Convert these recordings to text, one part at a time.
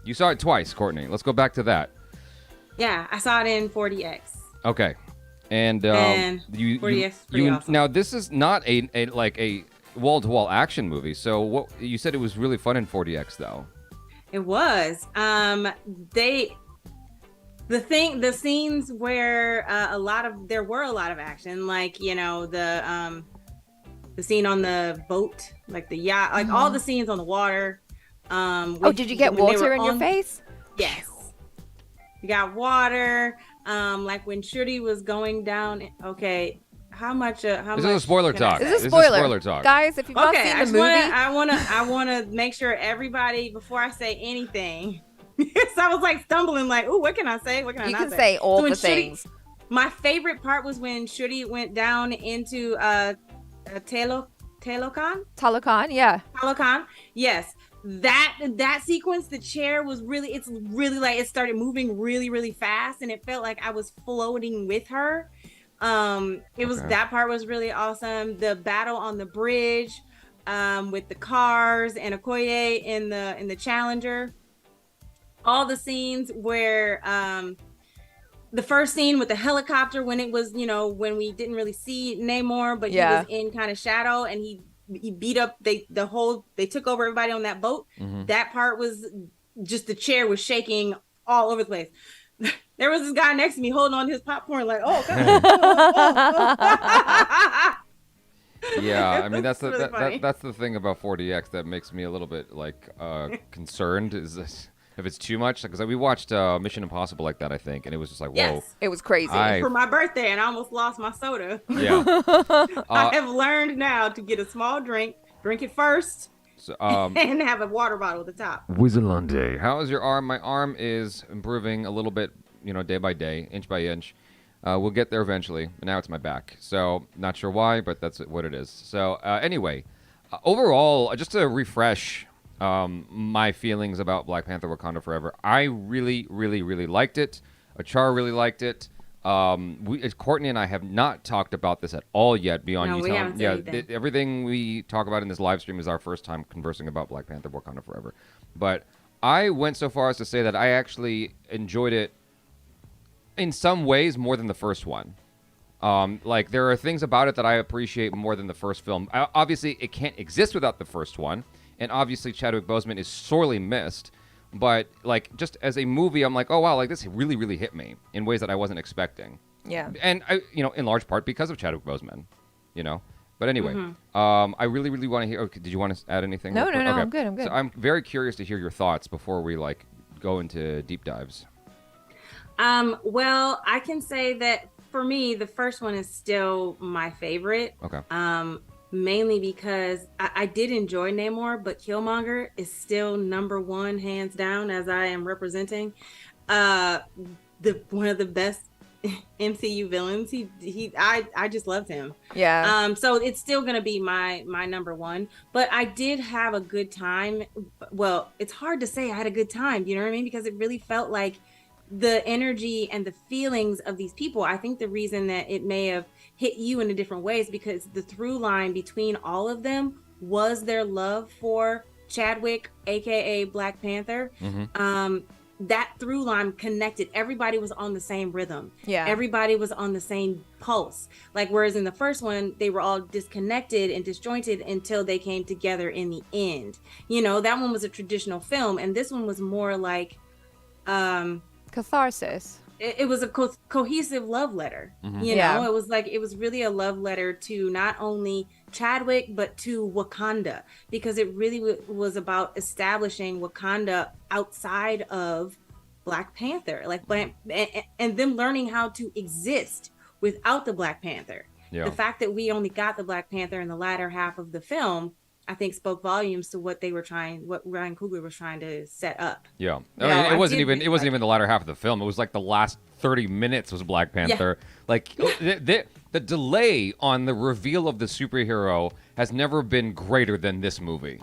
You saw it twice, Courtney. Let's go back to that. Yeah, I saw it in 4DX. Okay. And 4DX awesome. Now this is not a wall-to-wall action movie. So what you said it was really fun in 4DX though. It was. The scenes where there were a lot of action, like the scene on the boat, like the yacht, like all the scenes on the water. Did you get water in your face? Yes. You got water. Like when Shuri was going down. Okay, how much? This is a spoiler talk. This is a spoiler talk, guys. If you've not seen the movie, I want to make sure everybody before I say anything. So I was like stumbling, like, "Ooh, what can I say? What can I not say?" You can say all the things. My favorite part was when Shuri went down into Talokan. Talokan, yeah. Talokan, yes. That sequence, the chair was really like it started moving really, really fast, and it felt like I was floating with her. That part was really awesome. The battle on the bridge, with the cars and Okoye in the Challenger. All the scenes where the first scene with the helicopter when it was, when we didn't really see Namor, but he was in kind of shadow and he beat up they took over everybody on that boat. Mm-hmm. That part was just the chair was shaking all over the place. There was this guy next to me holding on to his popcorn like, oh God. Yeah, I mean that's the thing about 4DX that makes me a little bit like concerned is this. If it's too much, because we watched Mission Impossible like that, I think, and it was just like, whoa. Yes. It was crazy. For my birthday, and I almost lost my soda. Yeah. I have learned now to get a small drink it first, and have a water bottle at the top. Wizalande. How is your arm? My arm is improving a little bit, day by day, inch by inch. We'll get there eventually, but now it's my back. So, not sure why, but that's what it is. So, anyway, overall, just to refresh my feelings about Black Panther Wakanda Forever. I really, really, really liked it. Achara really liked it. Courtney and I have not talked about this at all yet beyond you telling. Yeah, everything we talk about in this live stream is our first time conversing about Black Panther Wakanda Forever. But I went so far as to say that I actually enjoyed it in some ways more than the first one. Like there are things about it that I appreciate more than the first film. Obviously, it can't exist without the first one. And obviously, Chadwick Boseman is sorely missed. But, like, just as a movie, I'm like, oh, wow, like, this really, really hit me in ways that I wasn't expecting. Yeah. And, in large part because of Chadwick Boseman, But anyway, I really, really want to hear... Okay, did you want to add anything? No, okay. I'm good. So I'm very curious to hear your thoughts before we, go into deep dives. Well, I can say that, for me, the first one is still my favorite. Okay. Mainly because I did enjoy Namor, but Killmonger is still number one, hands down, as I am representing. One of the best MCU villains. I just loved him. Yeah. So it's still gonna be my number one. But I did have a good time. Well, it's hard to say I had a good time. You know what I mean? Because it really felt like the energy and the feelings of these people. I think the reason that it may have hit you in a different ways because the through line between all of them was their love for Chadwick, aka Black Panther. Mm-hmm. That through line connected. Everybody was on the same rhythm. Yeah. Everybody was on the same pulse. Like whereas in the first one, they were all disconnected and disjointed until they came together in the end. That one was a traditional film, and this one was more like catharsis. It was a cohesive love letter. Mm-hmm. It was really a love letter to not only Chadwick, but to Wakanda, because it really was about establishing Wakanda outside of Black Panther, and them learning how to exist without the Black Panther. Yeah. The fact that we only got the Black Panther in the latter half of the film, I think spoke volumes to what Ryan Coogler was trying to set up. Yeah. I mean, it wasn't even the latter half of the film. It was like the last 30 minutes was Black Panther. Yeah. Like the delay on the reveal of the superhero has never been greater than this movie.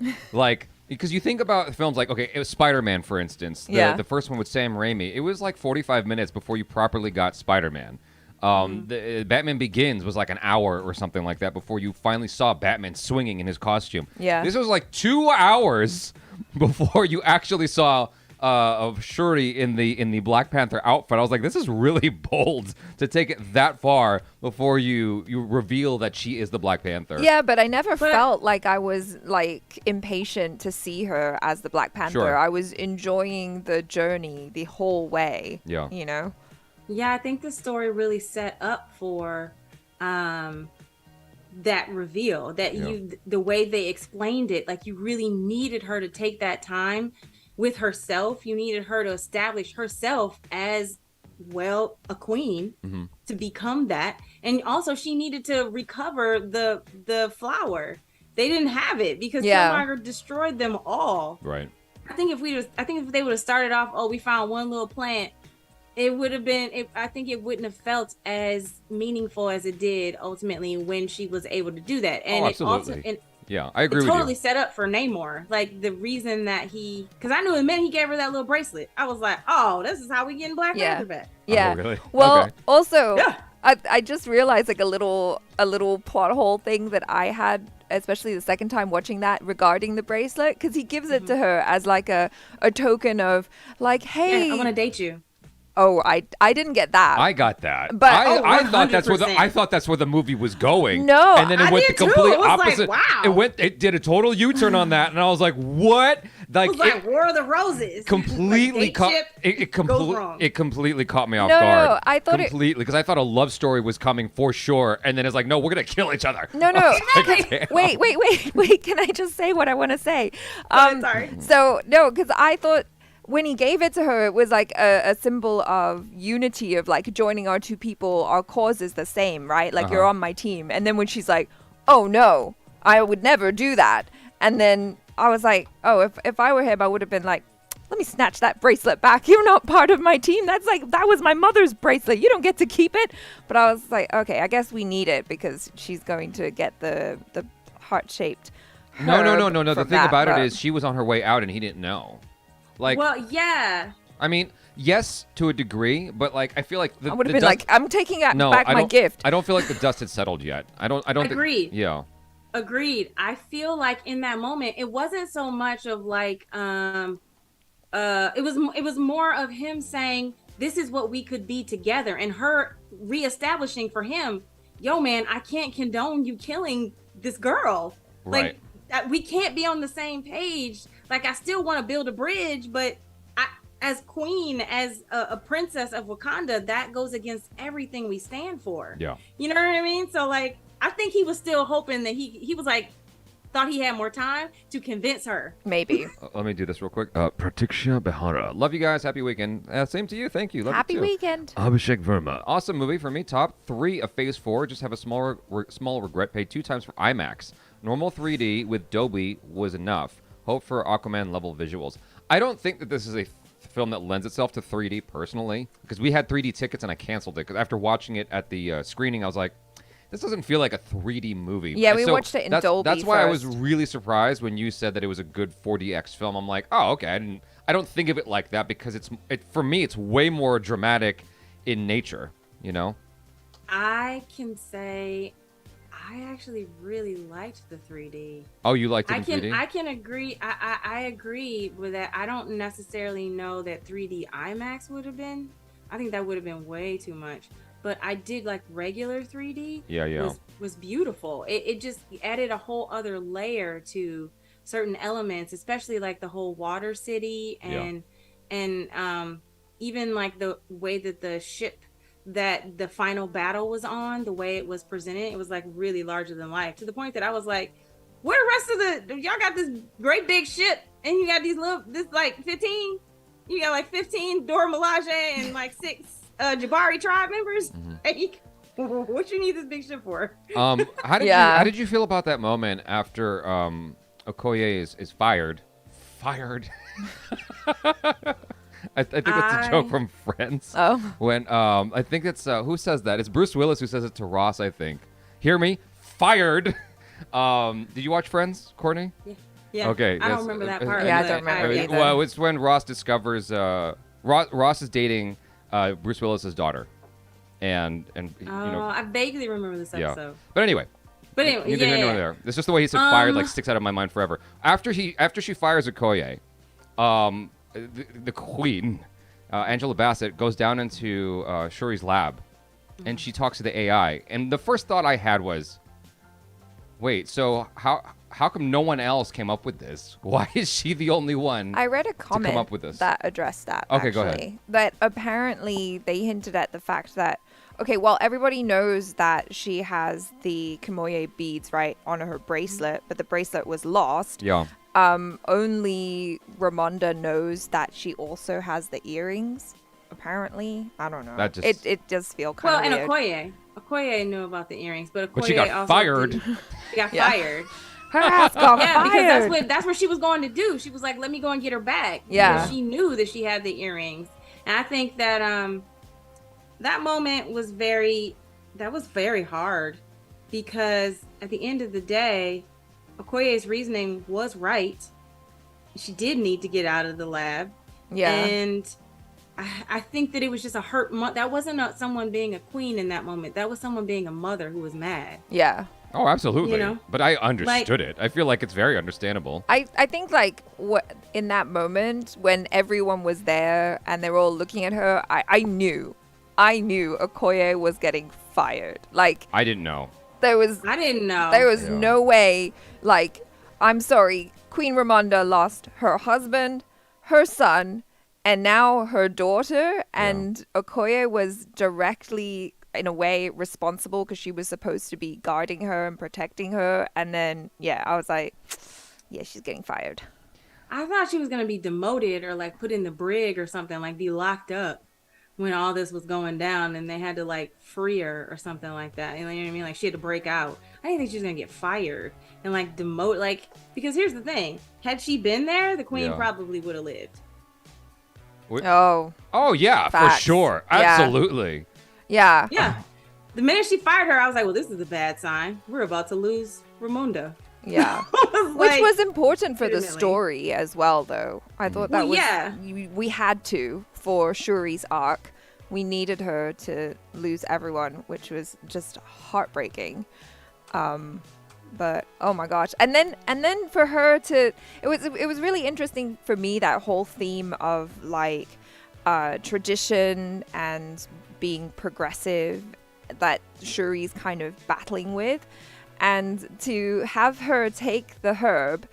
Because you think about films like, okay, it was Spider-Man, for instance. The first one with Sam Raimi. It was like 45 minutes before you properly got Spider-Man. The Batman Begins was like an hour or something like that before you finally saw Batman swinging in his costume. Yeah. This was like 2 hours before you actually saw of Shuri in the Black Panther outfit. I was like, this is really bold to take it that far before you reveal that she is the Black Panther. Yeah, but I never felt like I was like impatient to see her as the Black Panther. Sure. I was enjoying the journey the whole way. Yeah. You know? Yeah, I think the story really set up for that reveal, that the way they explained it, like you really needed her to take that time with herself. You needed her to establish herself as, well, a queen to become that. And also she needed to recover the flower. They didn't have it because Killmonger destroyed them all. Right. I think if they would have started off, we found one little plant, it would have been, I think it wouldn't have felt as meaningful as it did ultimately when she was able to do that. And absolutely. Yeah, I agree with you. It totally set up for Namor. Like the reason that because I knew the minute he gave her that little bracelet, I was like, oh, this is how we getting Black Panther back. Yeah. Oh, really? Well, okay. Also, I just realized like a little plot hole thing that I had, especially the second time watching that regarding the bracelet, because he gives it to her as like a token of like, hey, I want to date you. Oh, I didn't get that. I got that. But I thought that's where the movie was going. No, and then it went the complete opposite. Like, wow. It did a total U-turn on that, and I was like, what? Like, it was like War of the Roses. Completely like, it completely caught me off guard. No, I thought completely, because I thought a love story was coming for sure, and then it's like, no, we're gonna kill each other. No. Like, wait. Can I just say what I want to say? Sorry. So no, because I thought, when he gave it to her, it was like a symbol of unity, of like joining our two people, our cause is the same, right? Like you're on my team. And then when she's like, oh no, I would never do that. And then I was like, oh, if I were him, I would have been like, let me snatch that bracelet back. You're not part of my team. That was my mother's bracelet. You don't get to keep it. But I was like, okay, I guess we need it because she's going to get the heart-shaped. No. The thing about it is she was on her way out and he didn't know. Like, well, yeah. I mean, yes, to a degree, but like I feel like I would have been like, I'm taking back my gift. I don't feel like the dust had settled yet. I don't. Agreed. Yeah. Agreed. I feel like in that moment, it wasn't so much of like, it was more of him saying, this is what we could be together, and her reestablishing for him, yo, man, I can't condone you killing this girl. Right. Like, we can't be on the same page. Like, I still want to build a bridge, but as queen, as a princess of Wakanda, that goes against everything we stand for. Yeah. You know what I mean? So, like, I think he was still hoping that he was like, thought he had more time to convince her. Maybe. Let me do this real quick. Pratiksha Behara. Love you guys. Happy weekend. Same to you. Thank you. Love Happy you too. weekend. Abhishek Verma. Awesome movie for me. Top 3 of Phase 4. Just have a small regret. Paid 2 times for IMAX. Normal 3D with Dolby was enough. Hope for Aquaman level visuals. I don't think that this is a film that lends itself to 3D personally, because we had 3D tickets and I canceled it because after watching it at the screening, I was like, this doesn't feel like a 3D movie. Yeah, we watched it in Dolby. That's why I was really surprised when you said that it was a good 4DX film. I'm like, oh, okay. I don't think of it like that because for me it's way more dramatic in nature. You know. I can say I actually really liked the 3D. Oh, you liked it in 3D? I can agree. I agree with that. I don't necessarily know that 3D IMAX would have been. I think that would have been way too much. But I did like regular 3D. Yeah. Was beautiful. It just added a whole other layer to certain elements, especially like the whole water city and even like the way that the ship that the final battle was on, the way it was presented, it was like really larger than life, to the point that I was like, where the rest of y'all got this great big ship and you got this like 15, you got like 15 Dora Milaje and like 6 Jabari tribe members. Like, what you need this big ship for? How did you feel about that moment after Okoye is fired? I think that's a joke from Friends. Oh. When I think it's who says that? It's Bruce Willis who says it to Ross, I think. Hear me? Fired. Did you watch Friends, Courtney? Yeah. Okay. I don't remember that part. Yeah, I don't remember either. Well, it's when Ross discovers Ross is dating Bruce Willis's daughter, and you know. I vaguely remember this episode. Yeah. But anyway. Neither here nor there. It's just the way he said fired, like sticks out of my mind forever. After she fires Okoye, the queen, Angela Bassett, goes down into Shuri's lab, and she talks to the AI. And the first thought I had was, wait, so how come no one else came up with this? Why is she the only one? I read a comment come up with this? that addressed that. Okay, actually, go ahead. That apparently they hinted at the fact that, okay, well, everybody knows that she has the Kimoye beads, right, on her bracelet, but the bracelet was lost. Yeah. Only Ramonda knows that she also has the earrings, apparently. I don't know. That just... It does feel kind of weird. And Okoye knew about the earrings, but Okoye But she got also fired. She got fired. Her ass got fired. Because that's what she was going to do. She was like, let me go and get her back. Yeah. Because she knew that she had the earrings. And I think that that moment was very hard, because at the end of the day, Okoye's reasoning was right. She did need to get out of the lab. Yeah. And I think that it was just a hurt that wasn't someone being a queen in that moment. That was someone being a mother who was mad. Yeah. Oh, absolutely. You know? But I understood it. I feel like it's very understandable. I think like what in that moment when everyone was there and they were all looking at her, I knew Okoye was getting fired. Like, I didn't know. I didn't know. There was no way. Like, I'm sorry, Queen Ramonda lost her husband, her son, and now her daughter, and Okoye was directly, in a way, responsible because she was supposed to be guarding her and protecting her. And then, I was like, yeah, she's getting fired. I thought she was going to be demoted or like put in the brig or something, like be locked up when all this was going down and they had to like free her or something like that. You know what I mean? Like she had to break out. I didn't think she was going to get fired and like demote, like, because here's the thing. Had she been there, the queen probably would have lived. Oh yeah, facts. For sure. Absolutely. Yeah. Yeah. The minute she fired her, I was like, well, this is a bad sign. We're about to lose Ramonda. Yeah. Which was important for the story as well, though. I thought that we had to for Shuri's arc. We needed her to lose everyone, which was just heartbreaking. But oh my gosh. And then for her to it was really interesting for me, that whole theme of like tradition and being progressive that Shuri's kind of battling with, and to have her take the herb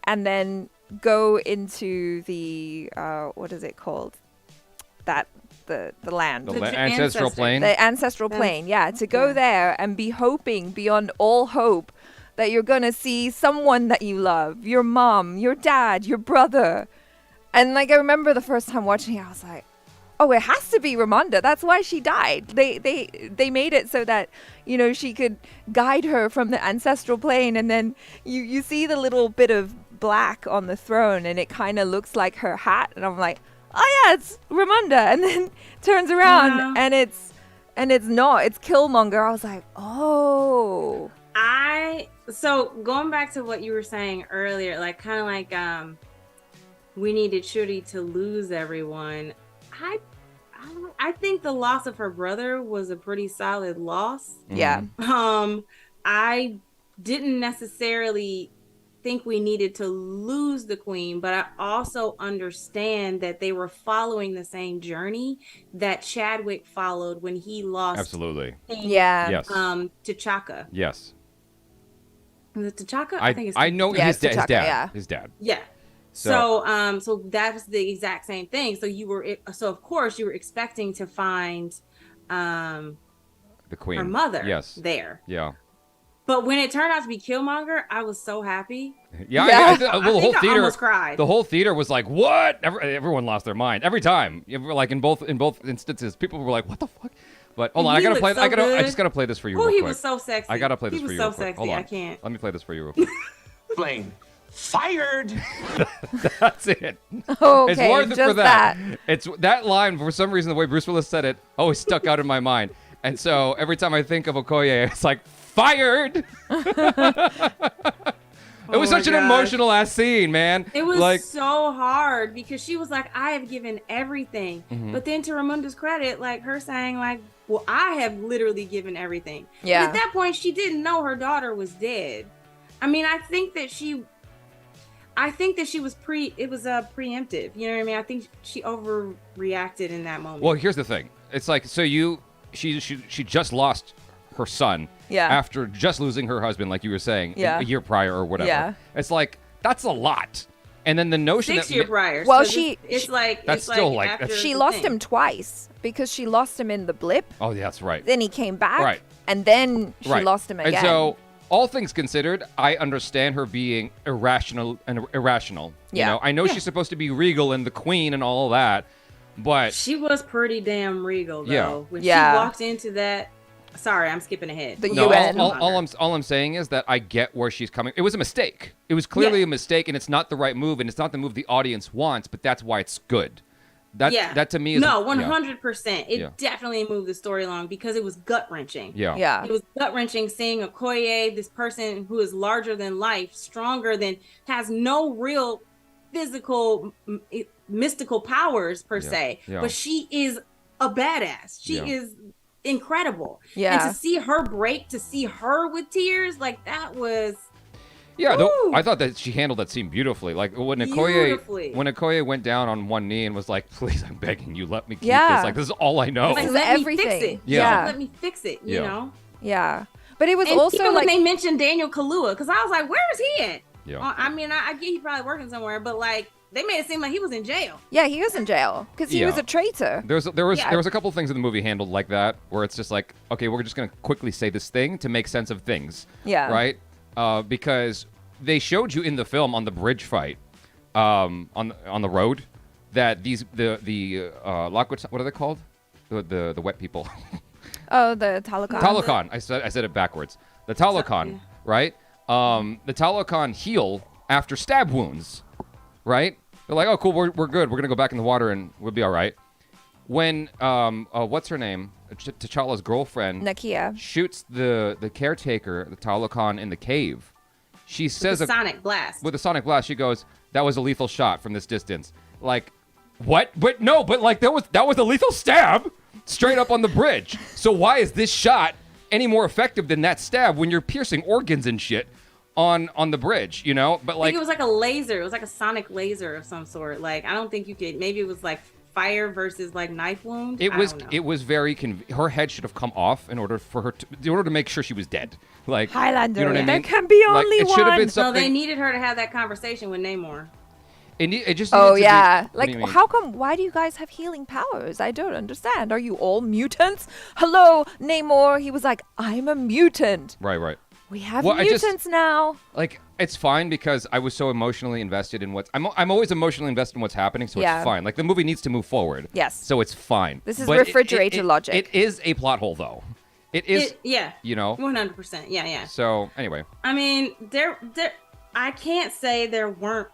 and then go into the what is it called, that the land, the ancestral plane, the ancestral plane, to go there and be hoping beyond all hope that you're gonna see someone that you love, your mom, your dad, your brother. And like I remember the first time watching it, I was like, oh, it has to be Ramonda. That's why she died. They made it so that, you know, she could guide her from the ancestral plane, and then you see the little bit of black on the throne and it kind of looks like her hat, and I'm like, oh yeah, it's Ramonda. And then turns around and it's not, it's Killmonger. I was like, oh. So going back to what you were saying earlier, like kind of like we needed Shuri to lose everyone. I think the loss of her brother was a pretty solid loss. Yeah. I didn't necessarily think we needed to lose the queen, but I also understand that they were following the same journey that Chadwick followed when he lost. Absolutely. Yes. T'Chaka. Yes. Was it T'Chaka? I think it's I know his dad. Yeah. His dad. Yeah. So that was the exact same thing. So of course you were expecting to find the queen, her mother, there. Yeah. But when it turned out to be Killmonger, I was so happy. Yeah. I think I almost cried. The whole theater was like, "What?" Everyone lost their mind every time. Like in both instances, people were like, "What the fuck?" But hold on, I just gotta play this for you. Oh, real he quick. was so sexy. I gotta play this for you. He was real so quick. sexy. Hold on. I can't. Let me play this for you real quick. Flame. Fired. That's it. Okay, it's worth it just for that. It's that line, for some reason, the way Bruce Willis said it always stuck out in my mind. And so every time I think of Okoye, it's like, fired. It was such an emotional ass scene, man. It was so hard because she was like, I have given everything. Mm-hmm. But then to Ramonda's credit, like her saying like, well, I have literally given everything. Yeah. But at that point, she didn't know her daughter was dead. I mean, I think that I think that she was preemptive. You know what I mean? I think she overreacted in that moment. Well, here's the thing. It's like, so she just lost her son after just losing her husband, like you were saying, a year prior or whatever. Yeah. It's like, that's a lot. And then the notion 6 year prior. Well, so it's like that's it's still like like after she the lost thing. him twice because she lost him in the blip. Oh, yeah, that's right. Then he came back. Right. And then she Right. lost him again. And so, all things considered, I understand her being irrational. You know, I know she's supposed to be regal and the queen and all of that, but She was pretty damn regal though. Yeah. When Yeah. she walked into that. Sorry, I'm skipping ahead. The no, UN. all I'm saying is that I get where she's coming. It was a mistake. It was clearly a mistake, and it's not the right move, and it's not the move the audience wants. But that's why it's good. That to me is 100%. It definitely moved the story along because it was gut wrenching. Yeah. It was gut wrenching seeing Okoye, this person who is larger than life, stronger than, has no real physical, mystical powers per se, but she is a badass. She is incredible. Yeah. And to see her break, to see her with tears, like that was. Yeah, Woo! I thought that she handled that scene beautifully. Like when Beautifully. Okoye went down on one knee and was like, "Please, I'm begging you, let me keep Yeah. this. Like this is all I know." Like, is let me fix everything. it. Yeah. Let me fix it. You know. Yeah. But it was And also even like when they mentioned Daniel Kaluuya, because I was like, "Where is he at?" Yeah. I mean, I get he's probably working somewhere, but like they made it seem like he was in jail. yeah, he was in jail because he was a traitor. There was a couple things in the movie handled like that, where it's just like, okay, we're just gonna quickly say this thing to make sense of things. Yeah. Right. Because they showed you in the film on the bridge fight, on the road, that the Lockwood, what are they called? The wet people. Oh, the Talokan. Talokan. I said it backwards. The Talokan, right? The Talokan heal after stab wounds, right? They're like, oh, cool, we're good. We're gonna go back in the water and we'll be all right. When what's her name? T'Challa's girlfriend, Nakia. shoots the caretaker, the Talokan, in the cave. She says With a sonic blast. With a sonic blast, she goes, "That was a lethal shot from this distance." Like, what? But no, but like that was a lethal stab straight up on the bridge. So why is this shot any more effective than that stab when you're piercing organs and shit on the bridge? You know, but I like think it was like a laser. It was like a sonic laser of some sort. Like I don't think you could. Maybe it was like fire versus like knife wound. it I was. don't know. It was very. Her head should have come off in order to make sure she was dead. Like Highlander. You know what I There mean? can be Like, only it should have one. been No, something. they needed her to have that conversation with Namor. It just. Oh needed to be- yeah. what do Like you mean? how come why do you guys have healing powers? I don't understand. Are you all mutants? Hello, Namor. He was like, I'm a mutant. Right. We have Well, I just- mutants now. Like it's fine because I was so emotionally invested in what's. I'm always emotionally invested in what's happening, so Yeah. it's fine. Like the movie needs to move forward. Yes. So it's fine. This is But refrigerator logic. It is a plot hole, though. It is. Yeah. You know. 100%. Yeah. So anyway. I mean, there. I can't say there weren't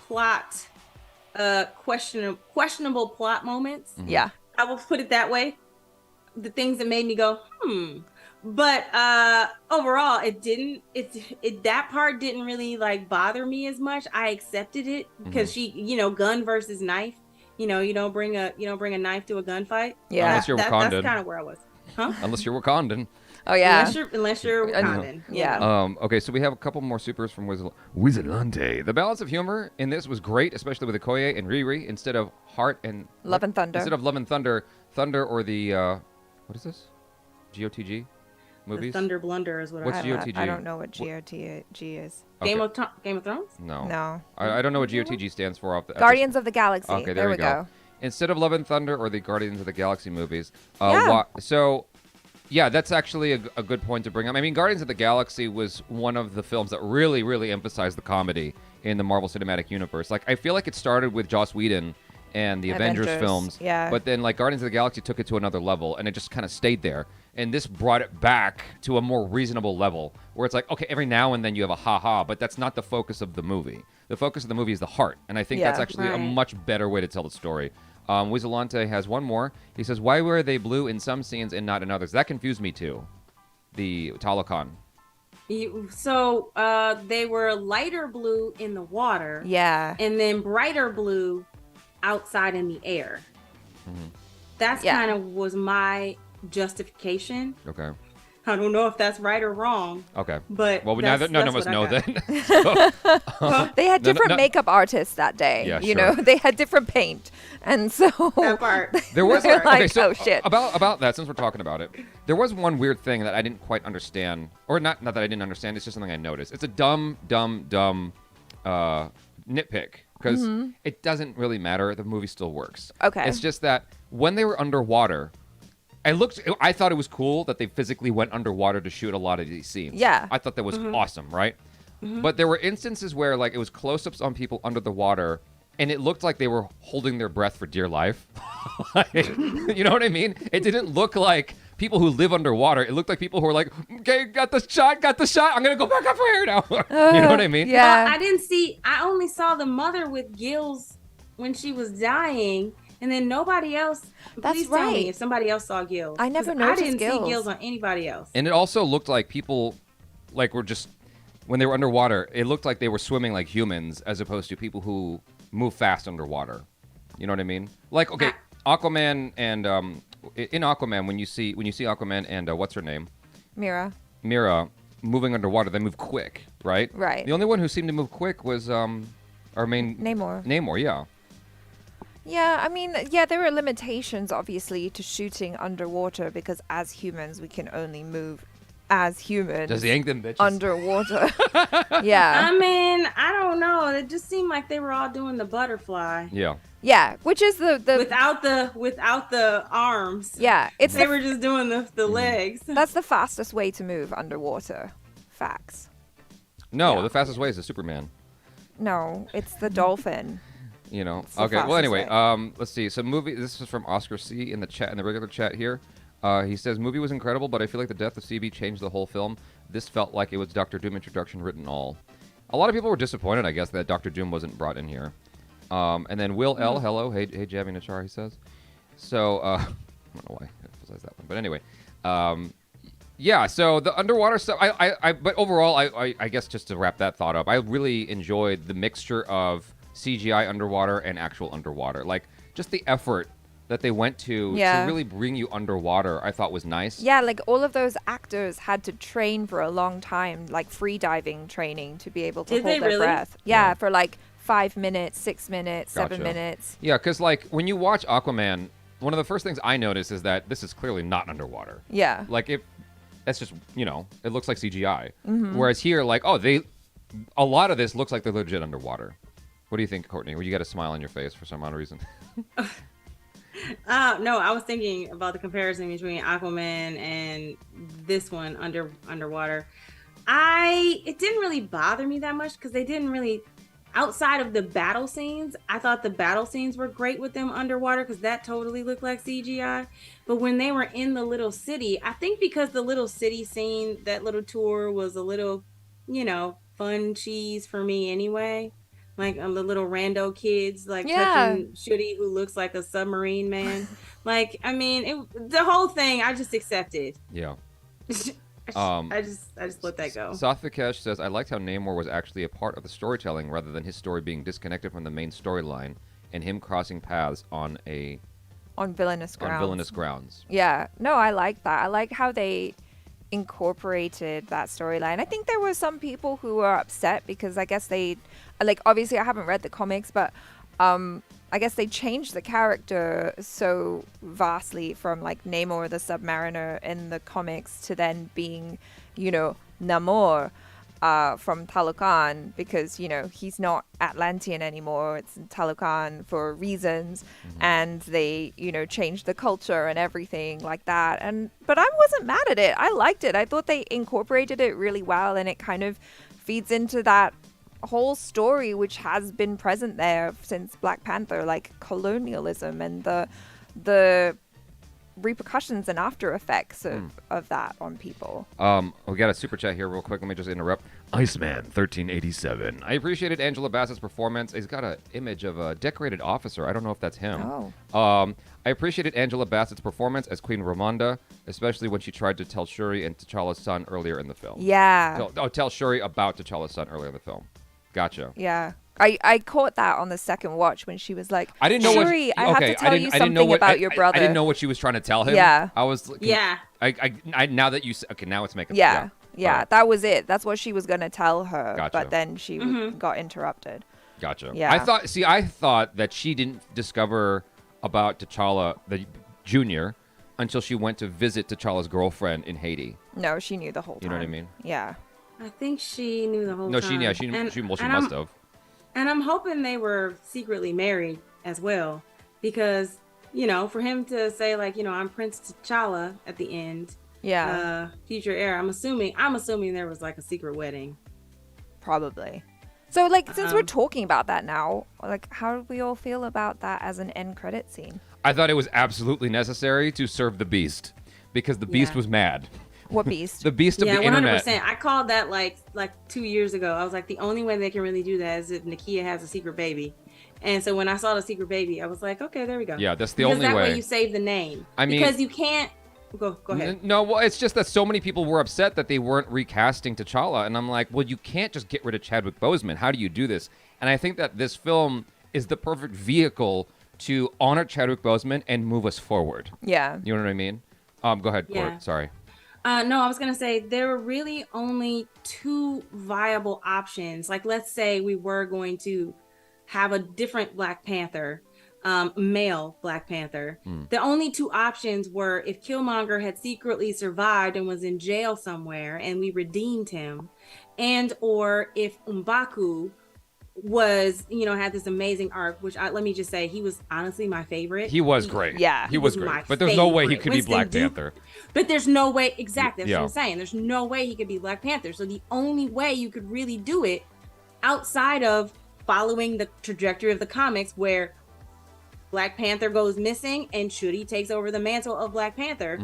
plot, questionable plot moments. Mm-hmm. Yeah. I will put it that way. The things that made me go, But overall, it didn't. That part didn't really like bother me as much. I accepted it because she, gun versus knife. You don't bring a knife to a gunfight. Yeah. Unless you're Wakandan. That's kind of where I was. Huh? Unless you're Wakandan. Oh yeah. Unless you're Wakandan. Yeah. Okay, so we have a couple more supers from Wizalante. The balance of humor in this was great, especially with Okoye and Riri instead of Heart and Love and Thunder. Instead of Love and Thunder or the what is this? GOTG movies? The Thunder Blunder is what What's I GOTG? I don't know what GOTG is. Okay. Game of Thrones? No. No. I don't know what GOTG stands for. Guardians of the Galaxy. Okay, there we go. Instead of Love and Thunder or the Guardians of the Galaxy movies. Yeah. Yeah, that's actually a good point to bring up. I mean, Guardians of the Galaxy was one of the films that really, really emphasized the comedy in the Marvel Cinematic Universe. Like, I feel like it started with Joss Whedon and the Avengers films. Yeah. But then, like, Guardians of the Galaxy took it to another level, and it just kind of stayed there. And this brought it back to a more reasonable level, where it's like, okay, every now and then you have a ha-ha, but that's not the focus of the movie. The focus of the movie is the heart, and I think that's actually a much better way to tell the story. Wizalante has one more. He says, why were they blue in some scenes and not in others? That confused me, too. The Talokan. So they were lighter blue in the water. Yeah. And then brighter blue outside in the air. Mm-hmm. That's kind of was my justification. Okay. I don't know if that's right or wrong. Okay. But well, none of us know then. They had different makeup artists that day. Yeah, you sure. know, they had different paint, and so That part. There was They're like, okay, so oh shit. About that, since we're talking about it, there was one weird thing that I didn't quite understand, or not that I didn't understand. It's just something I noticed. It's a dumb nitpick because it doesn't really matter. The movie still works. Okay. It's just that when they were underwater, I thought it was cool that they physically went underwater to shoot a lot of these scenes. Yeah. I thought that was awesome, right? But there were instances where like it was close-ups on people under the water, and it looked like they were holding their breath for dear life. Like, you know what I mean? It didn't look like people who live underwater. It looked like people who were like, okay, got the shot. I'm going to go back up here now. You know what I mean? Yeah. Well, I only saw the mother with gills when she was dying. And then nobody else. That's Please tell me right. if somebody else saw gills. I never 'Cause noticed I didn't gills. see gills on anybody else. And it also looked like people like were just, when they were underwater, it looked like they were swimming like humans as opposed to people who move fast underwater. You know what I mean? Like, okay, Aquaman and in Aquaman, when you see Aquaman and what's her name? Mira. Moving underwater, they move quick, right? Right. The only one who seemed to move quick was our main Namor, yeah. Yeah, I mean, yeah, there are limitations, obviously, to shooting underwater because as humans, we can only move as humans. Does he yank them bitches? Underwater. Yeah. I mean, I don't know. It just seemed like they were all doing the butterfly. Yeah. Yeah, which is the without the arms. Yeah, it's They were just doing the legs. that's the fastest way to move underwater. Facts. No, Yeah. the fastest way is the Superman. No, it's the dolphin. You know. It's the Okay. Well, fastest anyway, way. let's see. So movie. This is from Oscar C in the chat, in the regular chat here. He says movie was incredible, but I feel like the death of CB changed the whole film. This felt like it was Doctor Doom introduction written all. A lot of people were disappointed, I guess, that Doctor Doom wasn't brought in here. And then Will L. Hello. Hey, Jabby Nachar, he says. So I don't know why I emphasize that one, but anyway. Yeah, so the underwater stuff, but overall, I guess just to wrap that thought up, I really enjoyed the mixture of CGI underwater and actual underwater. Like, just the effort that they went to really bring you underwater, I thought was nice. Yeah, like all of those actors had to train for a long time, like free diving training to be able to Did hold they their really? breath. Yeah, for like 5 minutes, 6 minutes, Gotcha. 7 minutes. Yeah, because, like, when you watch Aquaman, one of the first things I notice is that this is clearly not underwater. Yeah. Like, that's just, you know, it looks like CGI. Mm-hmm. Whereas here, like, a lot of this looks like they're legit underwater. What do you think, Courtney? Well, you got a smile on your face for some odd reason. No, I was thinking about the comparison between Aquaman and this one underwater. It didn't really bother me that much because they didn't really, outside of the battle scenes, I thought the battle scenes were great with them underwater because that totally looked like CGI. But when they were in the little city, I think because the little city scene, that little tour was a little, you know, fun cheese for me anyway. Like the little rando kids, like touching Shuri, who looks like a submarine man. Like, I mean, the whole thing, I just accepted. Yeah. I just let that go. Sathvikesh says, I liked how Namor was actually a part of the storytelling rather than his story being disconnected from the main storyline and him crossing paths on villainous grounds. Yeah. No, I like that. I like how they incorporated that storyline. I think there were some people who were upset because I guess they, like, obviously I haven't read the comics, but I guess they changed the character so vastly from like Namor the Submariner in the comics to then being, you know, Namor from Talokan, because, you know, he's not Atlantean anymore. It's Talokan for reasons. And they, you know, changed the culture and everything like that. But I wasn't mad at it. I liked it. I thought they incorporated it really well, and it kind of feeds into that whole story which has been present there since Black Panther, like colonialism and the repercussions and after effects of that on people. We got a super chat here real quick. Let me just interrupt. Iceman 1387. I appreciated Angela Bassett's performance. He's got an image of a decorated officer. I don't know if that's him. I appreciated Angela Bassett's performance as Queen Ramonda, especially when she tried to tell Shuri and T'Challa's son earlier in the film. Yeah. Tell Shuri about T'Challa's son earlier in the film. Gotcha. Yeah. I caught that on the second watch when she was like, I didn't know Shuri, I have to tell you something about your brother. I didn't know what she was trying to tell him. Yeah. I was. Yeah. I now that you okay, now it's making. Yeah. Right. That was it. That's what she was gonna tell her. Gotcha. But then she got interrupted. Gotcha. Yeah. I thought that she didn't discover about T'Challa the Junior until she went to visit T'Challa's girlfriend in Haiti. No, she knew the whole time. You know what I mean? Yeah. I think she knew the whole No, time. she must have. And I'm hoping they were secretly married as well, because for him to say like, I'm Prince T'Challa at the end, future heir. I'm assuming there was like a secret wedding. Probably. So like, since we're talking about that now, like, how do we all feel about that as an end credit scene? I thought it was absolutely necessary to serve the Beast, because the Beast was mad. What Beast? The Beast of the 100%. internet. I called that like 2 years ago. I was like, the only way they can really do that is if Nakia has a secret baby. And so when I saw the secret baby, I was like, okay, there we go. Yeah, that's the only way. Because that way you save the name. I mean, because you can't. Go ahead. No, well, it's just that so many people were upset that they weren't recasting T'Challa, and I'm like, well, you can't just get rid of Chadwick Boseman. How do you do this? And I think that this film is the perfect vehicle to honor Chadwick Boseman and move us forward. Yeah. You know what I mean? Go ahead, Yeah. Court. Sorry. No, I was going to say there were really only two viable options. Like, let's say we were going to have a different Black Panther, male Black Panther. The only two options were if Killmonger had secretly survived and was in jail somewhere and we redeemed him, and or if M'Baku was, had this amazing arc, which let me just say, he was honestly my favorite. He was great. Yeah. He was great. But there's no way he could be Black Panther. But there's no way, exactly, that's what I'm saying. There's no way he could be Black Panther. So the only way you could really do it outside of following the trajectory of the comics where Black Panther goes missing and Shuri takes over the mantle of Black Panther,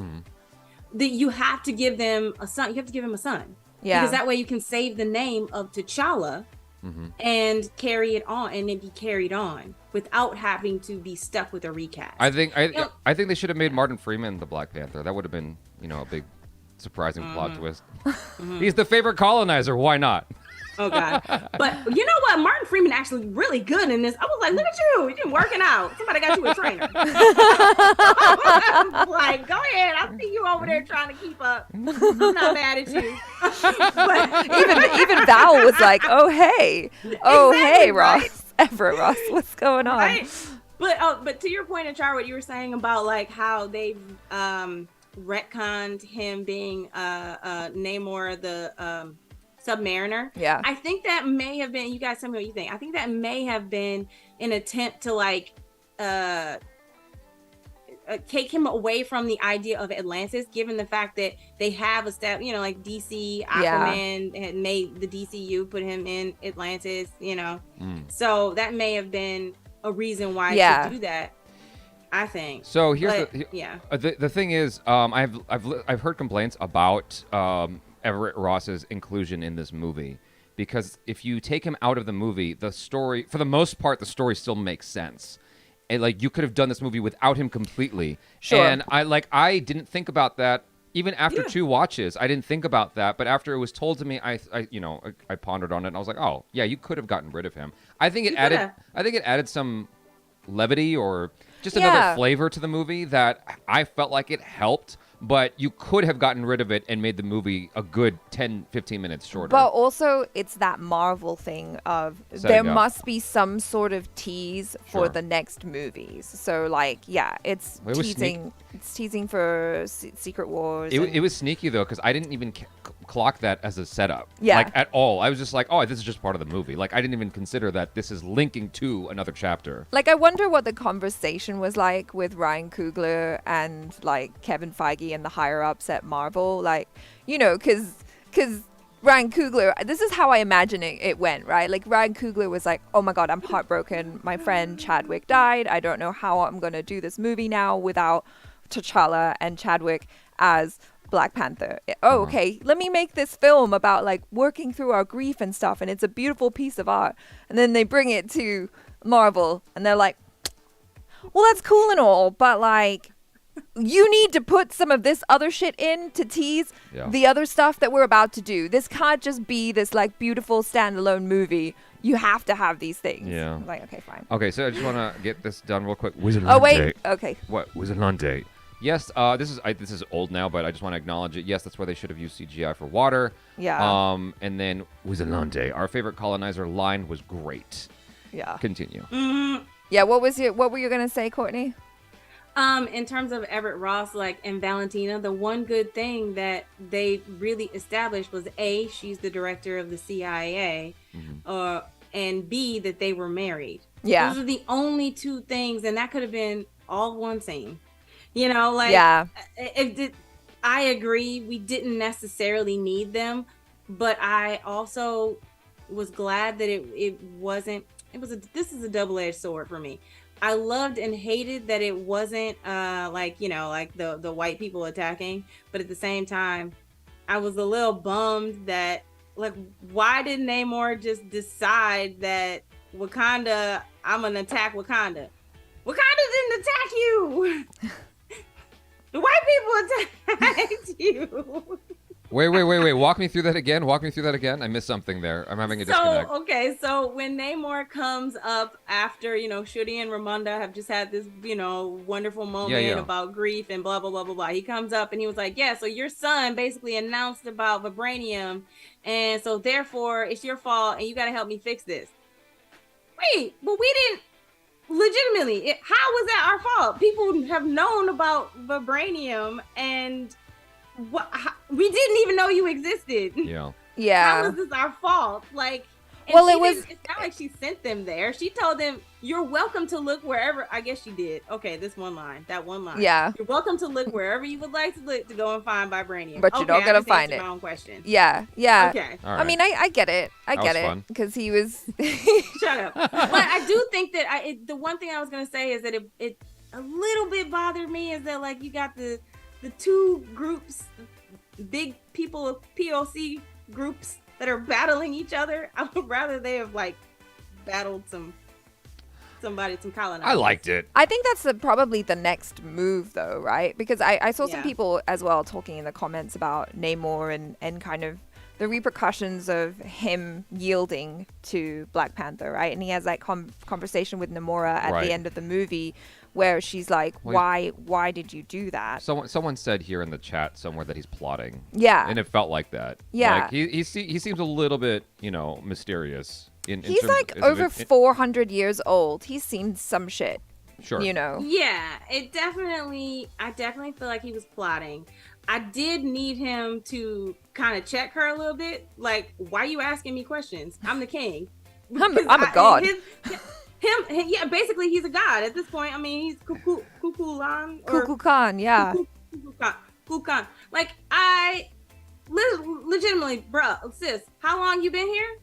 that you have to give them a son. You have to give him a son. Yeah. Because that way you can save the name of T'Challa and carry it on, and it be carried on without having to be stuck with a recast. I think they should have made Martin Freeman the Black Panther. That would have been, a big surprising plot twist. He's the favorite colonizer. Why not? Oh God! But you know what? Martin Freeman actually really good in this. I was like, look at you, you're working out. Somebody got you a trainer. Like, go ahead. I see you over there trying to keep up. I'm not mad at you. But even Val was like, oh hey, Exactly, Ross, right? Everett Ross, what's going on? Right? But to your point, Achar, what you were saying about like how they've retconned him being Namor the Submariner. Yeah. I think that may have been, you guys tell me what you think. I think that may have been an attempt to like take him away from the idea of Atlantis, given the fact that they have a step, like DC, Aquaman had made the DCU, put him in Atlantis, So that may have been a reason why to do that, I think. So here's the thing is, I've heard complaints about Everett Ross's inclusion in this movie, because if you take him out of the movie, the story, for the most part, the story still makes sense. And like, you could have done this movie without him completely. Sure. And I didn't think about that even after two watches. I didn't think about that, but after it was told to me, I pondered on it and I was like, oh yeah, you could have gotten rid of him. I think it added some levity or just another flavor to the movie that I felt like it helped. But you could have gotten rid of it and made the movie a good 10, 15 minutes shorter. But also, it's that Marvel thing of there must be some sort of tease for the next movies. So, like, it's teasing. It's teasing for Secret Wars. It was sneaky, though, because I didn't even clock that as a setup. Yeah. Like, at all. I was just like, oh, this is just part of the movie. Like, I didn't even consider that this is linking to another chapter. Like, I wonder what the conversation was like with Ryan Coogler and, like, Kevin Feige and the higher-ups at Marvel. Like, because Ryan Coogler, this is how I imagine it went, right? Like, Ryan Coogler was like, oh my God, I'm heartbroken. My friend Chadwick died. I don't know how I'm going to do this movie now without T'Challa and Chadwick as Black Panther. Oh, okay. Let me make this film about like working through our grief and stuff, and it's a beautiful piece of art. And then they bring it to Marvel, and they're like, well, that's cool and all, but like, you need to put some of this other shit in to tease the other stuff that we're about to do. This can't just be this like beautiful standalone movie. you have to have these things. Yeah. I was like, okay, fine. Okay, so I just want to get this done real quick. Oh, wait. Okay. What? Wizardlande. Yes, this is old now, but I just want to acknowledge it. Yes, that's where they should have used CGI for water. Yeah. And then Wizardlande. Our favorite colonizer line was great. Yeah. Continue. Yeah, what were you going to say, Courtney? In terms of Everett Ross, and Valentina, the one good thing that they really established was A, she's the director of the CIA, and B, that they were married. Yeah. Those are the only two things, and that could have been all one scene. Yeah. I agree. We didn't necessarily need them, but I also was glad that it wasn't. This is a double-edged sword for me. I loved and hated that it wasn't the white people attacking, but at the same time, I was a little bummed that why didn't Namor just decide that Wakanda, I'm gonna attack Wakanda? Wakanda didn't attack you. The white people attacked you. Wait. Walk me through that again. I missed something there. I'm having a disconnect. So when Namor comes up after, Shuri and Ramonda have just had this, wonderful moment about grief and blah, blah, blah, blah, blah. He comes up and he was like, yeah, so your son basically announced about vibranium. And so therefore it's your fault and you got to help me fix this. Wait, but we didn't. Legitimately, how was that our fault? People have known about vibranium, and we didn't even know you existed. Yeah. Yeah. How is this our fault? Well, it's not like she sent them there. She told them, "You're welcome to look wherever." I guess she did. Okay, that one line. Yeah. You're welcome to look wherever you would like to look to go and find vibranium. But you're not gonna find it. My own question. Yeah. Okay. All right. I mean, I get it. I That get was it fun. because he was. Shut up. But I do think that the one thing I was gonna say is that it a little bit bothered me is that you got the two groups, big people POC groups that are battling each other. I would rather they have battled some colonizers. I liked it. I think that's probably the next move, though, right? Because I saw some Yeah. people as well talking in the comments about Namor and kind of the repercussions of him yielding to Black Panther, right? And he has that conversation with Namora at Right. the end of the movie where she's like, why did you do that? Someone said here in the chat somewhere that he's plotting. Yeah. And it felt like that. Yeah. He seems a little bit, mysterious. He's over 400 years old. He's seen some shit. Sure. Yeah, I definitely feel like he was plotting. I did need him to kind of check her a little bit. Why are you asking me questions? I'm the king. I'm a god. Yeah, basically he's a god at this point. I mean, he's Kukulkan. Kukulkan, yeah. Kukulkan. I legitimately, bro, sis, how long you been here?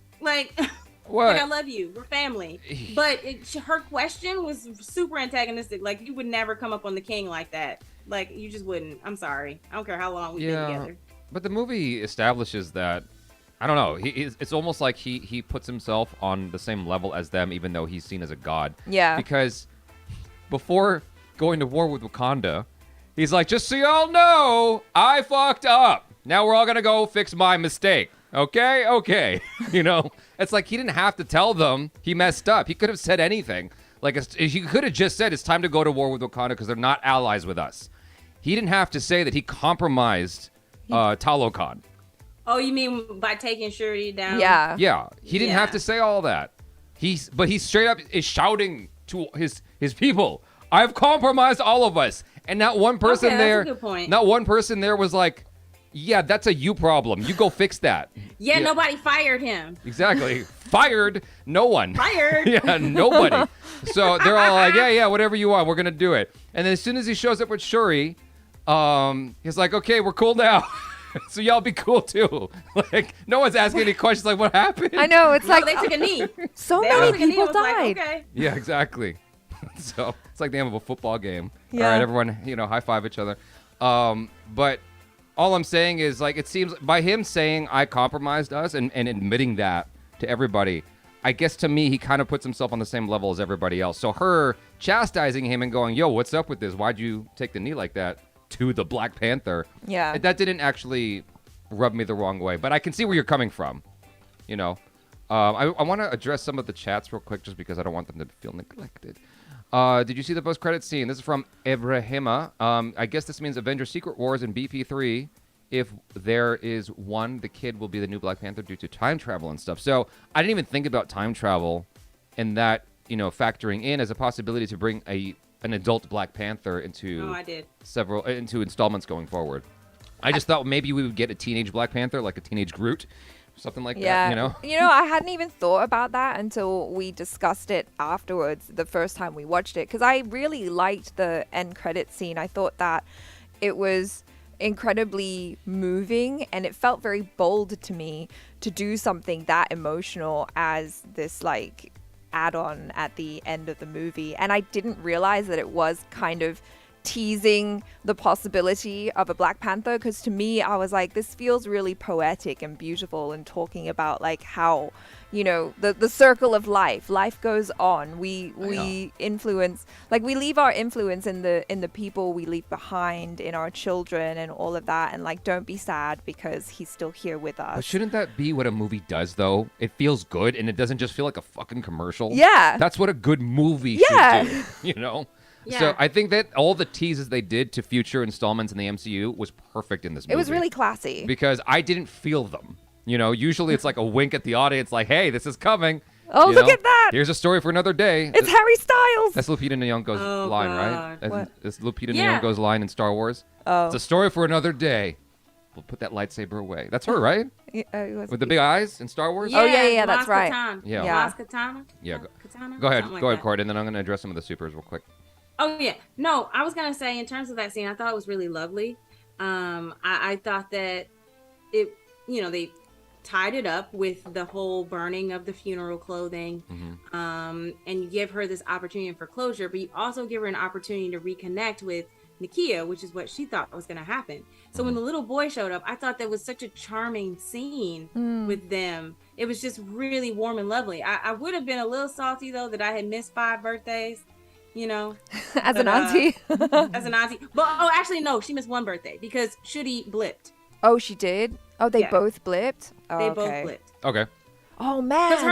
What? I love you. We're family. But her question was super antagonistic. You would never come up on the king like that. You just wouldn't. I'm sorry. I don't care how long we've been together. But the movie establishes that, I don't know, it's almost like he puts himself on the same level as them, even though he's seen as a god. Yeah. Because before going to war with Wakanda, he's like, just so y'all know, I fucked up. Now we're all going to go fix my mistake. Okay. It's like he didn't have to tell them he messed up. He could have said anything. He could have just said it's time to go to war with Wakanda because they're not allies with us. He didn't have to say that he compromised Talokan. Oh, you mean by taking Shuri down? Yeah. Yeah, he didn't have to say all that. But he straight up is shouting to his people, I've compromised all of us. And not one person there. That's a good point. Not one person there was like, yeah, that's a you problem. You go fix that. Yeah, nobody fired him. Exactly. Fired? No one. Fired? Yeah, nobody. So they're all like, yeah, whatever you want, we're going to do it. And then as soon as he shows up with Shuri, he's like, okay, we're cool now. So y'all be cool too. No one's asking any questions what happened? I know, it's They took a knee. so They many took a knee. people It was died. okay. Yeah, exactly. So it's like the end of a football game. Yeah. All right, everyone, high five each other. But all I'm saying is, it seems by him saying I compromised us and admitting that to everybody, I guess to me, he kind of puts himself on the same level as everybody else. So her chastising him and going, yo, what's up with this? Why'd you take the knee like that to the Black Panther? Yeah. That didn't actually rub me the wrong way. But I can see where you're coming from, I want to address some of the chats real quick just because I don't want them to feel neglected. Did you see the post-credit scene? This is from Ibrahima. I guess this means Avengers Secret Wars in BP3. If there is one, the kid will be the new Black Panther due to time travel and stuff. So I didn't even think about time travel and that, factoring in as a possibility to bring an adult Black Panther into into installments going forward. I just thought maybe we would get a teenage Black Panther, like a teenage Groot, something like that, I hadn't even thought about that until we discussed it afterwards the first time we watched it, because I really liked the end credit scene. I thought that it was incredibly moving and it felt very bold to me to do something that emotional as this like add-on at the end of the movie. And I didn't realize that it was kind of teasing the possibility of a Black Panther, because to me I was like, this feels really poetic and beautiful and talking about like how the circle of life goes on. We influence, like we leave our influence in the people we leave behind, in our children and all of that, and like don't be sad because he's still here with us. But shouldn't that be what a movie does though? It feels good and it doesn't just feel like a fucking commercial. Yeah, that's what a good movie should do. Yeah. So I think that all the teases they did to future installments in the MCU was perfect in this movie. It was really classy. Because I didn't feel them. Usually it's like a wink at the audience, like, hey, this is coming. Oh, look at that. Here's a story for another day. It's Harry Styles. That's Lupita Nyong'o's line, God. right? What? It's Lupita Nyong'o's line in Star Wars. Oh. It's a story for another day. We'll put that lightsaber away. That's her, right? With the big eyes in Star Wars? Yeah, that's right. Yeah. Lost Katana? Yeah. Katana? Go ahead, like Cord, and then I'm going to address some of the supers real quick. Oh, yeah. No, I was going to say, in terms of that scene, I thought it was really lovely. I thought that it, they tied it up with the whole burning of the funeral clothing. Mm-hmm. And you give her this opportunity for closure, but you also give her an opportunity to reconnect with Nakia, which is what she thought was going to happen. So when the little boy showed up, I thought that was such a charming scene with them. It was just really warm and lovely. I would have been a little salty, though, that I had missed 5 birthdays. As an auntie. As an auntie. But, actually, no, she missed 1 birthday because Shuri blipped. Oh, she did? Oh, they both blipped? Oh, they both blipped. Okay. Oh, man. Because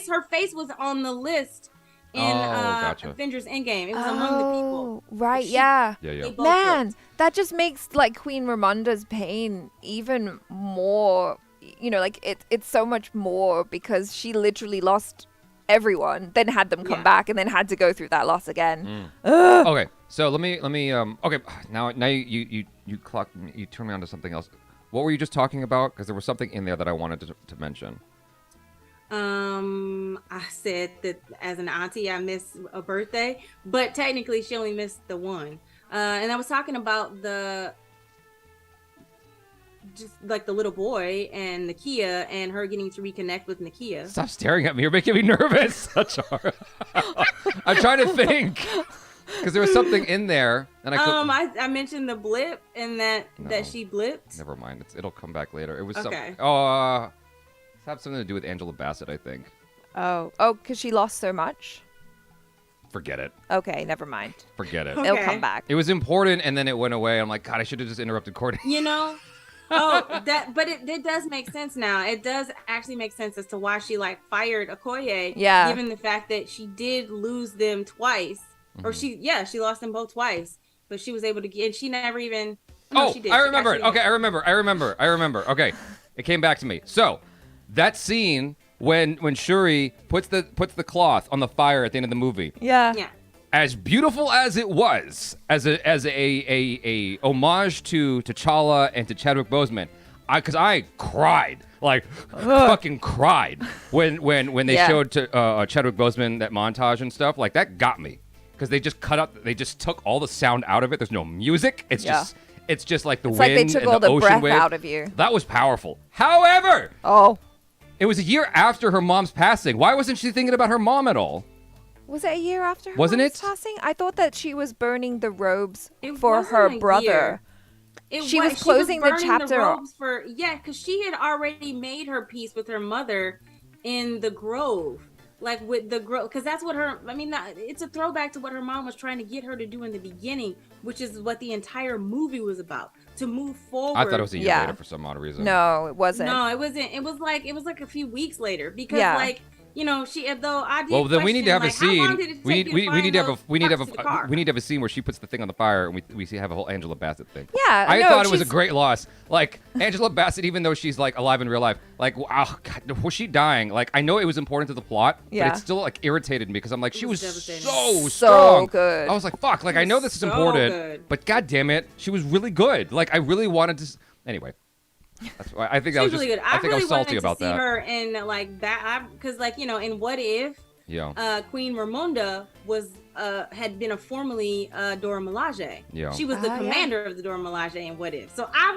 her face was on the list in gotcha. Avengers Endgame. It was among the people. Right, yeah. Man, blipped. that just makes, like, Queen Ramonda's pain even more, it's so much more because she literally lost everyone, then had them come back, and then had to go through that loss again. Okay, so let me okay, now you turn me on to something else. What were you just talking about? Because there was something in there that I wanted to mention. I said that as an auntie I missed a birthday, but technically she only missed the 1. And I was talking about just like the little boy and Nakia and her getting to reconnect with Nakia. Stop staring at me. You're making me nervous. I'm trying to think. Because there was something in there. And I mentioned the blip and that she blipped. Never mind. It'll come back later. It was okay. It has something to do with Angela Bassett, I think. Oh, because she lost so much? Forget it. Okay, never mind. Forget it. Okay. It'll come back. It was important and then it went away. I'm like, God, I should have just interrupted Courtney. But it does make sense now. It does actually make sense as to why she fired Okoye. Yeah. Given the fact that she did lose them twice, or she lost them both twice, but she was able to get. And she never even. No, she did. I remember it. Okay, I remember. Okay, it came back to me. So that scene when Shuri puts the cloth on the fire at the end of the movie. Yeah. As beautiful as it was, as a homage to T'Challa and to Chadwick Boseman, because I cried, fucking cried when they showed to Chadwick Boseman that montage and stuff. Like that got me, because they just took all the sound out of it. There's no music. It's just like the wind like they took and all the the ocean breath wave. out of you. That was powerful. However, it was a year after her mom's passing. Why wasn't she thinking about her mom at all? Was it a year after her Wasn't mom's it? passing? I thought that she was burning the robes for her brother. She was closing the chapter. Because she had already made her peace with her mother in the grove. like with the girl, because that's what her. I mean, it's a throwback to what her mom was trying to get her to do in the beginning, which is what the entire movie was about. To move forward. I thought it was a year later for some odd reason. No, it wasn't. No, it wasn't. It was like a few weeks later because like. You know, though I did. Well, then we need to have a scene. We need to have a scene where she puts the thing on the fire and we have a whole Angela Bassett thing. Yeah, I thought it was a great loss. Like Angela Bassett, even though she's like alive in real life, like oh God, was she dying? Like I know it was important to the plot, but it still like irritated me because I'm like she was so strong. Good. I was like fuck, like I know this is important, but God damn it, she was really good. Like I really wanted to. Anyway. That's why I think that was really just, good. I think really I was salty about wanted to see that. her in like that, because like you know, in What If, Queen Ramonda was had been a formerly Dora Milaje. Yeah, she was the commander of the Dora Milaje in What If. So I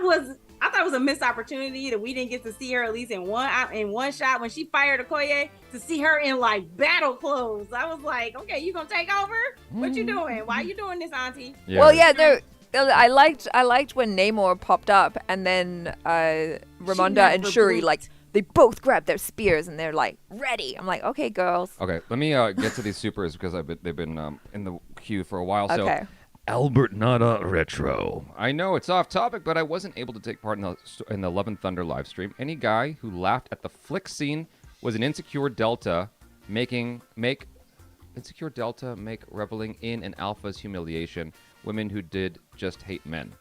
thought it was a missed opportunity that we didn't get to see her at least in one shot when she fired Okoye, to see her in like battle clothes. I was like, okay, you gonna take over? What you doing? Why you doing this, Auntie? Yeah. Well, yeah, no. I liked when Namor popped up and then Ramonda and Shuri like they both grabbed their spears and they're like ready. I'm like, okay, girls. Okay, let me get to these supers because they've been in the queue for a while. Okay. So, Albert Nada Retro. I know it's off topic, but I wasn't able to take part in the Love and Thunder live stream. Any guy who laughed at the flick scene was an insecure Delta make reveling in an alpha's humiliation. Women who did just hate men.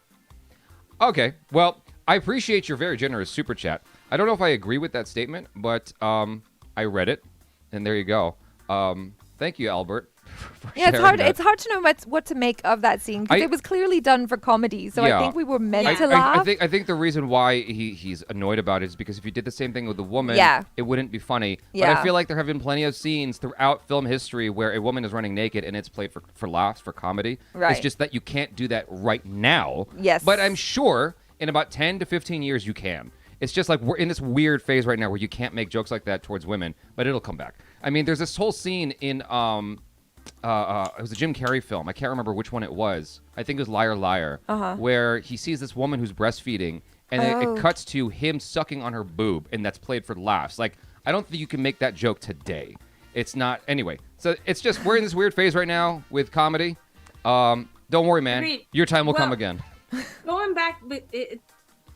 Okay, well, I appreciate your very generous super chat. I don't know if I agree with that statement, but I read it, and there you go. Thank you, Albert. Yeah, it's hard to know what to make of that scene because it was clearly done for comedy. So I think we were meant to laugh. I think the reason why he's annoyed about it is because if you did the same thing with a woman, it wouldn't be funny. Yeah. But I feel like there have been plenty of scenes throughout film history where a woman is running naked and it's played for laughs, for comedy. Right. It's just that you can't do that right now. Yes. But I'm sure in about 10 to 15 years you can. It's just like we're in this weird phase right now where you can't make jokes like that towards women, but it'll come back. I mean, there's this whole scene in it was a Jim Carrey film. I can't remember which one it was. I think it was Liar Liar, where he sees this woman who's breastfeeding, and it cuts to him sucking on her boob, and that's played for laughs. Like, I don't think you can make that joke today. It's not. Anyway, so it's just we're in this weird phase right now with comedy. Don't worry, man. Agreed. Your time will come again. Going back,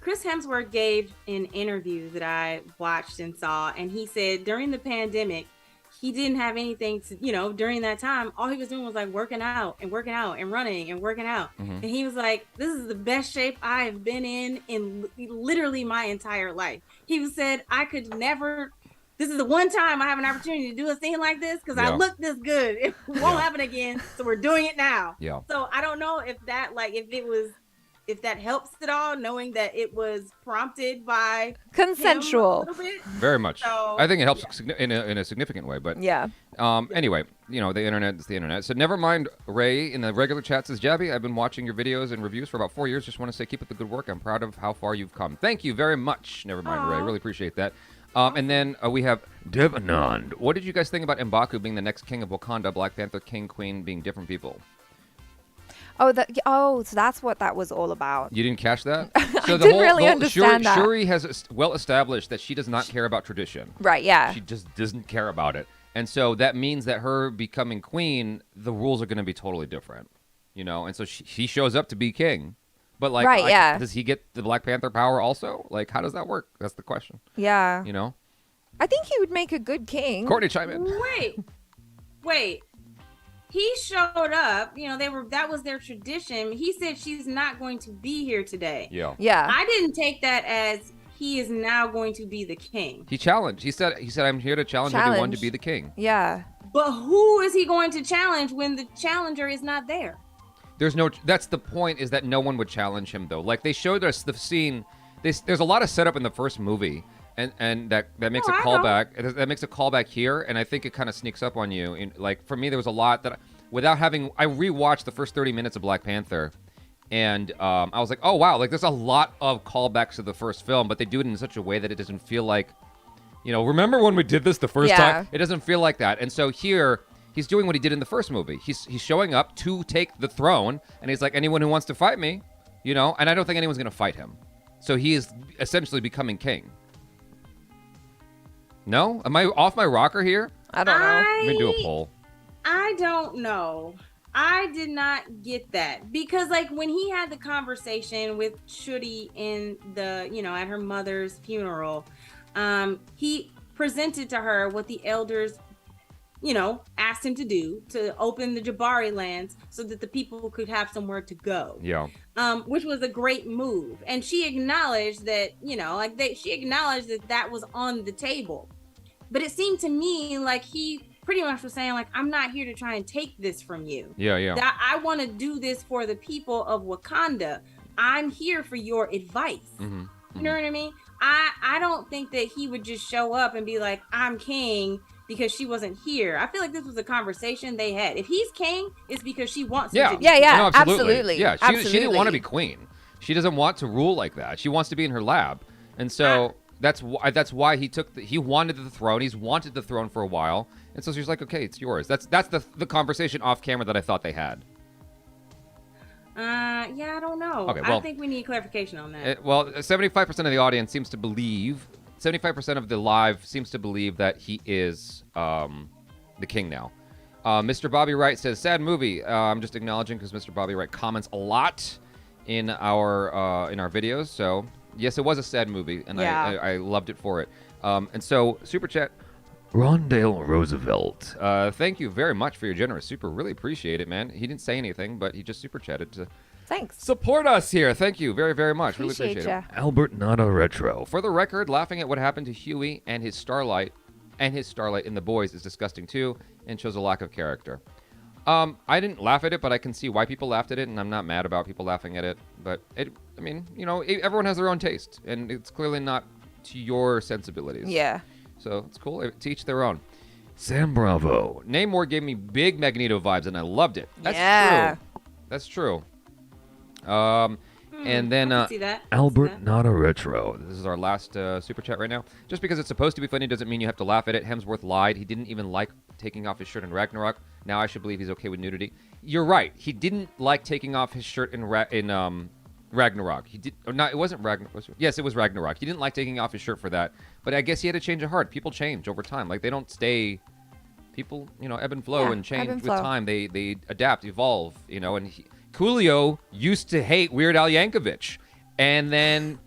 Chris Hemsworth gave an interview that I watched and saw, and he said during the pandemic, he didn't have anything to, during that time, all he was doing was like working out and running and working out. Mm-hmm. And he was like, this is the best shape I have been in literally my entire life. He said, this is the one time I have an opportunity to do a scene like this because I look this good. It won't happen again. So we're doing it now. Yeah. So I don't know if that, if that helps at all, knowing that it was prompted by consensual. Very much. So, I think it helps in a significant way. But anyway, the internet is the internet. So never mind, Ray in the regular chat says, Jabby, I've been watching your videos and reviews for about 4 years. Just want to say keep up the good work. I'm proud of how far you've come. Thank you very much. Never mind, Ray. Really appreciate that. And then we have Devanand. What did you guys think about M'Baku being the next king of Wakanda, Black Panther, King, Queen being different people? So that's what that was all about. You didn't catch that? So I didn't really understand that. Shuri has well established that she does not care about tradition. Right, yeah. She just doesn't care about it. And so that means that her becoming queen, the rules are going to be totally different. And so he shows up to be king. But, does he get the Black Panther power also? Like, how does that work? That's the question. Yeah. I think he would make a good king. Courtney, chime in. Wait. He showed up, that was their tradition. He said she's not going to be here today. Yeah. I didn't take that as he is now going to be the king. He challenged. He said, I'm here to challenge everyone to be the king. Yeah. But who is he going to challenge when the challenger is not there? That's the point, is that no one would challenge him, though. Like, they showed us the scene. There's a lot of setup in the first movie. And that makes a callback. That makes a callback here, and I think it kind of sneaks up on you. For me, there was a lot that, I rewatched the first 30 minutes of Black Panther, and I was like, oh wow, there's a lot of callbacks to the first film, but they do it in such a way that it doesn't feel like, remember when we did this the first time? It doesn't feel like that. And so here, he's doing what he did in the first movie. He's showing up to take the throne, and he's like, anyone who wants to fight me, and I don't think anyone's going to fight him. So he is essentially becoming king. No? Am I off my rocker here? I don't know. Let me do a poll. I don't know. I did not get that because, like, when he had the conversation with Shuri in the, at her mother's funeral, he presented to her what the elders, asked him to do to open the Jabari lands so that the people could have somewhere to go. Yeah. Which was a great move, and she acknowledged that, she acknowledged that was on the table, but it seemed to me like he pretty much was saying, like, I'm not here to try and take this from you. Yeah. That I want to do this for the people of Wakanda. I'm here for your advice. Mm-hmm. You know what I mean? I don't think that he would just show up and be like, I'm king because she wasn't here. I feel like this was a conversation they had. If he's king, it's because she wants him to be. Yeah, No, absolutely. Yeah, she didn't want to be queen. She doesn't want to rule like that. She wants to be in her lab. And so that's why he wanted the throne. He's wanted the throne for a while. And so she's like, okay, it's yours. That's the conversation off camera that I thought they had. Yeah, I don't know. Okay, well, I think we need clarification on that. 75% of the audience seems to believe, 75% of the live seems to believe that he is the king now. Mr. Bobby Wright says, sad movie. I'm just acknowledging because Mr. Bobby Wright comments a lot in our videos. So, yes, it was a sad movie, and I loved it for it. And so, Super Chat, Rondale Roosevelt. Thank you very much for your generous super. Really appreciate it, man. He didn't say anything, but he just super chatted to support us here. Thank you very, very much. Really appreciate it. Albert Nada Retro. For the record, laughing at what happened to Huey and his Starlight in The Boys is disgusting too and shows a lack of character. I didn't laugh at it, but I can see why people laughed at it, and I'm not mad about people laughing at it. But everyone has their own taste, and it's clearly not to your sensibilities. Yeah. So it's cool. To each their own. Sam Bravo. Namor gave me big Magneto vibes, and I loved it. That's true. And then Albert Nada Retro. This is our last super chat right now. Just because it's supposed to be funny doesn't mean you have to laugh at it. Hemsworth lied. He didn't even like taking off his shirt in Ragnarok. Now I should believe he's okay with nudity. You're right. He didn't like taking off his shirt in Ragnarok. He did not. It wasn't Ragnarok. Yes, it was Ragnarok. He didn't like taking off his shirt for that. But I guess he had a change of heart. People change over time. Like, they don't stay. People, ebb and flow and change with time. They adapt, evolve. And Coolio used to hate Weird Al Yankovic, and then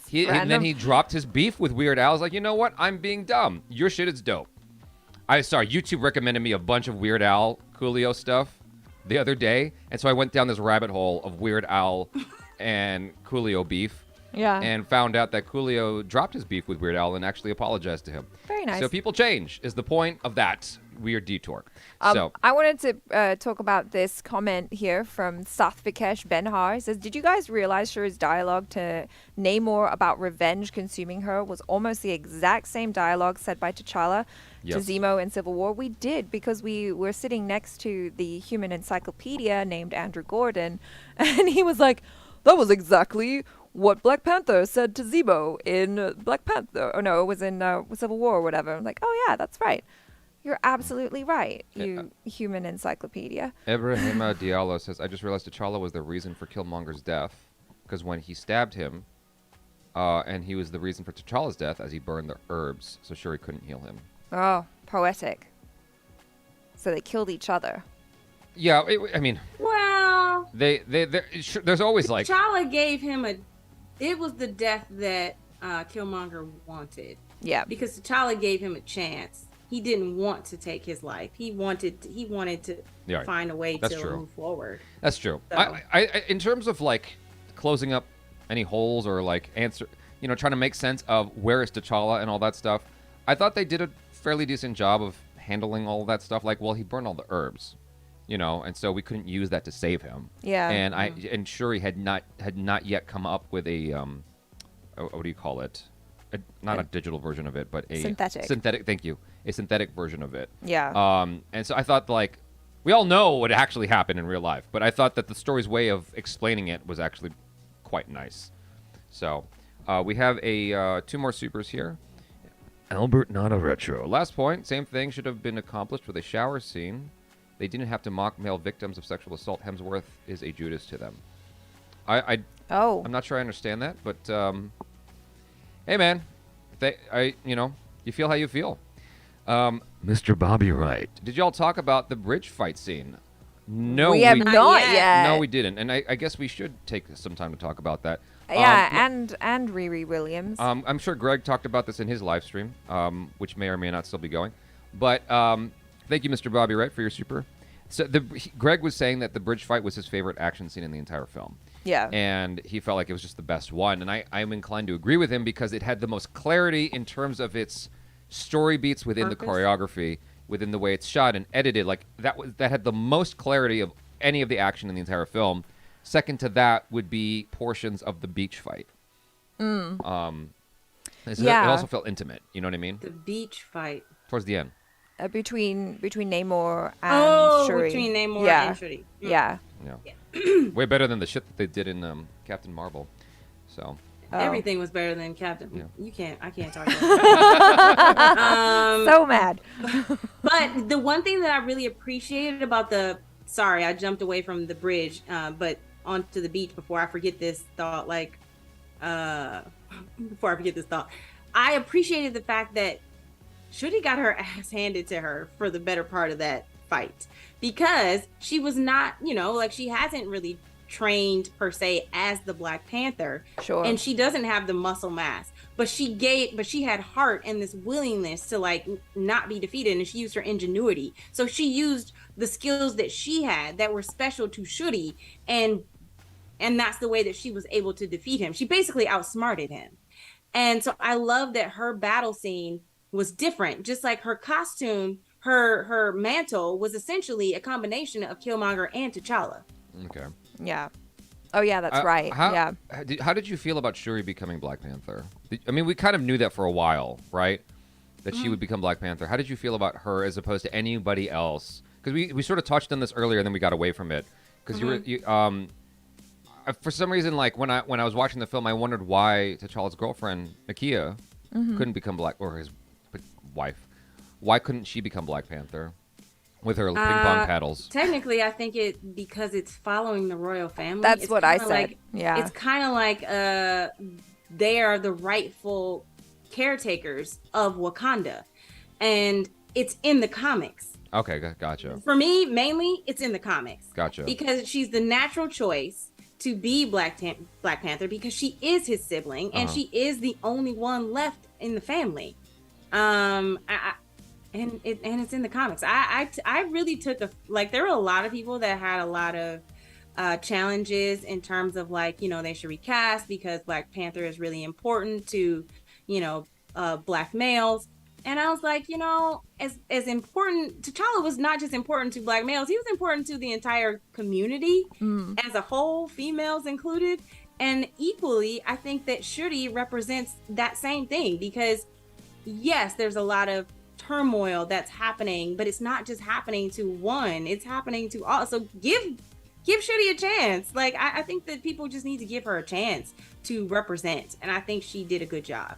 he dropped his beef with Weird Al. I was like, you know what? I'm being dumb. Your shit is dope. YouTube recommended me a bunch of Weird Al Coolio stuff the other day, and so I went down this rabbit hole of Weird Al and Coolio beef. Yeah. And found out that Coolio dropped his beef with Weird Al and actually apologized to him. Very nice. So people change is the point of that weird detour. I wanted to talk about this comment here from Sathvikesh Benhar. It says, did you guys realize Shuri's dialogue to Namor about revenge consuming her was almost the exact same dialogue said by T'Challa to Zemo in Civil War? We did, because we were sitting next to the human encyclopedia named Andrew Gordon, and he was like, that was exactly what Black Panther said to Zemo in Black Panther. Oh, no, it was in Civil War or whatever. I'm like, oh, yeah, that's right. You're absolutely right, you human encyclopedia. Ibrahima Diallo says, I just realized T'Challa was the reason for Killmonger's death, because when he stabbed him, and he was the reason for T'Challa's death as he burned the herbs, so Shuri couldn't heal him. Oh, poetic. So they killed each other. Yeah, well, there's always like... T'Challa gave him it was the death that Killmonger wanted. Yeah. Because T'Challa gave him a chance. He didn't want to take his life. He wanted to find a way to move forward. That's true. So. I in terms of like closing up any holes or like trying to make sense of where is T'Challa and all that stuff, I thought they did a fairly decent job of handling all of that stuff. Like, well, he burned all the herbs, and so we couldn't use that to save him. Yeah. And and Shuri had not yet come up with a what do you call it? Not a digital version of it, but a synthetic. Thank you. A synthetic version of it. Yeah. And so I thought, like, we all know what actually happened in real life, but I thought that the story's way of explaining it was actually quite nice. So we have two more supers here. Albert Nada Retro. Last point, same thing should have been accomplished with a shower scene. They didn't have to mock male victims of sexual assault. Hemsworth is a Judas to them. I'm not sure I understand that, but hey, man, you feel how you feel. Mr. Bobby Wright. Did y'all talk about the bridge fight scene? No, we have not yet. No, we didn't. And I guess we should take some time to talk about that. Yeah, and Riri Williams. I'm sure Greg talked about this in his live stream, which may or may not still be going. But thank you, Mr. Bobby Wright, for your super. So Greg was saying that the bridge fight was his favorite action scene in the entire film. Yeah. And he felt like it was just the best one. And I'm inclined to agree with him because it had the most clarity in terms of its story beats within the choreography, within the way it's shot and edited. Like that had the most clarity of any of the action in the entire film. Second to that would be portions of the beach fight. It also felt intimate. You know what I mean? The beach fight. Towards the end. Between Namor and Shuri. Between Namor and Shuri. Yeah. Way better than the shit that they did in Captain Marvel. So. Everything was better than Captain. Yeah. I can't talk about that. So mad. But the one thing that I really appreciated about I jumped away from the bridge, but onto the beach before I forget this thought. I appreciated the fact that Shuri got her ass handed to her for the better part of that fight, because she was not, she hasn't really trained per se as the Black Panther. Sure. And she doesn't have the muscle mass, but she had heart and this willingness to not be defeated, and she used her ingenuity. So she used the skills that she had that were special to Shuri, and that's the way that she was able to defeat him. She basically outsmarted him. And so I love that her battle scene was different. Just like her costume, her mantle was essentially a combination of Killmonger and T'Challa. Okay. Yeah. Oh, yeah, that's right. How did you feel about Shuri becoming Black Panther? We kind of knew that for a while, right? That she would become Black Panther. How did you feel about her as opposed to anybody else? Because we sort of touched on this earlier, and then we got away from it. Because for some reason, when I was watching the film, I wondered why T'Challa's girlfriend Nakia couldn't become Black, or his wife. Why couldn't she become Black Panther with her ping pong paddles? Technically, I think because it's following the royal family. That's what I said. It's kind of like they are the rightful caretakers of Wakanda, and it's in the comics. Okay, gotcha. For me, mainly, it's in the comics. Gotcha. Because she's the natural choice to be Black Panther, because she is his sibling, and she is the only one left in the family. And it's in the comics. I really took there were a lot of people that had a lot of challenges in terms of they should recast because Black Panther is really important to Black males. And I was like, as important, T'Challa was not just important to Black males, he was important to the entire community as a whole, females included. And equally, I think that Shuri represents that same thing, because yes, there's a lot of turmoil that's happening, but it's not just happening to one, it's happening to all. So give Shuri a chance. I think that people just need to give her a chance to represent, and I think she did a good job.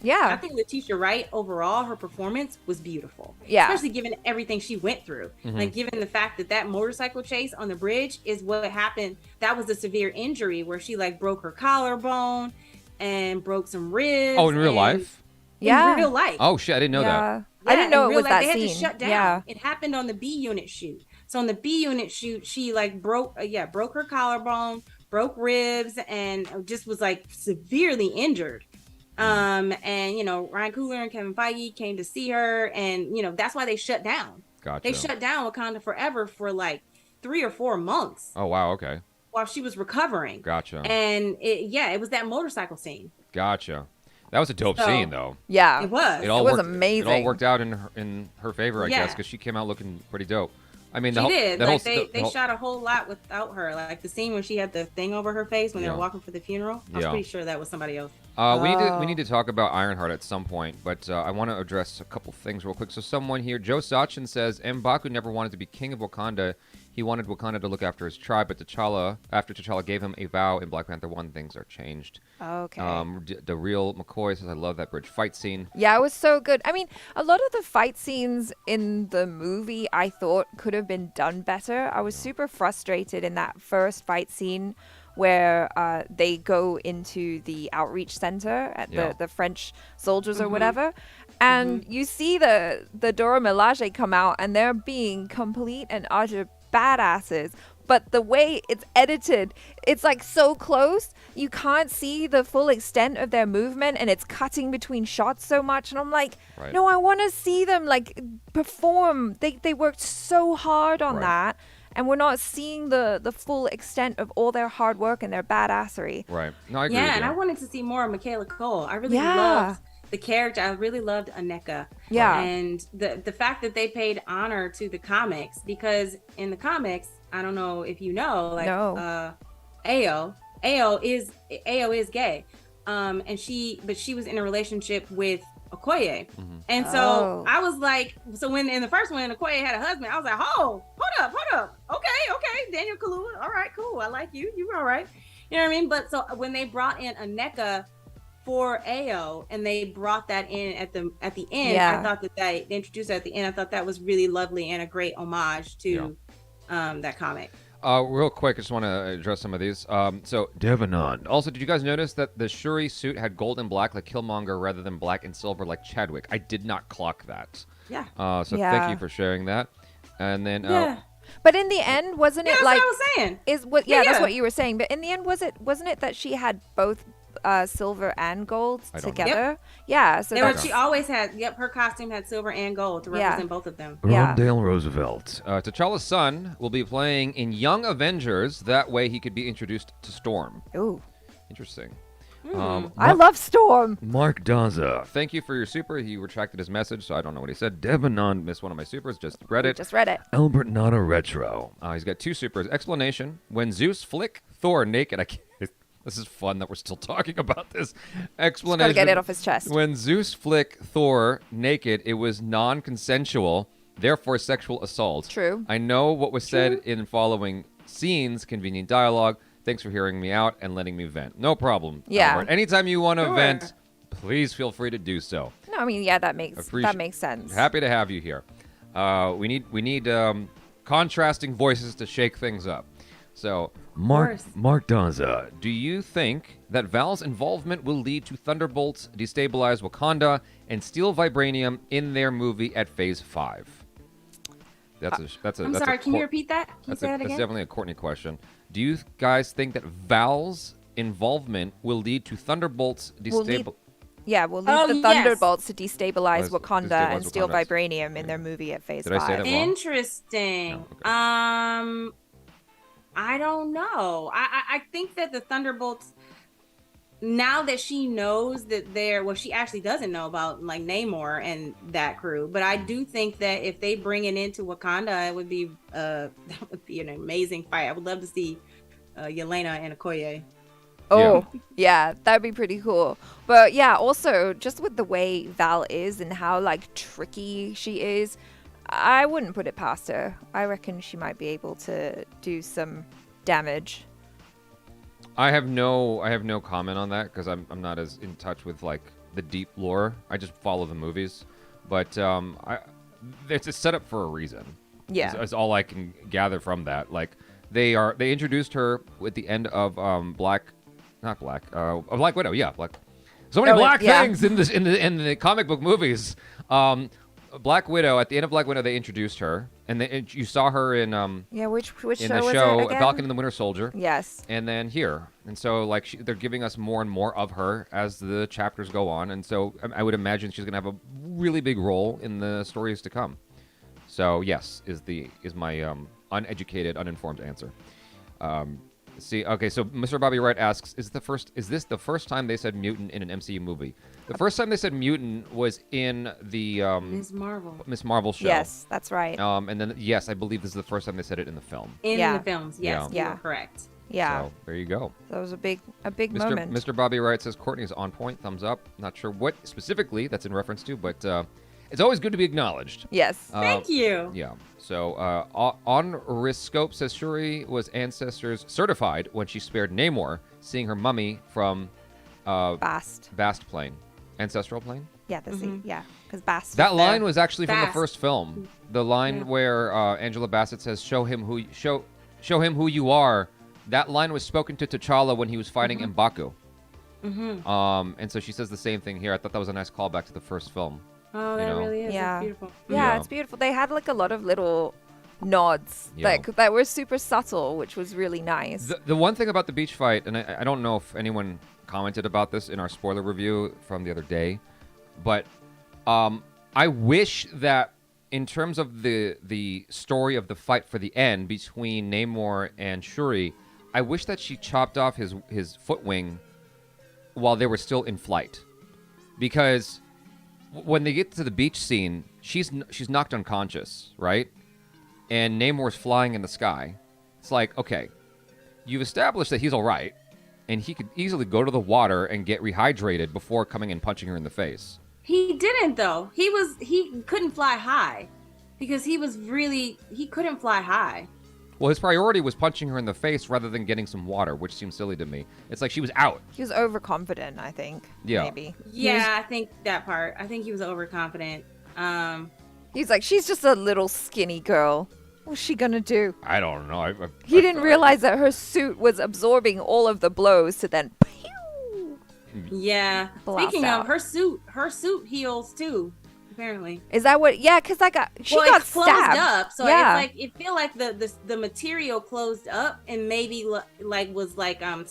Yeah. I think Letitia Wright, overall, her performance was beautiful. Yeah. Especially given everything she went through. Given the fact that motorcycle chase on the bridge is what happened. That was a severe injury where she broke her collarbone and broke some ribs. Oh, in real life? Yeah. In real life. Oh, shit. I didn't know that. Yeah, I didn't know it was that they scene. They had to shut down. Yeah. It happened on the B unit shoot. So on the B unit shoot, she broke her collarbone, broke ribs, and just was severely injured. And Ryan Coogler and Kevin Feige came to see her, and that's why they shut down. Gotcha. They shut down Wakanda Forever for 3 or 4 months. Oh wow, okay. While she was recovering. Gotcha. And it was that motorcycle scene. Gotcha. That was a dope scene, though. Yeah, it was. It was amazing. It all worked out in her favor, I guess, because she came out looking pretty dope. I mean, she did. They shot a whole lot without her. The scene when she had the thing over her face when they were walking for the funeral. I was pretty sure that was somebody else. We need to talk about Ironheart at some point, but I want to address a couple things real quick. So someone here, Joe Sachin, says M'Baku never wanted to be king of Wakanda. He wanted Wakanda to look after his tribe, but after T'Challa gave him a vow in Black Panther 1, things are changed. Okay. The real McCoy says, I love that bridge fight scene. Yeah, it was so good. I mean, a lot of the fight scenes in the movie I thought could have been done better. I was super frustrated in that first fight scene where they go into the outreach center at the French soldiers or whatever. And you see the Dora Milaje come out, and they're being complete and utter badasses. But the way it's edited, it's like so close, you can't see the full extent of their movement, and it's cutting between shots so much. And I'm like, no, I want to see them like perform. They worked so hard on that, and we're not seeing the full extent of all their hard work and their badassery. Right. No, I agree. Yeah, and I wanted to see more of Michaela Cole. I really loved the character. I really loved Aneka. Yeah. And the fact that they paid honor to the comics, because in the comics, I don't know if you know, like Ao is gay. And she was in a relationship with Okoye. And so I was like, so when in the first one Okoye had a husband, I was like, hold up. Okay, Daniel Kaluuya. All right, cool. I like you. You were all right. You know what I mean? But so when they brought in Aneka for Ao, and they brought that in at the end, I thought that they introduced that at the end. I thought that was really lovely and a great homage to that comic. Real quick, I just want to address some of these. So Devanand. Also, did you guys notice that the Shuri suit had gold and black like Killmonger rather than black and silver like Chadwick? I did not clock that. Yeah. So thank you for sharing that. And then But in the end, wasn't it that's like what I was saying. That's what you were saying. But in the end, wasn't it that she had both silver and gold together? Yeah. So she always had. Her costume had silver and gold to represent both of them. Rondale Roosevelt. T'Challa's son will be playing in Young Avengers. That way, he could be introduced to Storm. Ooh. Interesting. I love Storm. Mark Daza. Thank you for your super. He retracted his message, so I don't know what he said. Devanand missed one of my supers. Just read it. Albert Nada Retro. He's got 2 supers. Explanation. When Zeus flick Thor naked. This is fun that we're still talking about this. Explanation. Just gotta get it off his chest. When Zeus flick Thor naked, it was non-consensual, therefore sexual assault. True. I know what was said in following scenes, convenient dialogue. Thanks for hearing me out and letting me vent. No problem. Yeah. Albert. Anytime you want to vent, please feel free to do so. No, I mean, that makes sense. Happy to have you here. We need contrasting voices to shake things up. So, Mark Daza, do you think that Val's involvement will lead to Thunderbolts destabilize Wakanda and steal vibranium in their movie at Phase 5? I'm sorry, can you repeat that? Can you say that again? That's definitely a Courtney question. Do you guys think that Val's involvement will lead to Thunderbolts destabilize? We'll lead the Thunderbolts to destabilize Wakanda and steal vibranium in their movie at Phase 5. Did I say that wrong? Interesting. No, okay. I don't know. I think that the Thunderbolts, now that she knows that she actually doesn't know about like Namor and that crew, but I do think that if they bring it into Wakanda, it would be that would be an amazing fight. I would love to see Yelena and Okoye. Oh, yeah, that'd be pretty cool. But yeah, also just with the way Val is and how like tricky she is, I wouldn't put it past her. I reckon she might be able to do some damage. I have no comment on that because I'm not as in touch with like the deep lore. I just follow the movies, but it's a setup for a reason. Yeah, is all I can gather from that. Like they introduced her at the end of Black Widow. Yeah, so many black things in the comic book movies. Black Widow, at the end of Black Widow, they introduced her, and you saw her in which in show the was show it again? Falcon and the Winter Soldier. Yes. And then here, and so like they're giving us more and more of her as the chapters go on, and so I would imagine she's gonna have a really big role in the stories to come. So yes, is my uneducated, uninformed answer. Okay, so Mr. Bobby Wright asks, is this the first time they said mutant in an MCU movie? The first time they said mutant was in the Ms. Marvel show. Yes, that's right. And then yes, I believe this is the first time they said it in the film. In the films, yes, you are correct. Yeah. So there you go. That was a big moment. Mr. Bobby Wright says Courtney's on point, thumbs up. Not sure what specifically that's in reference to, but it's always good to be acknowledged. Yes. Thank you. Yeah. So on Riscope says Shuri was ancestors certified when she spared Namor, seeing her mummy from Bast plane. Ancestral plane? Yeah, because Bast. That line was actually from the first film. The line where Angela Bassett says, "Show him who you are." That line was spoken to T'Challa when he was fighting M'Baku. And so she says the same thing here. I thought that was a nice callback to the first film. Oh, that really is. Yeah. That's beautiful. Yeah, it's beautiful. They had like a lot of little nods that were super subtle, which was really nice. The one thing about the beach fight, and I don't know if anyone commented about this in our spoiler review from the other day, but I wish that in terms of the story of the fight for the end between Namor and Shuri, I wish that she chopped off his foot wing while they were still in flight, because when they get to the beach scene, she's knocked unconscious, right? And Namor's flying in the sky. It's like, okay, you've established that he's all right, and he could easily go to the water and get rehydrated before coming and punching her in the face. He didn't though. He couldn't fly high because he couldn't fly high. Well, his priority was punching her in the face rather than getting some water, which seems silly to me. It's like she was out. He was overconfident, I think. Yeah. Maybe. Yeah, I think that part. I think he was overconfident. He's like, she's just a little skinny girl. What's she gonna do? I don't know. He didn't realize that her suit was absorbing all of the blows to then pew! Yeah. Blast Speaking out. of her suit heals too. Apparently. Is that what? Yeah, because she got it's closed stabbed. up, so yeah. it's like it feel like the material closed up and maybe was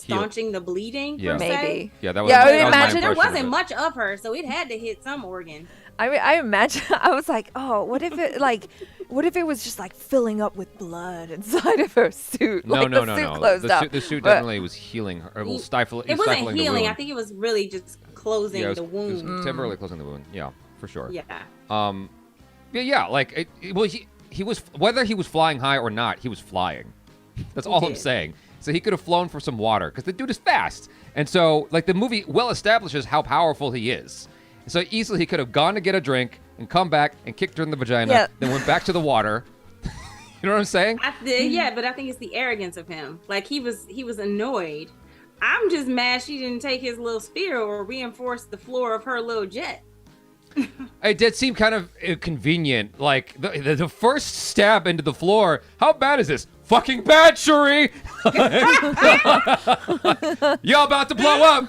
staunching the bleeding. Yeah. Per se. Maybe. Yeah, that was. Yeah, I would that was my imagine There impression of wasn't it. much of her, so it had to hit some organ. I imagine. I was like, oh, what if it was just like filling up with blood inside of her suit? No, like no, the no, suit no. closed up. The suit But- definitely was healing her. It was stifling. It wasn't stifling healing. The I wound. think it was really just closing Yeah, it was, the wound. It was temporarily closing the wound. Yeah, for sure. Yeah. Yeah. Like, he was, whether he was flying high or not, he was flying. That's all I'm did. saying. So he could have flown for some water because the dude is fast, and so like the movie well establishes how powerful he is. So easily he could have gone to get a drink and come back and kicked her in the vagina, Yeah. then went back to the water. You know what I'm saying? Yeah, but I think it's the arrogance of him. Like he was annoyed. I'm just mad she didn't take his little spear or reinforce the floor of her little jet. It did seem kind of convenient. Like the first stab into the floor. How bad is this? Fucking bad, Shuri. Y'all about to blow up.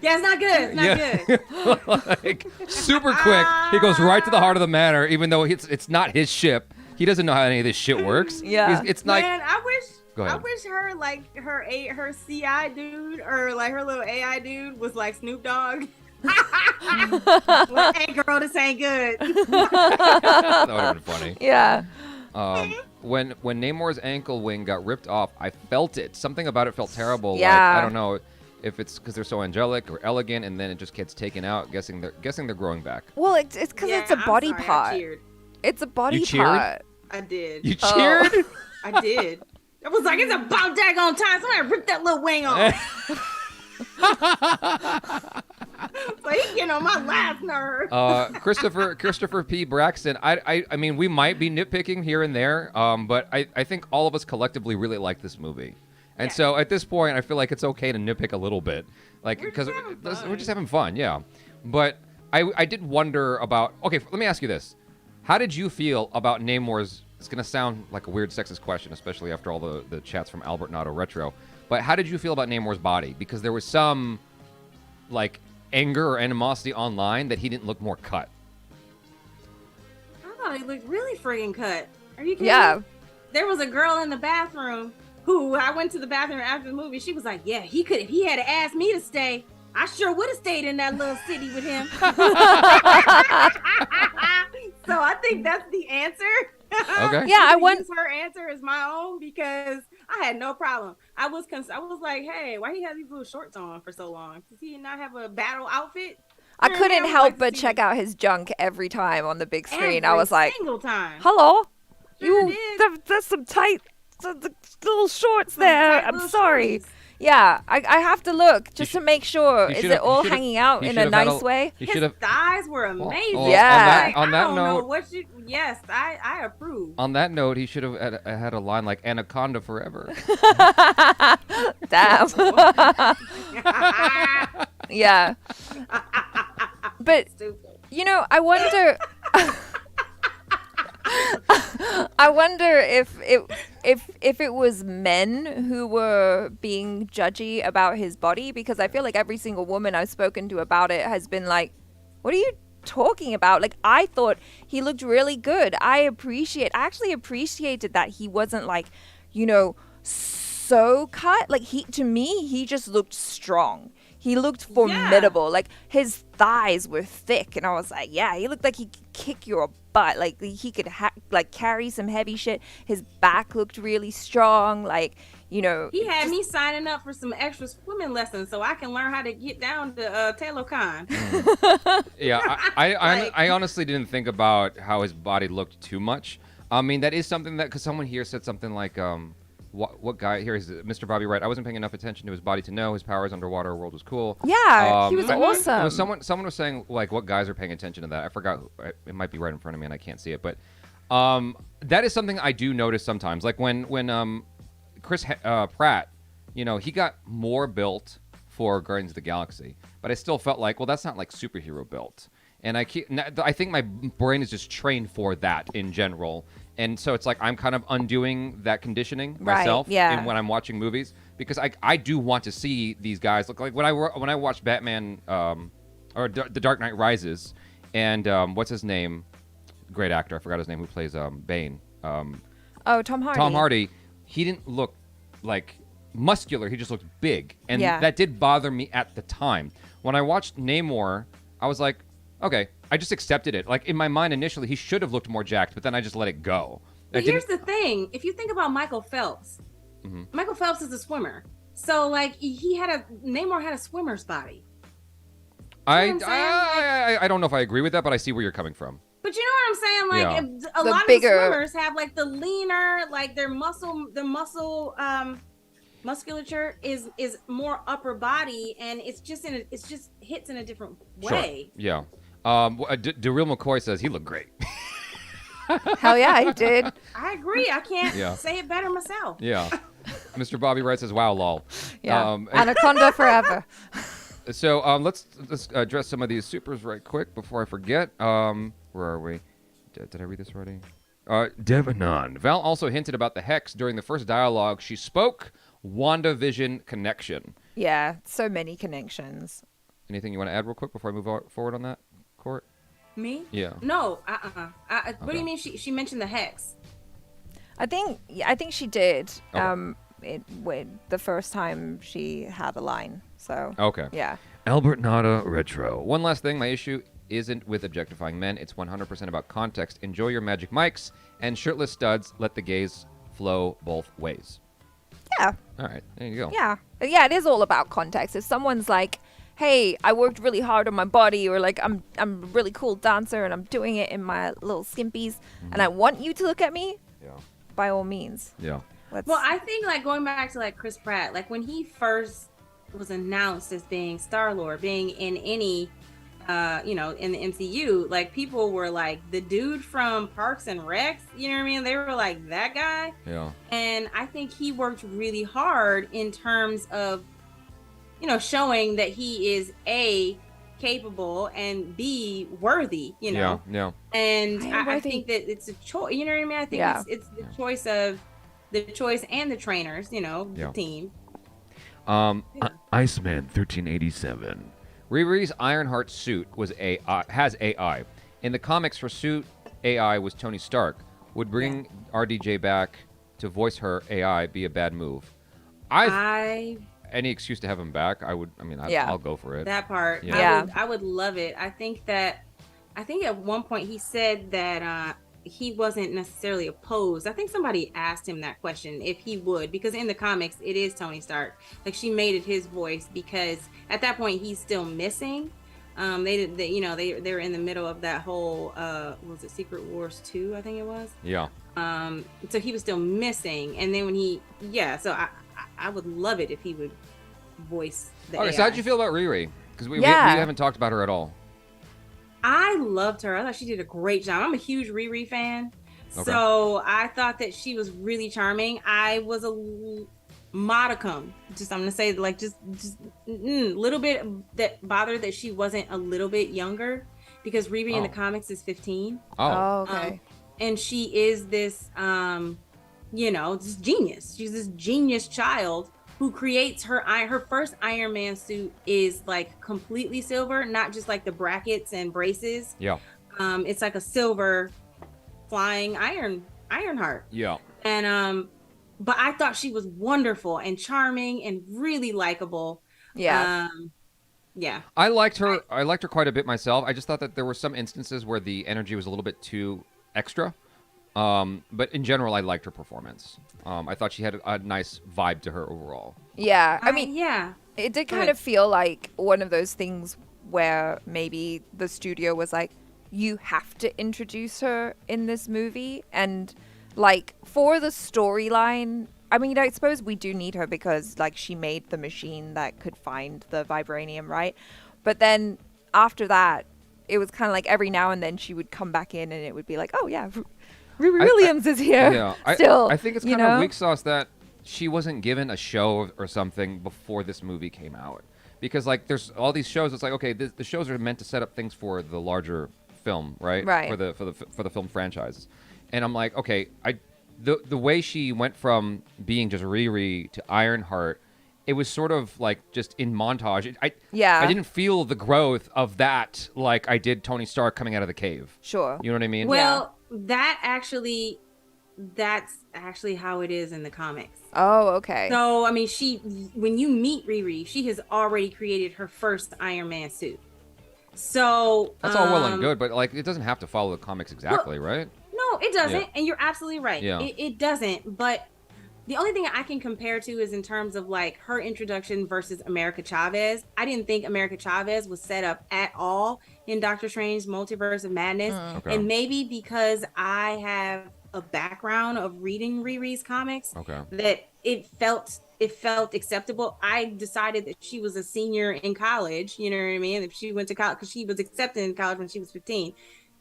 Yeah, it's not good. It's not good. Like super quick. He goes right to the heart of the matter, even though it's not his ship. He doesn't know how any of this shit works. Yeah. It's like. Man, Go I ahead. wish her like her CI dude or like her little AI dude was like Snoop Dogg. Like, hey girl, this ain't good. That would have been funny. Yeah. When Namor's ankle wing got ripped off, I felt it. Something about it felt terrible. Yeah. Like, I don't know if it's because they're so angelic or elegant, and then it just gets taken out. Guessing they're growing back. Well, it's because Yeah, it's a I'm body sorry, I part. cheered. It's a body You cheered? part. I did. You Oh. cheered? I did. I was like, it's about daggone time. Somebody rip that little wing off. So he's getting on my last nerve. Christopher P. Braxton. I mean, we might be nitpicking here and there, but I think all of us collectively really like this movie. And Yeah. so at this point, I feel like it's okay to nitpick a little bit, like because we're just having fun, yeah. But I did wonder about. Okay, let me ask you this: how did you feel about Namor's? It's gonna sound like a weird sexist question, especially after all the chats from Albert Nato Retro. But how did you feel about Namor's body? Because there was some like anger or animosity online that he didn't look more cut. I thought he looked really friggin' cut. Are you kidding Yeah. me? There was a girl in the bathroom who I went to the bathroom after the movie. She was like, yeah, he could if he had asked me to stay. I sure would have stayed in that little city with him. So I think that's the answer. Okay. Yeah, I I'm gonna want. use her answer as my own because I had no problem. I was like, hey, why he has these little shorts on for so long? Does he not have a battle outfit? I You know what couldn't mean? I help would like but to see check it out his junk every time on the big screen. I every was like, single time. hello, Sure you. did. There's some tight little shorts there. tight I'm little sorry. shorties. Yeah, I have to look just to make sure. he Is should've- it all he should've- hanging out he in a should've had nice way? He His should have. thighs were amazing. Well, Yeah. Like, On that I don't know note, what you. Yes, I approve. on that note, he should have had a line like "Anaconda forever." Damn. Yeah. But Stupid. you know, I wonder. I wonder if it was men who were being judgy about his body, because I feel like every single woman I've spoken to about it has been like, "What are you talking about. Like, I thought he looked really good. I actually appreciated that he wasn't like, so cut. Like, to me, he just looked strong. He looked formidable. Like, his thighs were thick, and I was like, yeah, he looked like he could kick your butt. Like, he could carry some heavy shit. His back looked really strong. Like, he had me signing up for some extra swimming lessons so I can learn how to get down to Tenoch. Yeah, I honestly didn't think about how his body looked too much. I mean, that is something that, because someone here said something like, what guy here is Mr. Bobby Wright. I wasn't paying enough attention to his body to know his powers underwater world was cool. Yeah, he was awesome. Someone was saying like what guys are paying attention to that. I forgot. It might be right in front of me and I can't see it, but that is something I do notice sometimes. Like when Chris Pratt, he got more built for Guardians of the Galaxy, but I still felt like, well, that's not like superhero built. And I think my brain is just trained for that in general. And so it's like I'm kind of undoing that conditioning myself when I'm watching movies, because I do want to see these guys look like when I watched Batman or The Dark Knight Rises, and what's his name? Great actor, I forgot his name, who plays Bane. Tom Hardy. Tom Hardy. He didn't look like muscular. He just looked big, and that did bother me at the time. When I watched Namor, I was like, okay, I just accepted it. Like, in my mind initially, he should have looked more jacked, but then I just let it go. But here's the thing. If you think about Michael Phelps, Michael Phelps is a swimmer. So, like, Namor had a swimmer's body. I don't know if I agree with that, but I see where you're coming from. But you know what I'm saying? Like, a lot of the swimmers have, like, the leaner, like, their musculature is more upper body, and it's just hits in a different way. Sure. Yeah. Daryl McCoy says he looked great. Hell yeah, he did. I agree. I can't say it better myself. Yeah. Mr. Bobby Wright says, wow, lol. Yeah. Anaconda forever. So let's address some of these supers right quick before I forget. Where are we? Did I read this already? Devanon. Val also hinted about the Hex during the first dialogue. She spoke WandaVision connection. Yeah, so many connections. Anything you want to add real quick before I move forward on that, Court? Me? Yeah. No. What do you mean? She mentioned the Hex. I think she did. Okay. When the first time she had a line. So. Okay. Yeah. Albert Nada Retro. One last thing. My issue isn't with objectifying men. It's 100% about context. Enjoy your magic mics and shirtless studs. Let the gaze flow both ways. Yeah. All right. There you go. Yeah. Yeah, it is all about context. If someone's like, hey, I worked really hard on my body, or like I'm a really cool dancer and I'm doing it in my little skimpies, and I want you to look at me, by all means. Yeah. Well, I think, like, going back to, like, Chris Pratt, like, when he first was announced as being Star-Lord, being in any in the MCU, like, people were like, the dude from Parks and Recs, you know what I mean? They were like, that guy. Yeah. And I think he worked really hard in terms of, showing that he is A, capable, and B, worthy, Yeah. And I think that it's a choice, you know what I mean? I think it's the choice and the trainers, the team. Iceman 1387. Riri's Ironheart suit has AI. In the comics, her suit AI was Tony Stark. Would bring RDJ back to voice her AI be a bad move? Any excuse to have him back, I'll go for it. That part, yeah. I would love it. I think at one point he said that he wasn't necessarily opposed. I think somebody asked him that question if he would, because in the comics it is Tony Stark. Like, she made it his voice because at that point he's still missing. They were in the middle of that whole was it Secret Wars 2, I think it was. Yeah. So he was still missing, and then when so I would love it if he would voice the AI. So how'd you feel about Riri? Because we haven't talked about her at all. I loved her. I thought she did a great job. I'm a huge Riri fan. Okay. So I thought that she was really charming. I was a modicum. I'm going to say, like, just a little bit that bothered that she wasn't a little bit younger, because Riri in the comics is 15. Oh, okay. And she is this, this genius. She's this genius child who creates her first Iron Man suit is like completely silver, not just like the brackets and braces. Yeah. It's like a silver flying Ironheart. Yeah. And but I thought she was wonderful and charming and really likable. Yeah. Yeah. I liked her quite a bit myself. I just thought that there were some instances where the energy was a little bit too extra. But in general, I liked her performance. I thought she had a nice vibe to her overall. Yeah. I mean, yeah. it did kind of feel like one of those things where maybe the studio was like, you have to introduce her in this movie. And like for the storyline, I mean, I suppose we do need her because like she made the machine that could find the vibranium, right? But then after that, it was kind of like every now and then she would come back in and it would be like, oh yeah, Riri Williams is here. Yeah, still. I think it's kind of weak sauce that she wasn't given a show or something before this movie came out. Because like there's all these shows, it's like, okay, the shows are meant to set up things for the larger film, right? Right. For the film franchises. And I'm like, okay, the way she went from being just Riri to Ironheart, it was sort of like just in montage. I didn't feel the growth of that like I did Tony Stark coming out of the cave. Sure. You know what I mean? Well, that's actually how it is in the comics. Oh, okay. So, I mean, when you meet Riri, she has already created her first Iron Man suit. So that's all well and good, but like it doesn't have to follow the comics exactly, right? No, it doesn't. Yeah. And you're absolutely right. Yeah. It doesn't. But the only thing I can compare to is in terms of like her introduction versus America Chavez. I didn't think America Chavez was set up at all in Doctor Strange's Multiverse of Madness. Okay. And maybe because I have a background of reading Riri's comics, that it felt acceptable. I decided that she was a senior in college, you know what I mean? If she went to college, because she was accepted in college when she was 15.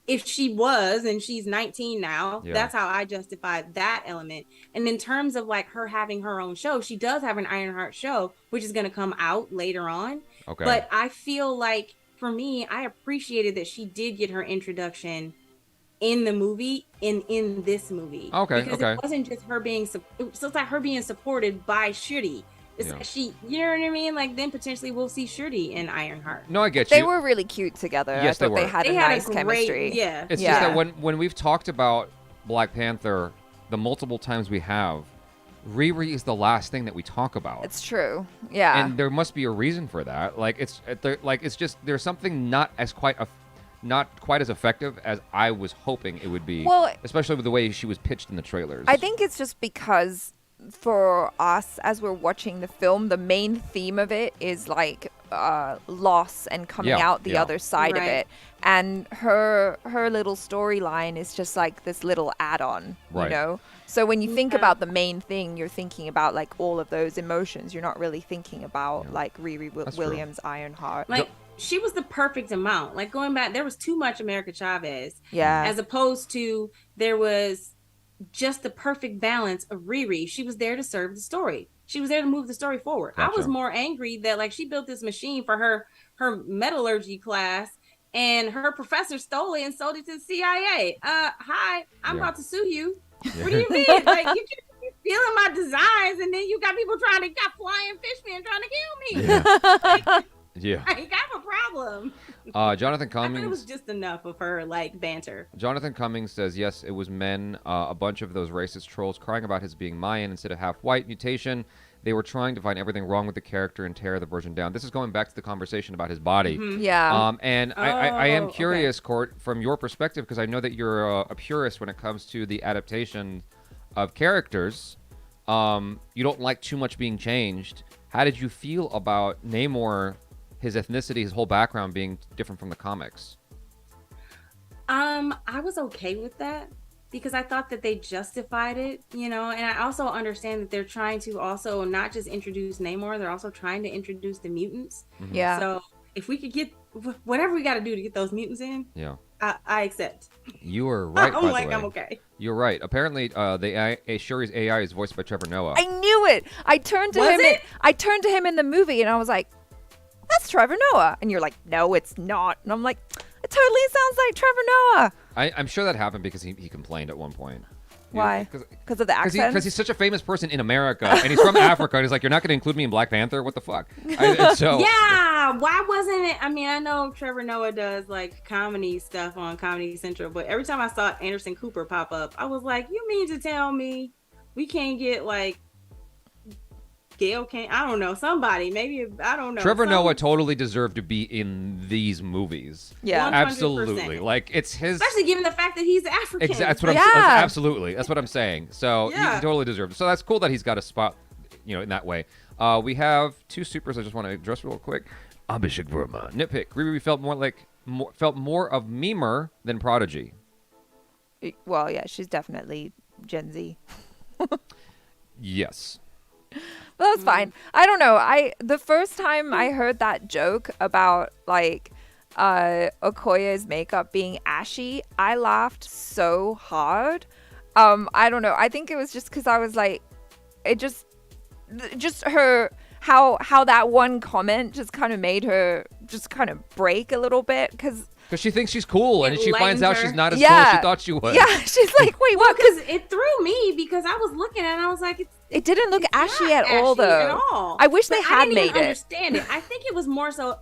If she was, and she's 19 now, that's how I justified that element. And in terms of like her having her own show, she does have an Ironheart show, which is going to come out later on. Okay. But I feel like for me, I appreciated that she did get her introduction in the movie, in this movie. Okay. Because it wasn't just her being, it's like her being supported by Shuri. She, you know what I mean? Like then potentially we'll see Shuri in Ironheart. No, I get you. They were really cute together. Yes, I thought they they were. had a nice chemistry. Yeah. It's just that when we've talked about Black Panther, the multiple times we have, Riri is the last thing that we talk about. It's true. Yeah. And there must be a reason for that. Like it's just there's something not quite as effective as I was hoping it would be. Well, especially with the way she was pitched in the trailers. I think it's just because for us as we're watching the film, the main theme of it is like loss and coming out the other side of it, and her little storyline is just like this little add-on, you know. So when you think about the main thing, you're thinking about like all of those emotions. You're not really thinking about like Riri Williams' Ironheart. Like she was the perfect amount. Like going back, there was too much America Chavez, as opposed to there was just the perfect balance of Riri. She was there to serve the story. She was there to move the story forward. Gotcha. I was more angry that like she built this machine for her metallurgy class and her professor stole it and sold it to the CIA. Hi, I'm about to sue you. What do you mean? Like you keep stealing my designs and then you got people got flying fishmen trying to kill me. Yeah. I got a problem. Jonathan Cummings. I thought it was just enough of her like banter. Jonathan Cummings says, yes, it was men, a bunch of those racist trolls crying about his being Mayan instead of half white mutation. They were trying to find everything wrong with the character and tear the version down. This is going back to the conversation about his body. Mm-hmm. Yeah. And I am curious, Court, from your perspective, because I know that you're a purist when it comes to the adaptation of characters. You don't like too much being changed. How did you feel about Namor, his ethnicity, his whole background being different from the comics? I was okay with that because I thought that they justified it, you know, and I also understand that they're trying to also not just introduce Namor, they're also trying to introduce the mutants. Mm-hmm. Yeah. So if we could get whatever we got to do to get those mutants in, I accept. You were right. I'm like, I'm okay. You're right. Apparently, Shuri's AI is voiced by Trevor Noah. I knew it. I turned to him in the movie and I was like, that's Trevor Noah. And you're like, no, it's not. And I'm like, it totally sounds like Trevor Noah. I'm sure that happened because he complained at one point. Why? Because of the accent? Because he's such a famous person in America, and he's from Africa, and he's like, you're not going to include me in Black Panther? What the fuck? Yeah, why wasn't it? I mean, I know Trevor Noah does like comedy stuff on Comedy Central, but every time I saw Anderson Cooper pop up, I was like, you mean to tell me we can't get like Gail can't, I don't know, somebody, maybe, I don't know. Trevor Noah totally deserved to be in these movies. Yeah. 100%. Absolutely. Like, it's his... Especially given the fact that he's African. That's what absolutely. That's what I'm saying. So, he totally deserved it. So, that's cool that he's got a spot, in that way. We have two supers I just want to address real quick. Abhishek Verma. Nitpick. Riri felt more of memer than Prodigy. Well, yeah, she's definitely Gen Z. Yes. But that's fine. I don't know. The first time I heard that joke about like Okoye's makeup being ashy, I laughed so hard. I don't know. I think it was just because I was like, it just her how that one comment just kind of made her just kind of break a little bit because she thinks she's cool, and she finds out she's not as cool as she thought she was. Yeah, she's like, wait, what? Because it threw me because I was looking at it and I was like, it didn't look ashy at all, though. At all. I wish they had made it. I understand it. I think it was more so.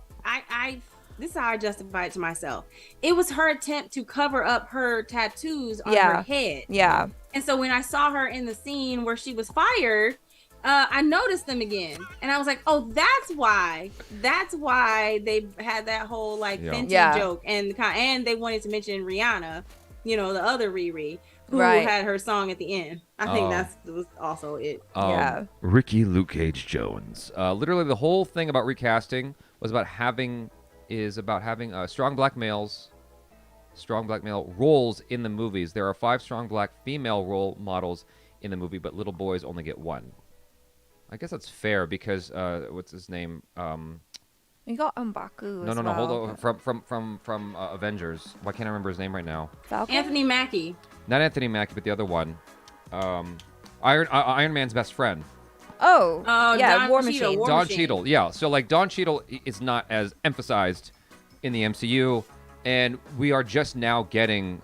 This is how I justify it to myself. It was her attempt to cover up her tattoos on her head. Yeah. And so when I saw her in the scene where she was fired, I noticed them again, and I was like, "Oh, that's why. That's why they had that whole like Fenty joke." And they wanted to mention Rihanna, the other Riri, who had her song at the end. I think that was also it. Ricky Luke Cage Jones. Literally, the whole thing about recasting was about having strong black male roles in the movies. There are 5 strong black female role models in the movie, but little boys only get 1. I guess that's fair because what's his name? You got M'Baku. No. Hold on. From Avengers. Why can't I remember his name right now? Falcon? Anthony Mackie. Not Anthony Mackie, but the other one. Iron Man's best friend. Oh, yeah, Don War Cheadle, Machine. Don Cheadle. Yeah. So like Don Cheadle is not as emphasized in the MCU, and we are just now getting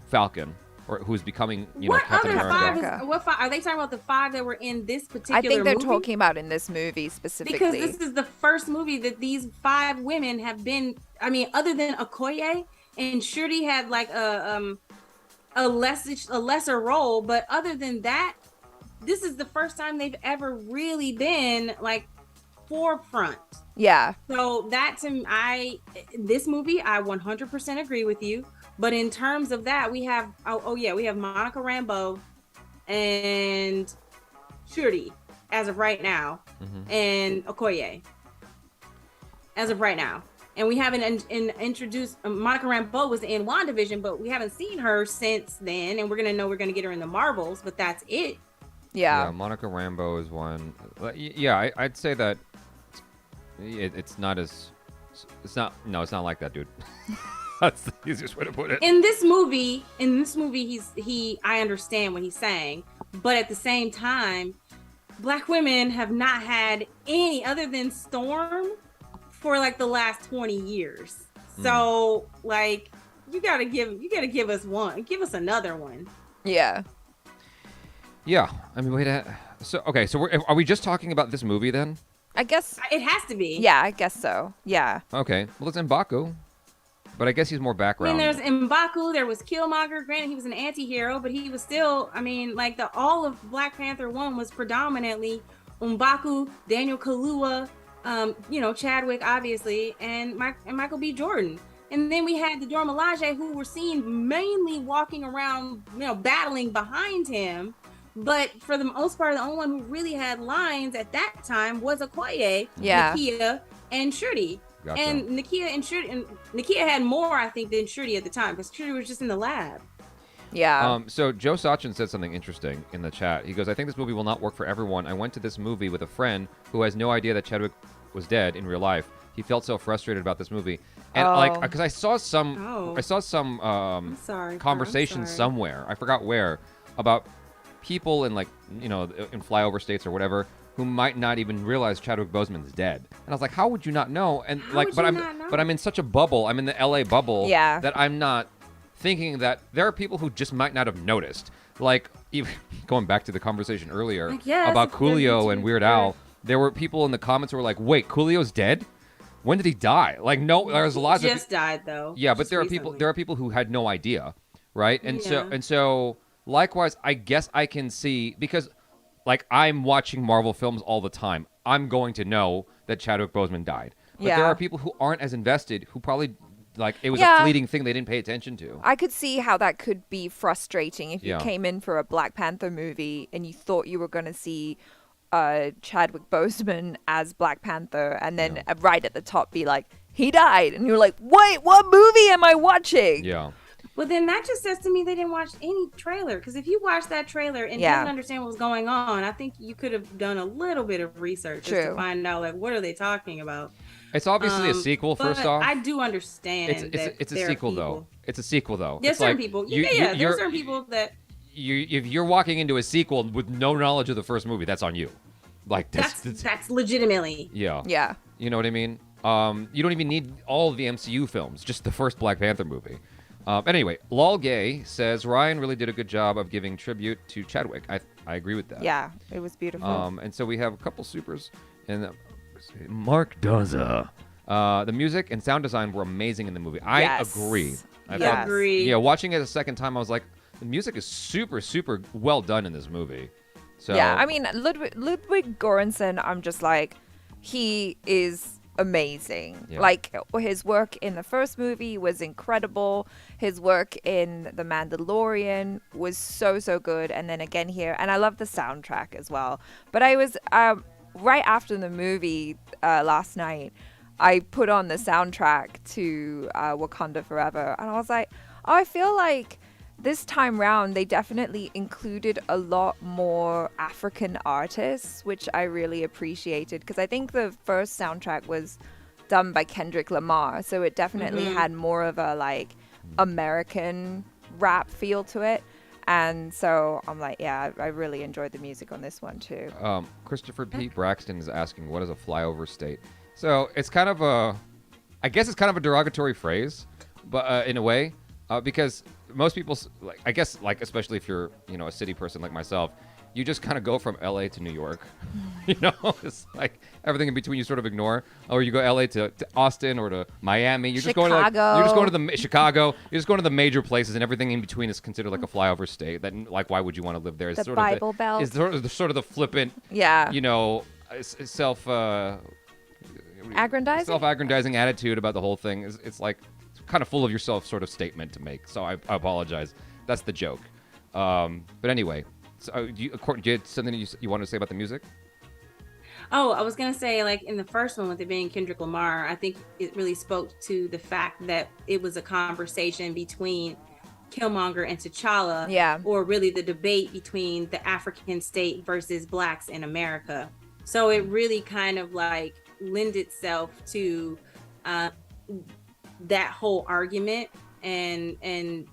Falcon. Or who's becoming, Captain America. What 5? Are they talking about the 5 that were in this particular movie? I think they're talking about in this movie specifically. Because this is the first movie that these 5 women have been, I mean, other than Okoye, and Shuri had like a lesser role, but other than that, this is the first time they've ever really been like forefront. Yeah. So this movie, I 100% agree with you. But in terms of that, we have we have Monica Rambeau and Shuri as of right now, and Okoye as of right now. And we haven't introduced Monica Rambeau was in WandaVision, but we haven't seen her since then. And we're gonna get her in the Marvels, but that's it. Yeah, Monica Rambeau is one. Yeah, I'd say that it's not like that, dude. That's the easiest way to put it. In this movie, I understand what he's saying, but at the same time, Black women have not had any other than Storm for like the last 20 years. So like, you gotta give us one. Give us another one. Yeah. Yeah. I mean, wait. So are we just talking about this movie then? I guess it has to be. Yeah, I guess so. Yeah. Okay. Well, it's M'Baku. But I guess he's more background. I mean, there's M'Baku, there was Killmonger. Granted, he was an anti-hero, but he was still, I mean, like all of Black Panther 1 was predominantly M'Baku, Daniel Kaluuya, Chadwick, obviously, and Michael B. Jordan. And then we had the Dora Milaje, who were seen mainly walking around, battling behind him. But for the most part, the only one who really had lines at that time was Okoye, Nakia, and Shuri. Gotcha. And Nakia had more, I think, than Shuri at the time, because Shuri was just in the lab. Yeah. So Joe Sachin said something interesting in the chat. He goes, I think this movie will not work for everyone. I went to this movie with a friend who has no idea that Chadwick was dead in real life. He felt so frustrated about this movie. And because I saw some conversation somewhere, I forgot where, about people in in flyover states or whatever, who might not even realize Chadwick Boseman's dead. And I was like, how would you not know? And but I'm in such a bubble. I'm in the LA bubble that I'm not thinking that there are people who just might not have noticed. like even going back to the conversation earlier guess about if they're Coolio and too Weird fair. Al, there were people in the comments who were like, "Wait, Coolio's dead? When did he die?" Like, no, there's a lot He of just died though. yeah, but just there recently. are people who had no idea, right? And Yeah. so likewise, I guess I can see because like I'm watching Marvel films all the time. I'm going to know that Chadwick Boseman died. But there Yeah. are people who aren't as invested who probably like it was Yeah. a fleeting thing they didn't pay attention to. I could see how that could be frustrating if you Yeah. came in for a Black Panther movie and you thought you were going to see Chadwick Boseman as Black Panther, and then right at the top be like, he died, and you're like, wait, what movie am I watching? Yeah. Well, then that just says to me they didn't watch any trailer. Because if you watched that trailer and Yeah. didn't understand what was going on, I think you could have done a little bit of research just True. to find out like what are they talking about. It's obviously a sequel. But First off, I do understand it's a there are sequel people- though. It's a sequel though. There's It's certain like, people. you- Yeah, you- there's certain people that if you're walking into a sequel with no knowledge of the first movie, that's on you. Like that's legitimately. yeah. Yeah. You know what I mean? You don't even need all of the MCU films, just the first Black Panther movie. Anyway, Lol Gay says Ryan really did a good job of giving tribute to Chadwick. I agree with that. Yeah, it was beautiful. And so we have a couple supers. And Mark Daza. The music and sound design were amazing in the movie. I Yes. agree. I Yes. thought, Agree. yeah, watching it a second time, I was like, the music is super, super well done in this movie. So Yeah, I mean, Ludwig Göransson, I'm just like, he is amazing. Yeah. Like, his work in the first movie was incredible. His work in The Mandalorian was so, so good. And then again here, and I love the soundtrack as well. But I was, right after the movie last night, I put on the soundtrack to Wakanda Forever. And I was like, oh, I feel like this time round, they definitely included a lot more African artists, which I really appreciated because I think the first soundtrack was done by Kendrick Lamar, so it definitely had more of a like American rap feel to it. And so I'm like, yeah, I really enjoyed the music on this one too. Christopher P. Braxton is asking, what is a flyover state? So it's kind of I guess it's kind of a derogatory phrase, but in a way, because most people, like, I guess, like, especially if you're, a city person like myself, you just kind of go from LA to New York. It's like everything in between you sort of ignore, or you go LA to Austin or to Miami. You're just going to you're just going to the Chicago. You're just going to the major places, and everything in between is considered like a flyover state. That, like, why would you want to live there? It's The Bible Belt. It's sort of the flippant, Yeah. Aggrandizing? self-aggrandizing attitude about the whole thing. It's like kind of full of yourself sort of statement to make. So I apologize. That's the joke. But anyway, so do you had something you wanted to say about the music? Oh, I was gonna say, like in the first one with it being Kendrick Lamar, I think it really spoke to the fact that it was a conversation between Killmonger and T'Challa, Yeah. or really the debate between the African state versus blacks in America. So it really kind of like lend itself to that whole argument, and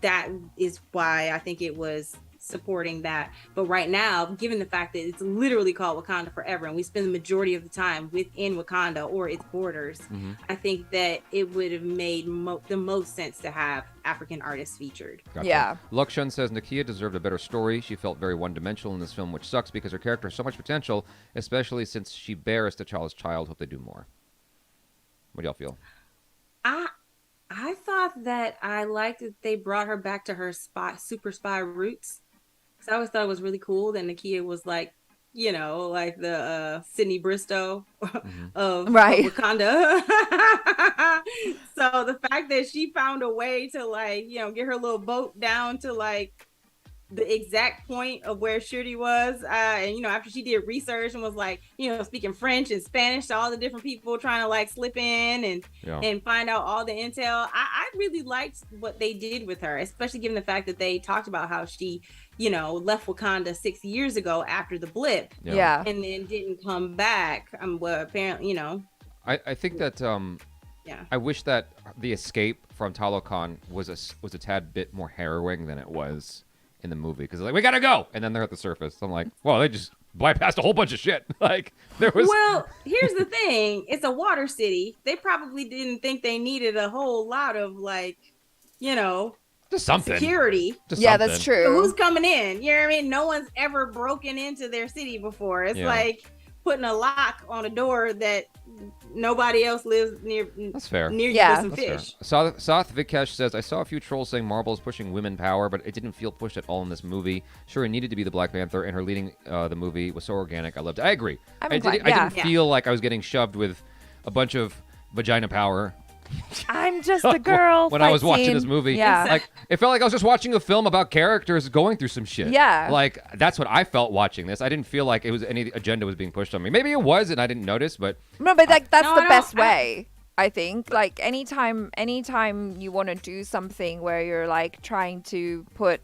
that is why I think it was supporting that. But right now, given the fact that it's literally called Wakanda Forever, and we spend the majority of the time within Wakanda or its borders, I think that it would have made the most sense to have African artists featured. Gotcha. Yeah. Luxshun says Nakia deserved a better story. She felt very one-dimensional in this film, which sucks because her character has so much potential, especially since she bears T'Challa's child. Hope they do more. What do y'all feel? I thought that I liked that they brought her back to her super spy roots. Because I always thought it was really cool that Nakia was like, like the Sydney Bristow of Right. Wakanda. So the fact that she found a way to like, get her little boat down to like the exact point of where Shuri was, and after she did research and was like, speaking French and Spanish to all the different people trying to like slip in and find out all the intel. I really liked what they did with her, especially given the fact that they talked about how she, left Wakanda 6 years ago after the blip, Yeah. and then didn't come back. Well, apparently, I think that yeah. I wish that the escape from Talokan was a tad bit more harrowing than it was in the movie, because like, we gotta go, and then they're at the surface. I'm like, well, they just bypassed a whole bunch of shit. Like, there was. Well, here's the thing: it's a water city. They probably didn't think they needed a whole lot of like, Dude, Just something. security. Just Yeah, something. that's So true. who's coming in? You know what I mean? No one's ever broken into their city before. It's Yeah. like putting a lock on a door that nobody else lives near. That's fair. Near you Yeah. with some That's fish. fair. Soth Vikesh says, I saw a few trolls saying Marvel is pushing women power, but it didn't feel pushed at all in this movie. Shuri needed to be the Black Panther, and her leading the movie was so organic. I loved it. I agree. I'm I glad- didn't yeah. feel like I was getting shoved with a bunch of vagina power I'm just a girl. when I was fight watching scene. this movie. Yeah. Like, it felt like I was just watching a film about characters going through some shit. Yeah. Like, that's what I felt watching this. I didn't feel like it was any agenda was being pushed on me. Maybe it was, and I didn't notice, but No, but like that's No, the I best don't- way. I think like anytime you want to do something where you're like trying to put,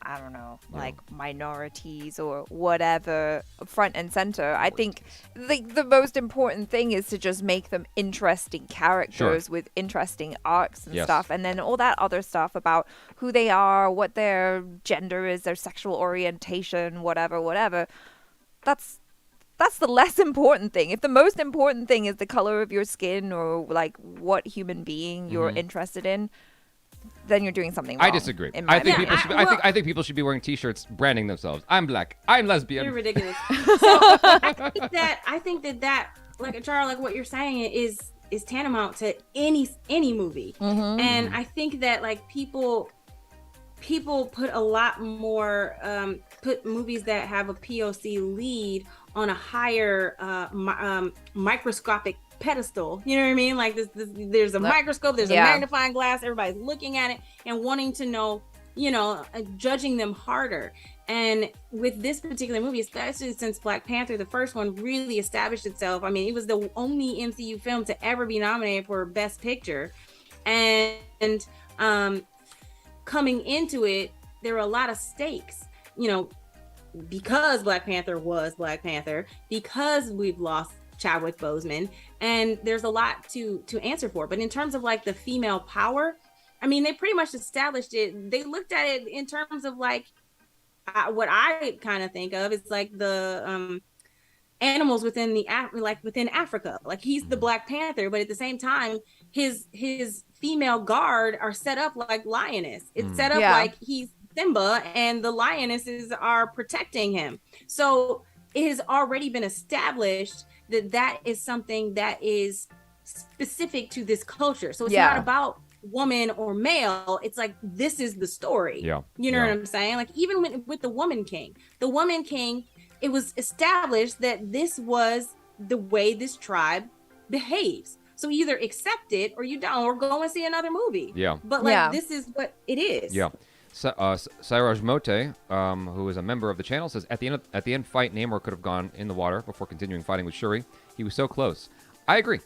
I don't know, like minorities or whatever front and center. I think the most important thing is to just make them interesting characters with interesting arcs and Yes. stuff, and then all that other stuff about who they are, what their gender is, their sexual orientation, whatever. That's the less important thing. If the most important thing is the color of your skin or like what human being you're interested in, then you're doing something wrong. I disagree. in my I think opinion. people should. I think people should be wearing T-shirts branding themselves. I'm black. I'm lesbian. You're ridiculous. So I think that like Char, like what you're saying is tantamount to any movie. And I think that like people put a lot more put movies that have a POC lead on a higher microscopic pedestal. You know what I mean? Like there's a microscope, there's a magnifying glass, everybody's looking at it and wanting to know, judging them harder. And with this particular movie, especially since Black Panther, the first one, really established itself. I mean, it was the only MCU film to ever be nominated for Best Picture. And coming into it, there were a lot of stakes, because Black Panther was Black Panther, because we've lost Chadwick Boseman, and there's a lot to answer for. But in terms of like the female power, I mean, they pretty much established it. They looked at it in terms of like what I kind of think of is like the animals within within Africa. Like he's the Black Panther, but at the same time, his female guard are set up like lioness. It's set up like he's Simba, and the lionesses are protecting him. So it has already been established that is something that is specific to this culture. So it's not about woman or male. It's like, this is the story. Yeah. You know what I'm saying? Like even with the Woman King, it was established that this was the way this tribe behaves. So either accept it or you don't, or go and see another movie. Yeah. But like, this is what it is. Yeah. Sairaj Mote, who is a member of the channel, says at the end fight, Namor could have gone in the water before continuing fighting with Shuri. He was so close. I agree,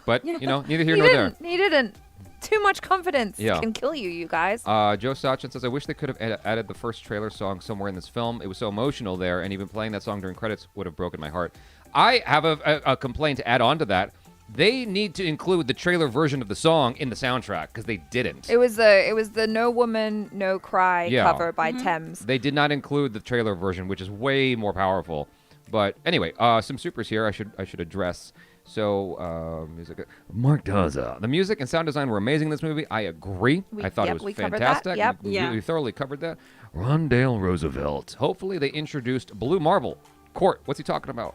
but neither here nor there. He didn't. Too much confidence can kill you guys. Joe Sachin says, I wish they could have added the first trailer song somewhere in this film. It was so emotional there, and even playing that song during credits would have broken my heart. I have a complaint to add on to that. They need to include the trailer version of the song in the soundtrack because they didn't. It was the No Woman No Cry cover by Thames. They did not include the trailer version, which is way more powerful. But anyway, some supers here I should address. So music, Mark Daza. The music and sound design were amazing in this movie. I agree. I thought it was fantastic. We thoroughly covered that. Rondale Roosevelt. Hopefully they introduced Blue Marvel. Court, what's he talking about?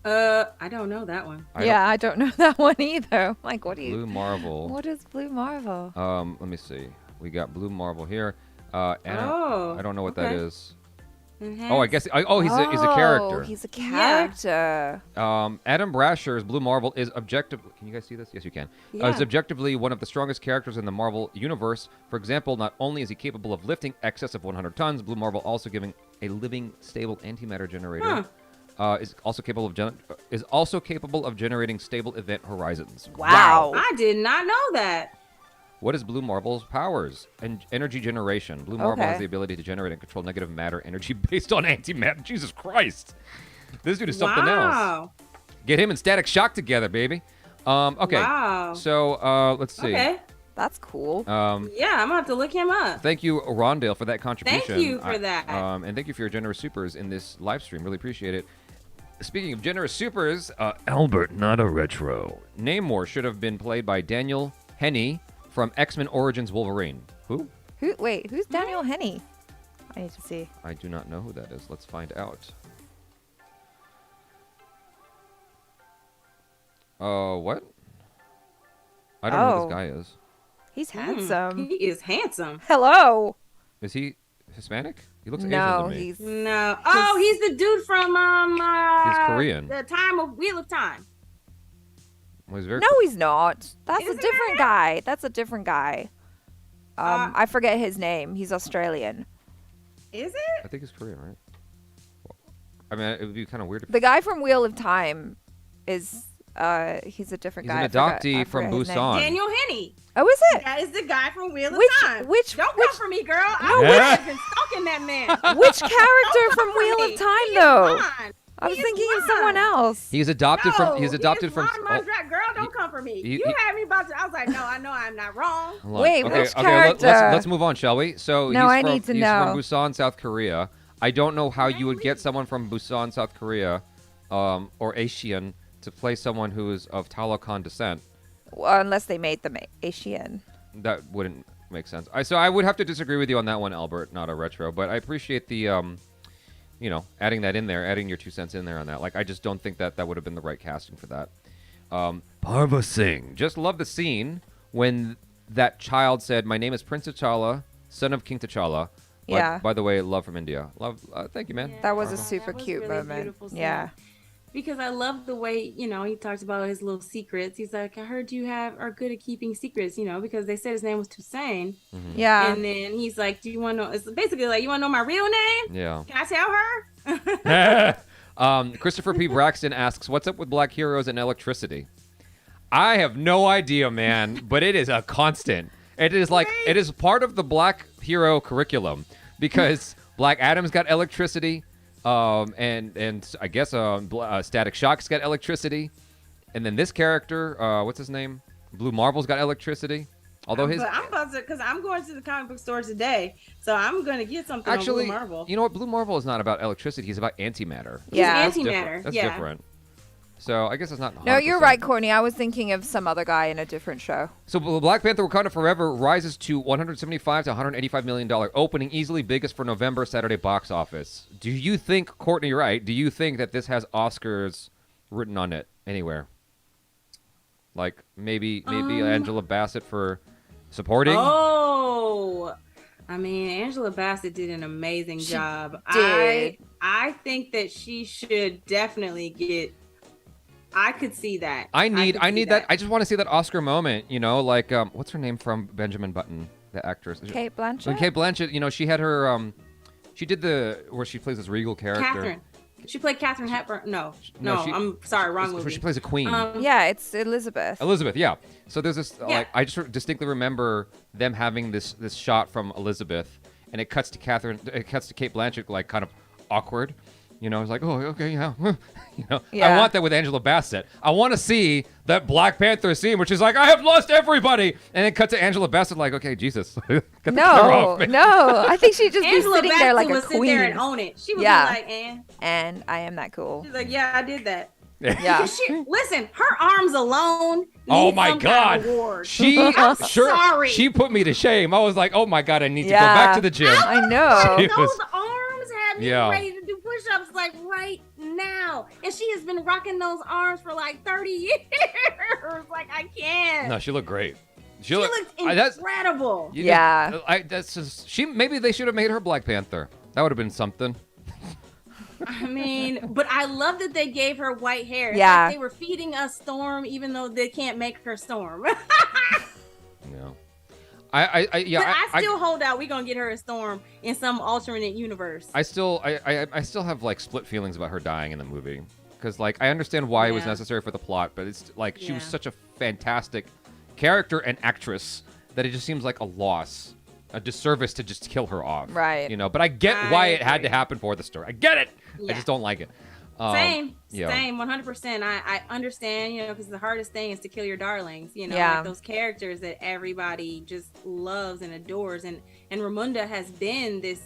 I don't know that one. I don't know that one either. Like, what do you? Blue Marvel. What is Blue Marvel? Let me see. We got Blue Marvel here. I don't know what that is. Oh, I guess. He's a character. He's a character. Adam Brasher's Blue Marvel is objectively. Can you guys see this? Yes, you can. Is objectively one of the strongest characters in the Marvel universe. For example, not only is he capable of lifting excess of 100 tons, Blue Marvel also giving a living, stable antimatter generator. Is also capable of generating stable event horizons. Wow. I did not know that. What is Blue Marvel's powers? And energy generation. Blue Marvel has the ability to generate and control negative matter energy based on antimatter. Jesus Christ. This dude is something else. Get him and Static Shock together, baby. Okay. Wow. So let's see. Okay. That's cool. I'm gonna have to look him up. Thank you, Rondale, for that contribution. Thank you for that. And thank you for your generous supers in this live stream. Really appreciate it. Speaking of generous supers, Albert, not a retro. Namor should have been played by Daniel Henney from X-Men Origins Wolverine. Who? Wait, who's Daniel Henney? I need to see. I do not know who that is. Let's find out. What? I don't know who this guy is. He's handsome. He is handsome. Hello. Is he Hispanic? He looks No, Asian to me. he's No. Oh, he's the dude from He's Korean. The Time of Wheel of Time. Well, he's very No, he's not. That's a Isn't different it? guy. That's a different guy. I forget his name. He's Australian. Is I it? think he's Korean, right? Well, I mean, it would be kind of weird if The guy from Wheel of Time is he's a different he's guy. an adoptee from forget his name. Busan. Daniel Henney. Oh, is it? That is the guy from Wheel of Which- Time. which- Don't which- come for me, girl. I No, would which- have been stalking that man. Which Don't character come from for Wheel me. of Time, He is though? blonde. I was He is thinking of blonde. someone else. He's adopted from. No, He's adopted he from. is blonde, oh, girl, don't come for me. he- You he- had me about to. I was like, no, I know I'm not wrong. hold on. Wait, okay, which okay, character? let's move on, shall we? So No, I he's from, need to he's know. from Busan, South Korea. I don't know how you would get someone from Busan, South Korea, or Asian to play someone who is of Talokan descent. Well, unless they made them Asian. That wouldn't make sense. So I would have to disagree with you on that one, Albert, not a retro. But I appreciate the, adding that in there, adding your 2 cents in there on that. Like, I just don't think that would have been the right casting for that. Parva Singh. Just love the scene when that child said, "My name is Prince T'Challa, son of King T'Challa." Yeah. By the way, love from India. Love. Thank you, man. Yeah. That was a That super was cute really moment. beautiful scene. Yeah. Because I love the way, he talks about his little secrets. He's like, I heard you are good at keeping secrets, because they said his name was Toussaint. Yeah. And then he's like, do you want to know? It's basically like, you want to know my real name? Yeah. Can I tell her? Christopher P. Braxton asks, "What's up with black heroes and electricity?" I have no idea, man, but it is a constant. It is like it is part of the black hero curriculum because Black Adam's got electricity, and I guess Static Shock's got electricity, and then this character, what's his name? Blue Marble's got electricity. Although his, But I'm about to, because I'm going to the comic book store today, so I'm going to get something actually, on Blue Marvel. you know what? Blue Marvel is not about electricity. He's about antimatter. Yeah. He's antimatter. That's yeah. different. So I guess it's not. No, you're 100%. right, Courtney. I was thinking of some other guy in a different show. So Black Panther: Wakanda Forever rises to 175 to 185 million dollar opening, easily biggest for November Saturday box office. Do you think, Courtney, you're right? Do you think that this has Oscars written on it anywhere? Like maybe Angela Bassett for supporting? Oh, I mean, Angela Bassett did an amazing job. did. I think that she should definitely get. I could see that. I need could see that. I just want to see that Oscar moment. Like what's her name from Benjamin Button, the actress? Kate Blanchett? Kate Blanchett. She had her she did where she plays this regal character. Kathryn. She played Kathryn Hepburn. No, No, she- I'm sorry, wrong Where movie. she plays a queen. Yeah, it's Elizabeth. Elizabeth, yeah. So there's this, Yeah. I just distinctly remember them having this shot from Elizabeth, and it cuts to Kate Blanchett, like kind of awkward. It's like, oh, okay, yeah. I Yeah. want that with Angela Bassett. I want to see that Black Panther scene, which is like, I have lost everybody, and then cut to Angela Bassett, like, okay, Jesus, get the camera off me. No. I think she'd just Angela be sitting Bassett there like a would sit queen. there and own it. She would Yeah. be like, And I am that cool. she's like, yeah, I did that. Yeah. Listen, her arms alone. Oh need my some kind God! of award. I'm sorry. She put me to shame. I was like, oh my God, I need to go Yeah. back to the gym. I know. She Those was- arms had me Yeah. ready to do push-ups like right now, and she has been rocking those arms for like 30 years. Like I can't. No, she looked great. she looks that's- incredible. You Yeah. just- that's just maybe they should have made her Black Panther. That would have been something. I mean, but I love that they gave her white hair. It's Yeah. like they were feeding us Storm, even though they can't make her Storm. Yeah. I still hold out. We're gonna get her a Storm in some alternate universe. I still have like split feelings about her dying in the movie because like I understand why it was Yeah. necessary for the plot, but it's like she was Yeah. such a fantastic character and actress that it just seems like a loss, a disservice to just kill her off. Right. But I get why I it had to agree. happen for the story. I get it. I Yeah. just don't like it. Same, yeah. 100%. I understand, because the hardest thing is to kill your darlings, Yeah. like those characters that everybody just loves and adores. And Ramonda has been this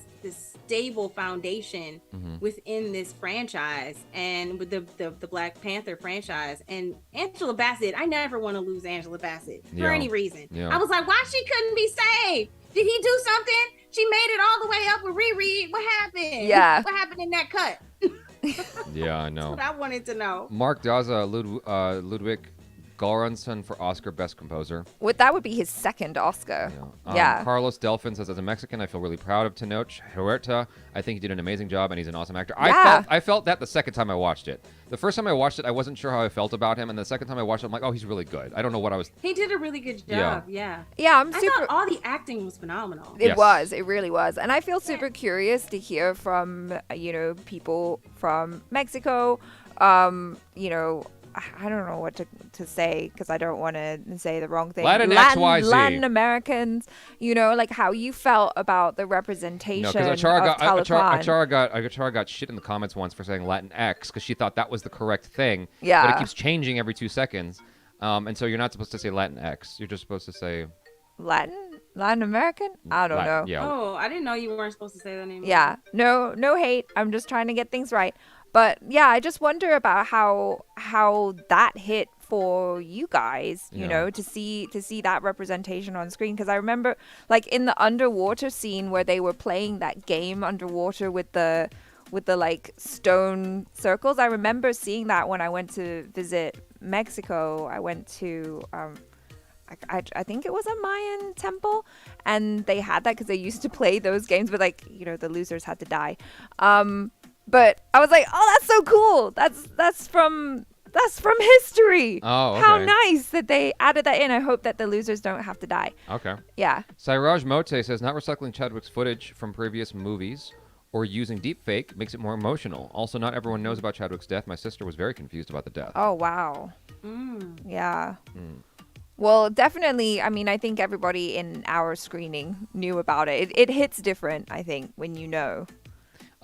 stable foundation within this franchise and with the Black Panther franchise. And Angela Bassett, I never want to lose Angela Bassett for Yeah. any reason. Yeah. I was like, why she couldn't be saved? Did he do something? She made it all the way up with Riri. What happened? Yeah. What happened in that cut? Yeah, I know. That's what I wanted to know. Mark Daza Ludwig Göransson for Oscar Best Composer. That would be his second Oscar. Yeah. Carlos Delfin says, as a Mexican, I feel really proud of Tenoch Huerta. I think he did an amazing job, and he's an awesome actor. Yeah. I felt that the second time I watched it. The first time I watched it, I wasn't sure how I felt about him, and the second time I watched it, I'm like, oh, he's really good. I don't know what I was... He did a really good job, yeah. Yeah, I thought all the acting was phenomenal. It was. It really was. And I feel super curious to hear from, people from Mexico, I don't know what to say because I don't want to say the wrong thing. Latin XYZ. Latin Americans, like how you felt about the representation No, because Achara got shit in the comments once for saying Latin X because she thought that was the correct thing. Yeah. But it keeps changing every 2 seconds. And so you're not supposed to say Latin X. You're just supposed to say... Latin American? I don't know. Yeah. Oh, I didn't know you weren't supposed to say that anymore. Yeah. No hate. I'm just trying to get things right. But yeah, I just wonder about how that hit for you guys, to see that representation on screen. Because I remember, like in the underwater scene where they were playing that game underwater with the like stone circles. I remember seeing that when I went to visit Mexico. I went to I think it was a Mayan temple, and they had that because they used to play those games, but the losers had to die. But I was like, oh, that's so cool. That's from history. Oh, okay. How nice that they added that in. I hope that the losers don't have to die. Okay. Yeah. Sairaj Mote says, not recycling Chadwick's footage from previous movies or using deepfake makes it more emotional. Also, not everyone knows about Chadwick's death. My sister was very confused about the death. Oh, wow. Yeah. Well, definitely, I think everybody in our screening knew about it. It hits different, I think, when you know.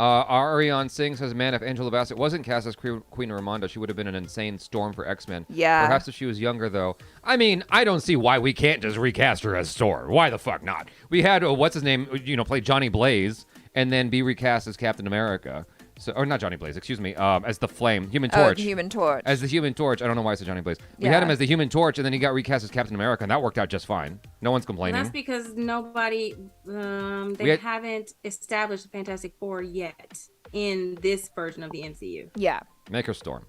Ariane Singh says, man, if Angela Bassett wasn't cast as Queen Ramonda, she would have been an insane Storm for X-Men. Yeah. Perhaps if she was younger, though. I don't see why we can't just recast her as Storm. Why the fuck not? We had, what's his name, play Johnny Blaze and then be recast as Captain America. So, or not Johnny Blaze, excuse me, as the Flame, Human Torch. Oh, the Human Torch. As the Human Torch. I don't know why I said Johnny Blaze. We had him as the Human Torch, and then he got recast as Captain America, and that worked out just fine. No one's complaining. Well, that's because nobody, haven't established the Fantastic Four yet in this version of the MCU. Yeah. Make her Storm.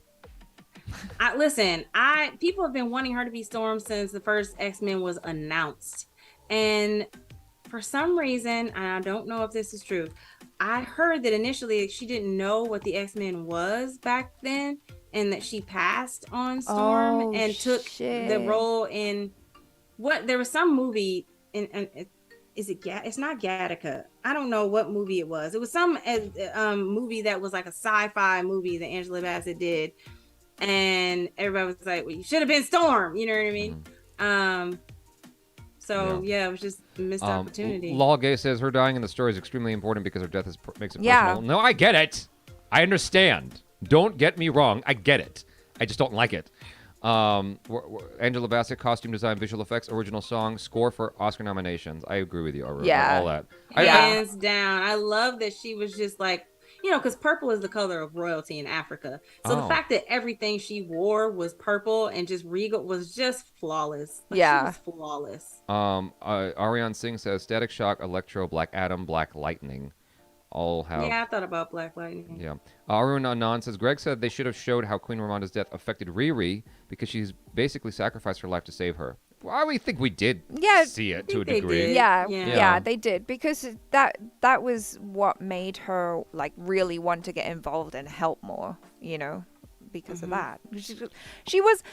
People have been wanting her to be Storm since the first X-Men was announced. And for some reason, and I don't know if this is true, I heard that initially she didn't know what the X-Men was back then, and that she passed on Storm and took the role in there was some movie it's not Gattaca. I don't know what movie it was. It was some movie that was like a sci-fi movie that Angela Bassett did, and everybody was like, well, you should have been Storm, you know what I mean? It was just a missed opportunity. Law Gay says her dying in the story is extremely important because her death makes it personal. No, I get it. I understand. Don't get me wrong. I get it. I just don't like it. Angela Bassett, costume design, visual effects, original song, score for Oscar nominations. I agree with you. All that. Hands down. I love that she was just like, because purple is the color of royalty in Africa. So the fact that everything she wore was purple and just regal was just flawless. She was flawless. Ariane Singh says Static Shock, Electro, Black Adam, Black Lightning. All have. Yeah, I thought about Black Lightning. Yeah. Arun Anand says Greg said they should have showed how Queen Ramonda's death affected Riri because she's basically sacrificed her life to save her. Well, I think we did see it to a degree. Yeah, they did, because that was what made her like really want to get involved and help more, because of that. She was,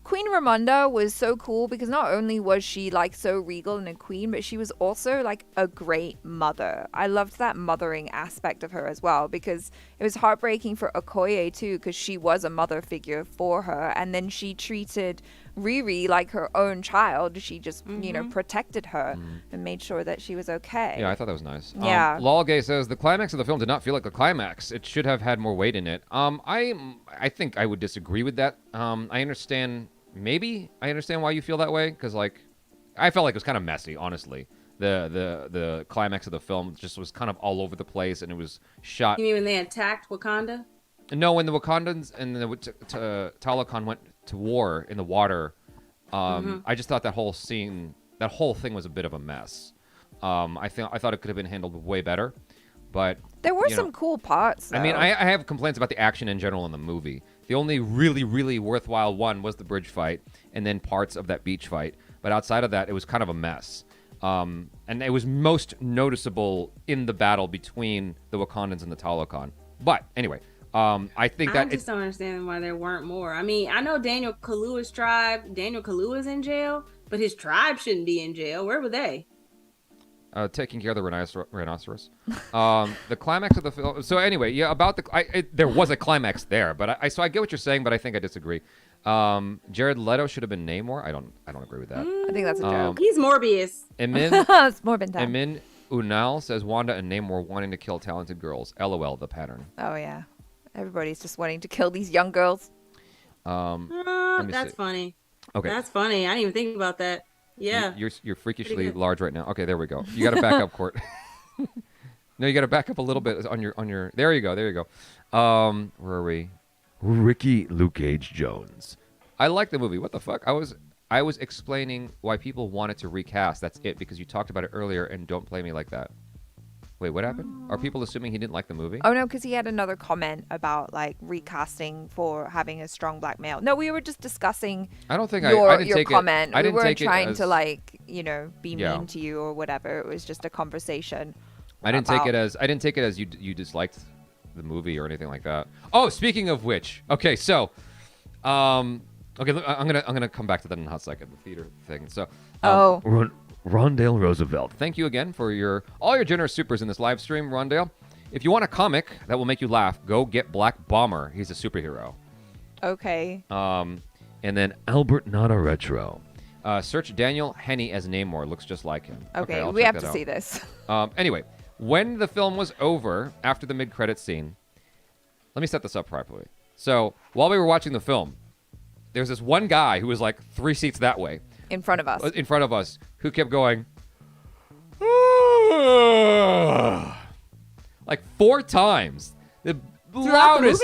Queen Ramonda was so cool because not only was she like so regal and a queen, but she was also like a great mother. I loved that mothering aspect of her as well, because it was heartbreaking for Okoye too, because she was a mother figure for her, and then she treated Riri like her own child. She just protected her and made sure that she was okay. Yeah, I thought that was nice. Yeah. Lolgay says the climax of the film did not feel like a climax. It should have had more weight in it. I think I would disagree with that. I understand why you feel that way, because like I felt like it was kind of messy, honestly. The climax of the film just was kind of all over the place, and it was shot. You mean when they attacked Wakanda? No, when the Wakandans and the Talokan went to war in the water, I just thought that whole scene that whole thing was a bit of a mess. I thought it could have been handled way better, but there were some cool parts, though. I mean, I have complaints about the action in general in the movie. The only really, really worthwhile one was the bridge fight and then parts of that beach fight. But outside of that, it was kind of a mess. And it was most noticeable in the battle between the Wakandans and the Talokan. But anyway, I think that... I just don't understand why there weren't more. I mean, I know Daniel Kaluuya's tribe. Daniel Kaluuya's in jail, but his tribe shouldn't be in jail. Where were they? Taking care of the rhinoceros. The climax of the film. So anyway, yeah, about there was a climax there, but I get what you're saying, but I think I disagree. Jared Leto should have been Namor. I don't agree with that. I think that's a joke. He's Morbius. It's Morbin time. Emin Unal says Wanda and Namor wanting to kill talented girls. LOL, the pattern. Oh yeah, everybody's just wanting to kill these young girls. That's funny. Okay, that's funny. I didn't even think about that. Yeah, you're freakishly large right now. Okay, there we go. You got to back up, Court. No, you got to back up a little bit on your. There you go. Where are we? Ricky Luke Cage Jones. I like the movie. What the fuck? I was explaining why people wanted to recast. That's it, because you talked about it earlier, and don't play me like that. Wait, what happened? Are people assuming he didn't like the movie? Oh no, because he had another comment about like recasting for having a strong black male. No, we were just discussing. I don't think your I didn't take comment. It. I didn't we weren't take trying it as, to like be mean to you or whatever. It was just a conversation. I didn't take it as you disliked the movie or anything like that. Oh, speaking of which, okay, so, okay, look, I'm gonna come back to that in a hot second. The theater thing. So, Rondale Roosevelt, thank you again for all your generous supers in this live stream, Rondale. If you want a comic that will make you laugh, go get Black Bomber. He's a superhero. Okay. And then Albert Nada Retro. Search Daniel Henney as Namor. Looks just like him. Okay, we have to see this. Anyway, when the film was over, after the mid-credits scene, let me set this up properly. So, while we were watching the film, there's this one guy who was like 3 seats that way. In front of us. Who kept going, like 4 times. The loudest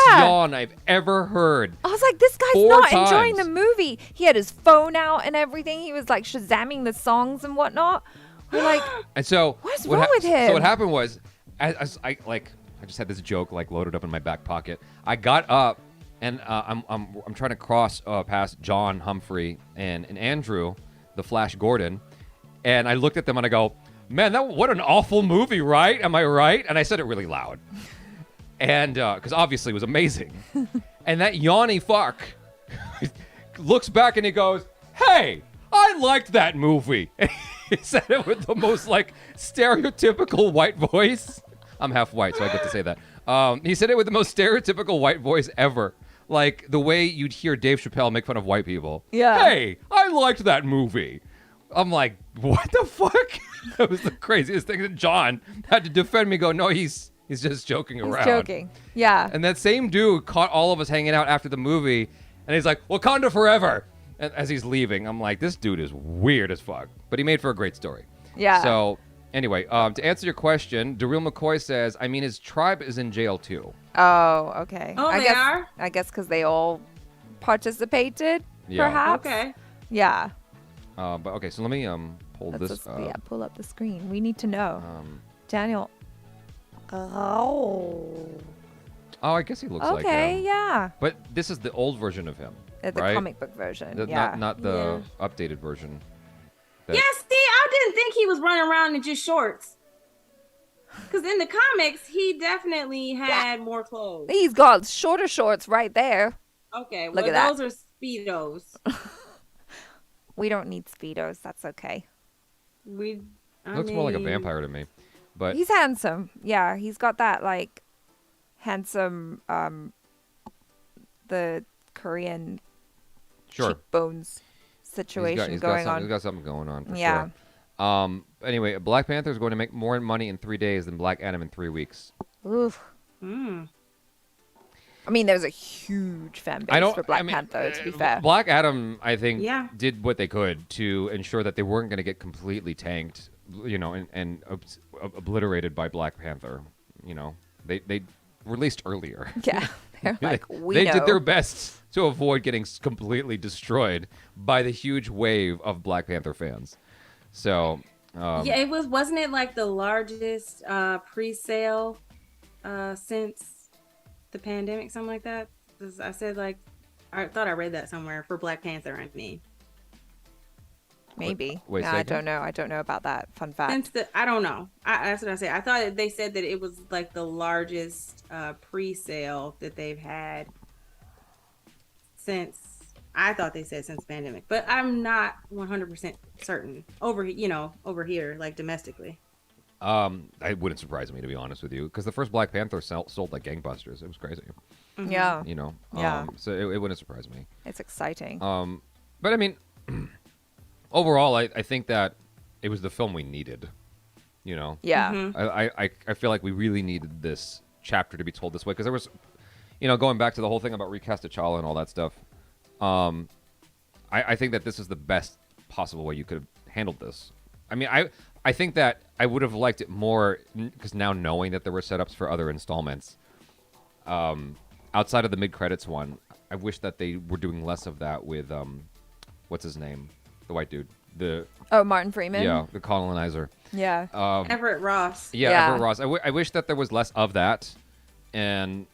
yawn I've ever heard. I was like, this guy's not enjoying the movie. He had his phone out and everything. He was like Shazamming the songs and whatnot. We're like, and so what's wrong with him? So what happened was, as I just had this joke like loaded up in my back pocket. I got up and I'm trying to cross past John Humphrey and Andrew, the Flash Gordon, and I looked at them and I go, man, what an awful movie, right? Am I right? And I said it really loud. And because obviously it was amazing. And that yawny fuck looks back and he goes, hey, I liked that movie. And he said it with the most like stereotypical white voice. I'm half white, so I get to say that. He said it with the most stereotypical white voice ever. Like the way you'd hear Dave Chappelle make fun of white people. Yeah. Hey, I liked that movie. I'm like, what the fuck? That was the craziest thing. That John had to defend me, go, no, he's just joking around. He's joking. Yeah. And that same dude caught all of us hanging out after the movie, and he's like, Wakanda forever. And as he's leaving, I'm like, this dude is weird as fuck. But he made for a great story. Yeah. So, anyway, to answer your question, Daryl McCoy says, I mean, his tribe is in jail too. Oh, okay. Oh, they are? I guess because they all participated, perhaps? Okay. Yeah. But okay, so let me pull this up. Yeah, pull up the screen. We need to know. Daniel. Oh, I guess he looks like him. Okay, yeah. But this is the old version of him, The right? comic book version, Not the updated version. Yeah, see, I didn't think he was running around in just shorts. Because in the comics, he definitely had more clothes. He's got shorter shorts right there. Okay, well, Look at those are Speedos. We don't need Speedos. That's okay. Looks more like a vampire to me. But he's handsome. Yeah, he's got that like handsome the Korean cheekbones situation going on. He's got something going on for sure. Anyway, Black Panther is going to make more money in 3 days than Black Adam in 3 weeks. Oof. I mean, there's a huge fan base for Black Panther, to be fair. Black Adam, I think, did what they could to ensure that they weren't going to get completely tanked, and obliterated by Black Panther. They released earlier. Yeah, they're like, they did their best to avoid getting completely destroyed by the huge wave of Black Panther fans. So yeah, it wasn't it like the largest pre-sale since the pandemic, something like that? I said like I thought I read that somewhere for Black Panther. I mean, Maybe. Wait, no, say I again? don't know. I don't know about that. Fun fact. since I don't know. That's what I said. I thought they said that it was like the largest pre-sale that they've had since. I thought they said since pandemic, but I'm not 100% certain over here, like domestically. it wouldn't surprise me, to be honest with you, because the first Black Panther sold like gangbusters. It was crazy. Yeah. You know. Yeah. So it wouldn't surprise me. It's exciting. But I mean, overall, I think that it was the film we needed. You know. yeah. Mm-hmm. I feel like we really needed this chapter to be told this way, because there was, going back to the whole thing about recast T'Challa and all that stuff. I think that this is the best possible way you could have handled this. I mean, I think that I would have liked it more, because now knowing that there were setups for other installments, outside of the mid-credits one, I wish that they were doing less of that with, what's his name? The white dude. Martin Freeman? Yeah, the colonizer. Yeah. Everett Ross. Yeah. Everett Ross. I wish that there was less of that and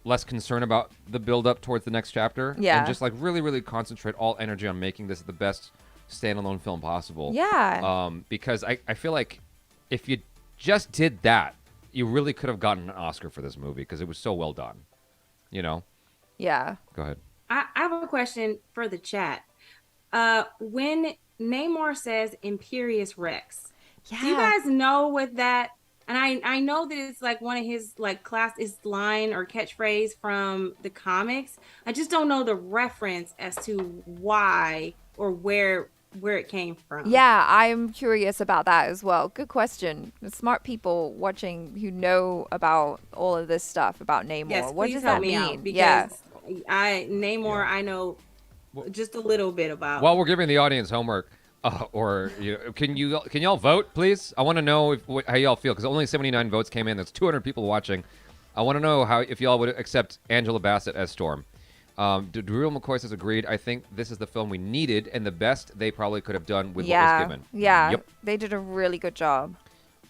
less concern about the build-up towards the next chapter. Yeah. And just like really, really concentrate all energy on making this the best standalone film possible. Yeah. Because I feel like if you just did that, you really could have gotten an Oscar for this movie, because it was so well done. Yeah. Go ahead. I have a question for the chat. When Namor says Imperious Rex, Yeah. do you guys know what that? And I know that it's like one of his like classic line or catchphrase from the comics. I just don't know the reference as to why or where it came from. Yeah, I'm curious about that as well. Good question. The smart people watching who know about all of this stuff about Namor. Yes, What please does help that me mean? out, Yeah. because Namor I know just a little bit about. While we're giving the audience homework, can y'all vote, please? I want to know how y'all feel, because only 79 votes came in. There's 200 people watching. I want to know if y'all would accept Angela Bassett as Storm. Drew McCoy says agreed. I think this is the film we needed and the best they probably could have done with what was given. Yeah. Yep. They did a really good job.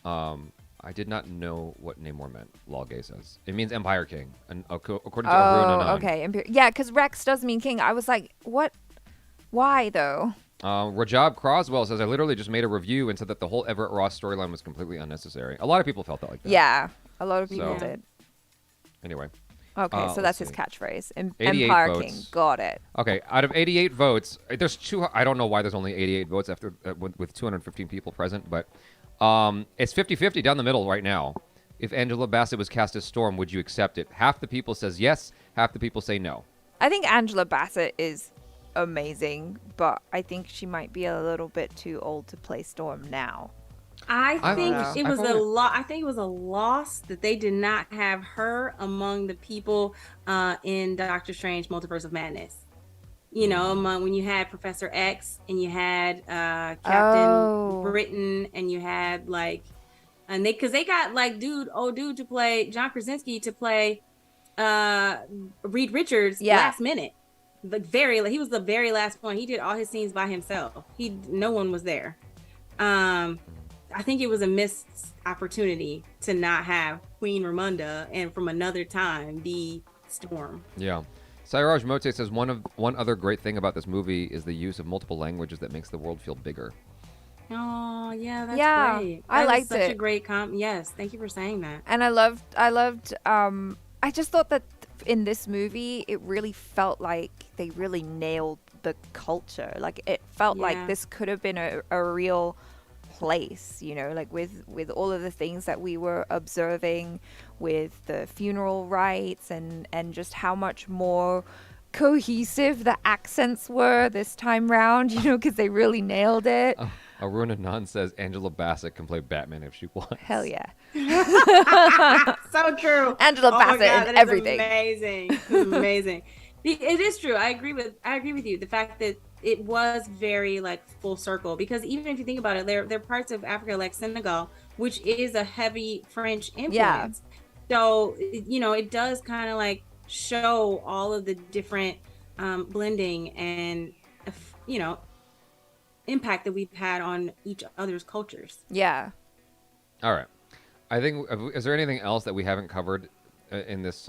I did not know what Namor meant. Lawgay says it means Empire King, and according to Arun Anan. Okay. Yeah, because Rex does mean king. I was like, what? Why though? Rajab Croswell says I literally just made a review and said that the whole Everett Ross storyline was completely unnecessary. A lot of people felt that like that. Yeah, a lot of people So- did. Anyway. Okay, so let's that's his see. catchphrase. 88 Empire votes. King. Got it. Okay, out of 88 votes, there's two. I don't know why there's only 88 votes after with 215 people present, but it's 50-50 down the middle right now. If Angela Bassett was cast as Storm, would you accept it? Half the people says yes, half the people say no. I think Angela Bassett is amazing, but I think she might be a little bit too old to play Storm now. I think know. it was I think it was a loss that they did not have her among the people in Doctor Strange Multiverse of Madness. Among when you had Professor X and you had Captain Britain and you had because they got like dude to play John Krasinski to play Reed Richards last minute. He was the very last one. He did all his scenes by himself. No one was there. I think it was a missed opportunity to not have Queen Ramonda and from another time be Storm. Yeah. Sairaj Mote says one other great thing about this movie is the use of multiple languages that makes the world feel bigger. Oh yeah, that's great. I That liked is such it. a great Yes, thank you for saying that. And I loved I just thought that in this movie it really felt like they really nailed the culture. Like it felt like this could have been a real place, like with all of the things that we were observing with the funeral rites and just how much more cohesive the accents were this time round, because they really nailed it. Arun Anan says Angela Bassett can play Batman if she wants. Hell yeah. So true. Angela Bassett that in is everything. Amazing. Amazing. It is true. I agree with you. The fact that it was very full circle, because even if you think about it, there are parts of Africa like Senegal, which is a heavy French influence. Yeah. So, it does kind of show all of the different blending and impact that we've had on each other's cultures. Yeah. All right. I think, is there anything else that we haven't covered in this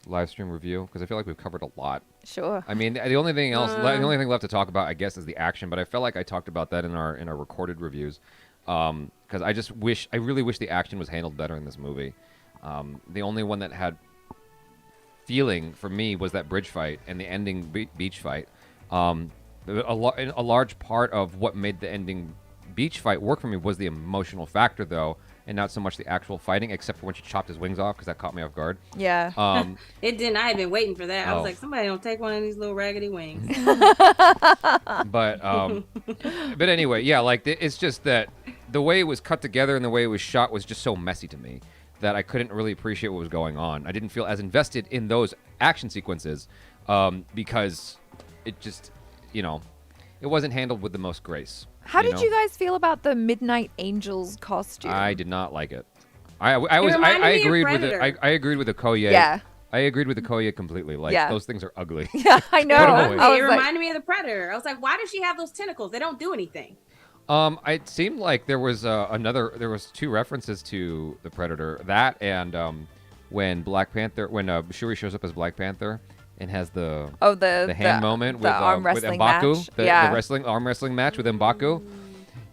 live stream review? Because I feel like we've covered a lot. Sure. I mean, the only thing left to talk about, I guess, is the action. But I felt like I talked about that in our recorded reviews. Because I really wish the action was handled better in this movie. The only one that had feeling for me was that bridge fight and the ending beach fight. A large part of what made the ending beach fight work for me was the emotional factor, though, and not so much the actual fighting, except for when she chopped his wings off, because that caught me off guard. Yeah. It didn't. I had been waiting for that. I was like, somebody don't take one of these little raggedy wings. But anyway, yeah, like it's just that the way it was cut together and the way it was shot was just so messy to me that I couldn't really appreciate what was going on. I didn't feel as invested in those action sequences because it just, it wasn't handled with the most grace. How did you guys feel about the Midnight Angels costume? I did not like it. I agreed with it. I agreed with Okoye. Yeah. I agreed with Okoye completely. Like, those things are ugly. Yeah, I know. It reminded me of the Predator. I was like, why does she have those tentacles? They don't do anything. It seemed like there was two references to the Predator. That and when Shuri shows up as Black Panther and has the hand moment with wrestling M'Baku, match. the arm wrestling match with M'Baku.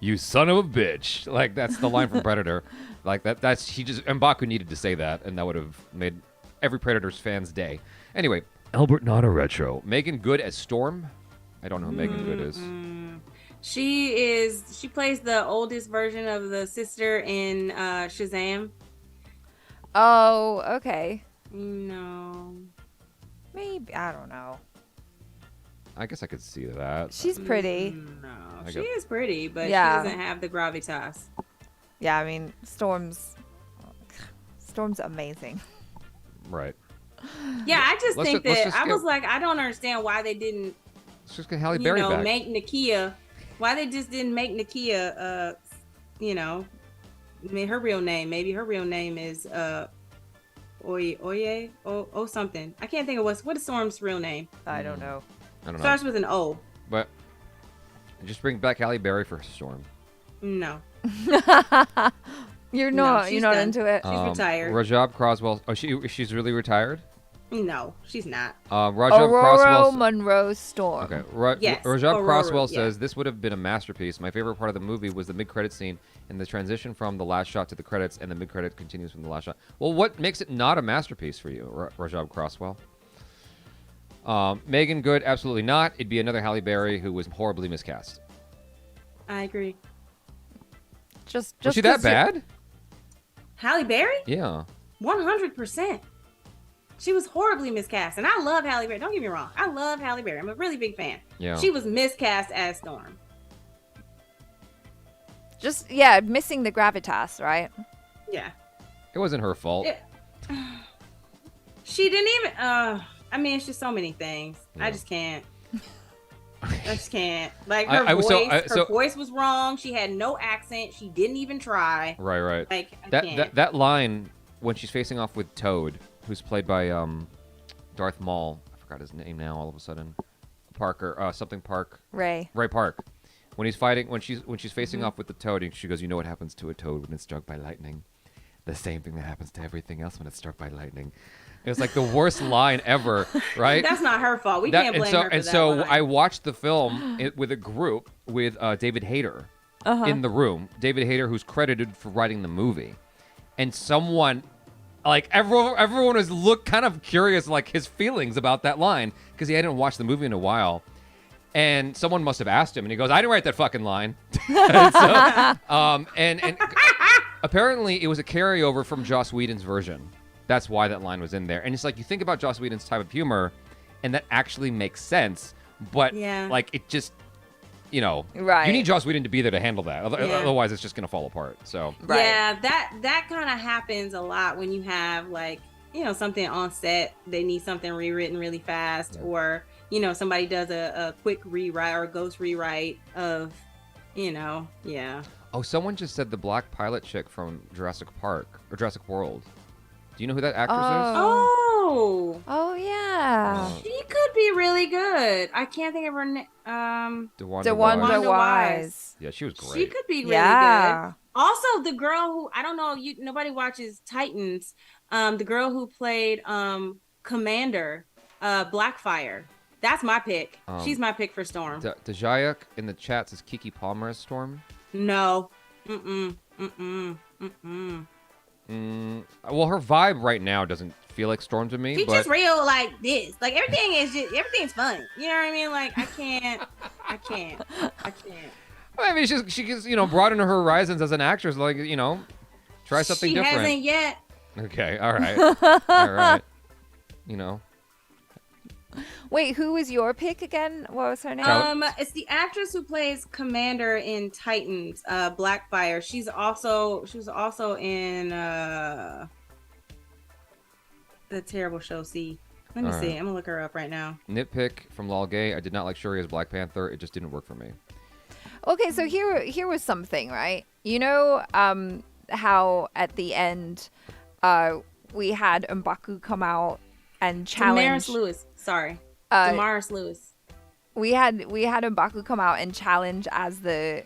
You son of a bitch! Like, that's the line from Predator. Like M'Baku needed to say that, and that would have made every Predator's fan's day. Anyway, Albert not a retro. Megan Good as Storm. I don't know who Megan Good is. She plays the oldest version of the sister in Shazam. Oh, okay. No. Maybe, I don't know. I guess I could see that. She's pretty. No, she is pretty, but she doesn't have the gravitas. Yeah, I mean, Storm's amazing. Right. Yeah, I just think that I was like, I don't understand why they didn't. Let's just get Halle Berry back. Make Nakia. Why they just didn't make Nakia? I mean, her real name. Maybe her real name is Oye something. I can't think of what is Storm's real name. I don't know. Starts with an O. But just bring back Halle Berry for Storm. No. You're not done. into it. She's retired. Rajab Croswell. Oh, she's really retired? No, she's not. Rajab Aurora Croswell. Monroe Storm. Okay. Yes, Rajab Aurora, Croswell says this would have been a masterpiece. My favorite part of the movie was the mid-credit scene and the transition from the last shot to the credits, and the mid-credit continues from the last shot. Well, what makes it not a masterpiece for you, Rajab Croswell? Megan Good, absolutely not. It'd be another Halle Berry who was horribly miscast. I agree. Just was she that bad? Halle Berry? Yeah. 100%. She was horribly miscast, and I love Halle Berry. Don't get me wrong. I love Halle Berry. I'm a really big fan. Yeah. She was miscast as Storm. Just, missing the gravitas, right? Yeah. It wasn't her fault. She didn't even... I mean, it's just so many things. Yeah. I just can't. Like, her voice was wrong. She had no accent. She didn't even try. Right. Like, I can't. That line when she's facing off with Toad, who's played by Darth Maul. I forgot his name now. All of a sudden, something Park. Ray Park. When he's fighting, when she's facing off with the Toad, and she goes, "You know what happens to a toad when it's struck by lightning? The same thing that happens to everything else when it's struck by lightning." It was like the worst line ever, right? That's not her fault. We can't blame her for that line. I watched the film with a group with David Hayter in the room. David Hayter, who's credited for writing the movie, and someone, like everyone was kind of curious, like his feelings about that line because he hadn't watched the movie in a while, and someone must have asked him, and he goes, "I didn't write that fucking line." and apparently it was a carryover from Joss Whedon's version. That's why that line was in there. And it's like, you think about Joss Whedon's type of humor, and that actually makes sense. But, like, it just, right. You need Joss Whedon to be there to handle that. Otherwise, it's just going to fall apart. So right. Yeah, that kind of happens a lot when you have, like, something on set. They need something rewritten really fast. Yeah. Or, somebody does a quick rewrite or a ghost rewrite of, yeah. Oh, someone just said the black pilot chick from Jurassic Park or Jurassic World. Do you know who that actress is? Oh, Oh yeah. She could be really good. I can't think of her name. DeWanda Wanda Wise. Wise. Yeah, she was great. She could be really Yeah. good. Also, the girl who I don't know, nobody watches Titans. The girl who played Commander, Blackfire. That's my pick. She's my pick for Storm. Dejayuk in the chat says Kiki Palmer as Storm. No. Well, her vibe right now doesn't feel like Storm to me. She's but... just real like this. Like everything's fun. You know what I mean? Like I can't. I mean, she gets, broaden her horizons as an actress. Like, try something different. She hasn't yet. Okay, all right. All right. Wait, who was your pick again? What was her name? It's the actress who plays Commander in Titans, Blackfire. She was also in the terrible show. See, let me see. I'm gonna look her up right now. Nitpick from Lol Gay. I did not like Shuri as Black Panther. It just didn't work for me. Okay, so here was something, right? How at the end, we had M'Baku come out and challenge. Damaris Lewis. Sorry, Damaris Lewis. We had M'Baku come out and challenge as the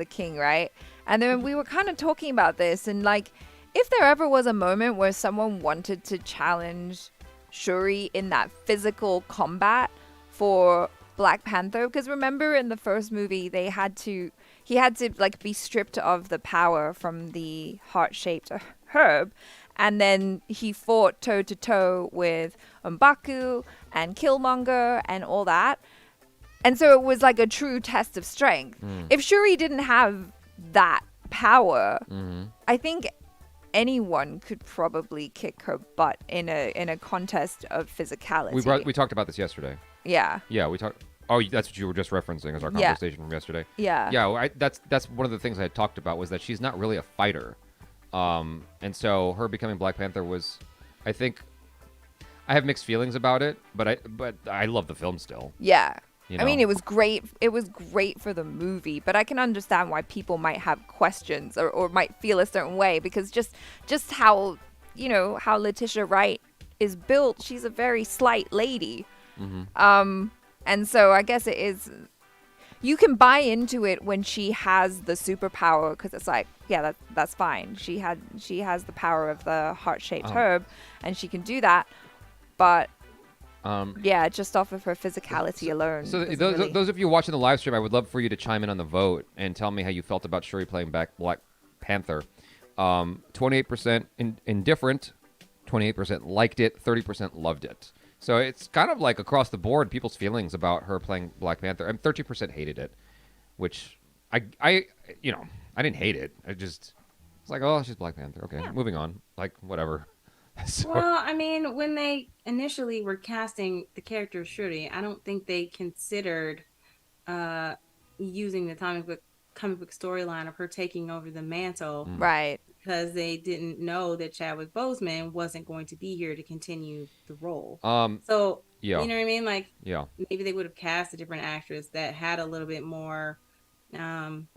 king, right? And then we were kind of talking about this, and like, if there ever was a moment where someone wanted to challenge Shuri in that physical combat for Black Panther, because remember in the first movie he had to like be stripped of the power from the heart-shaped herb, and then he fought toe to toe with M'Baku and Killmonger and all that, and so it was like a true test of strength. If Shuri didn't have that power, I think anyone could probably kick her butt in a contest of physicality. We talked about this yesterday. Yeah. Yeah, we talked. Oh, that's what you were just referencing as our conversation from yesterday. Yeah. Yeah, that's one of the things I had talked about was that she's not really a fighter, and so her becoming Black Panther was, I think, I have mixed feelings about it, but I love the film still. Yeah. You I mean, know? it was great. It was great for the movie, but I can understand why people might have questions or might feel a certain way, because just how how Letitia Wright is built. She's a very slight lady. And so I guess it is, you can buy into it when she has the superpower, because it's like, yeah, that's fine. She has the power of the heart-shaped herb, and she can do that. But yeah, just off of her physicality alone. So those of you watching the live stream, I would love for you to chime in on the vote and tell me how you felt about Shuri playing back Black Panther. 28% indifferent, 28% liked it, 30% loved it. So it's kind of like across the board, people's feelings about her playing Black Panther. And 30% hated it, which I didn't hate it. It's like, oh, she's Black Panther. Okay, moving on. Like, whatever. So. Well, I mean, when they initially were casting the character Shuri, I don't think they considered using the comic book storyline of her taking over the mantle. Right. Because they didn't know that Chadwick Boseman wasn't going to be here to continue the role. So, yeah. You know what I mean? Like, yeah. Maybe they would have cast a different actress that had a little bit more physicality.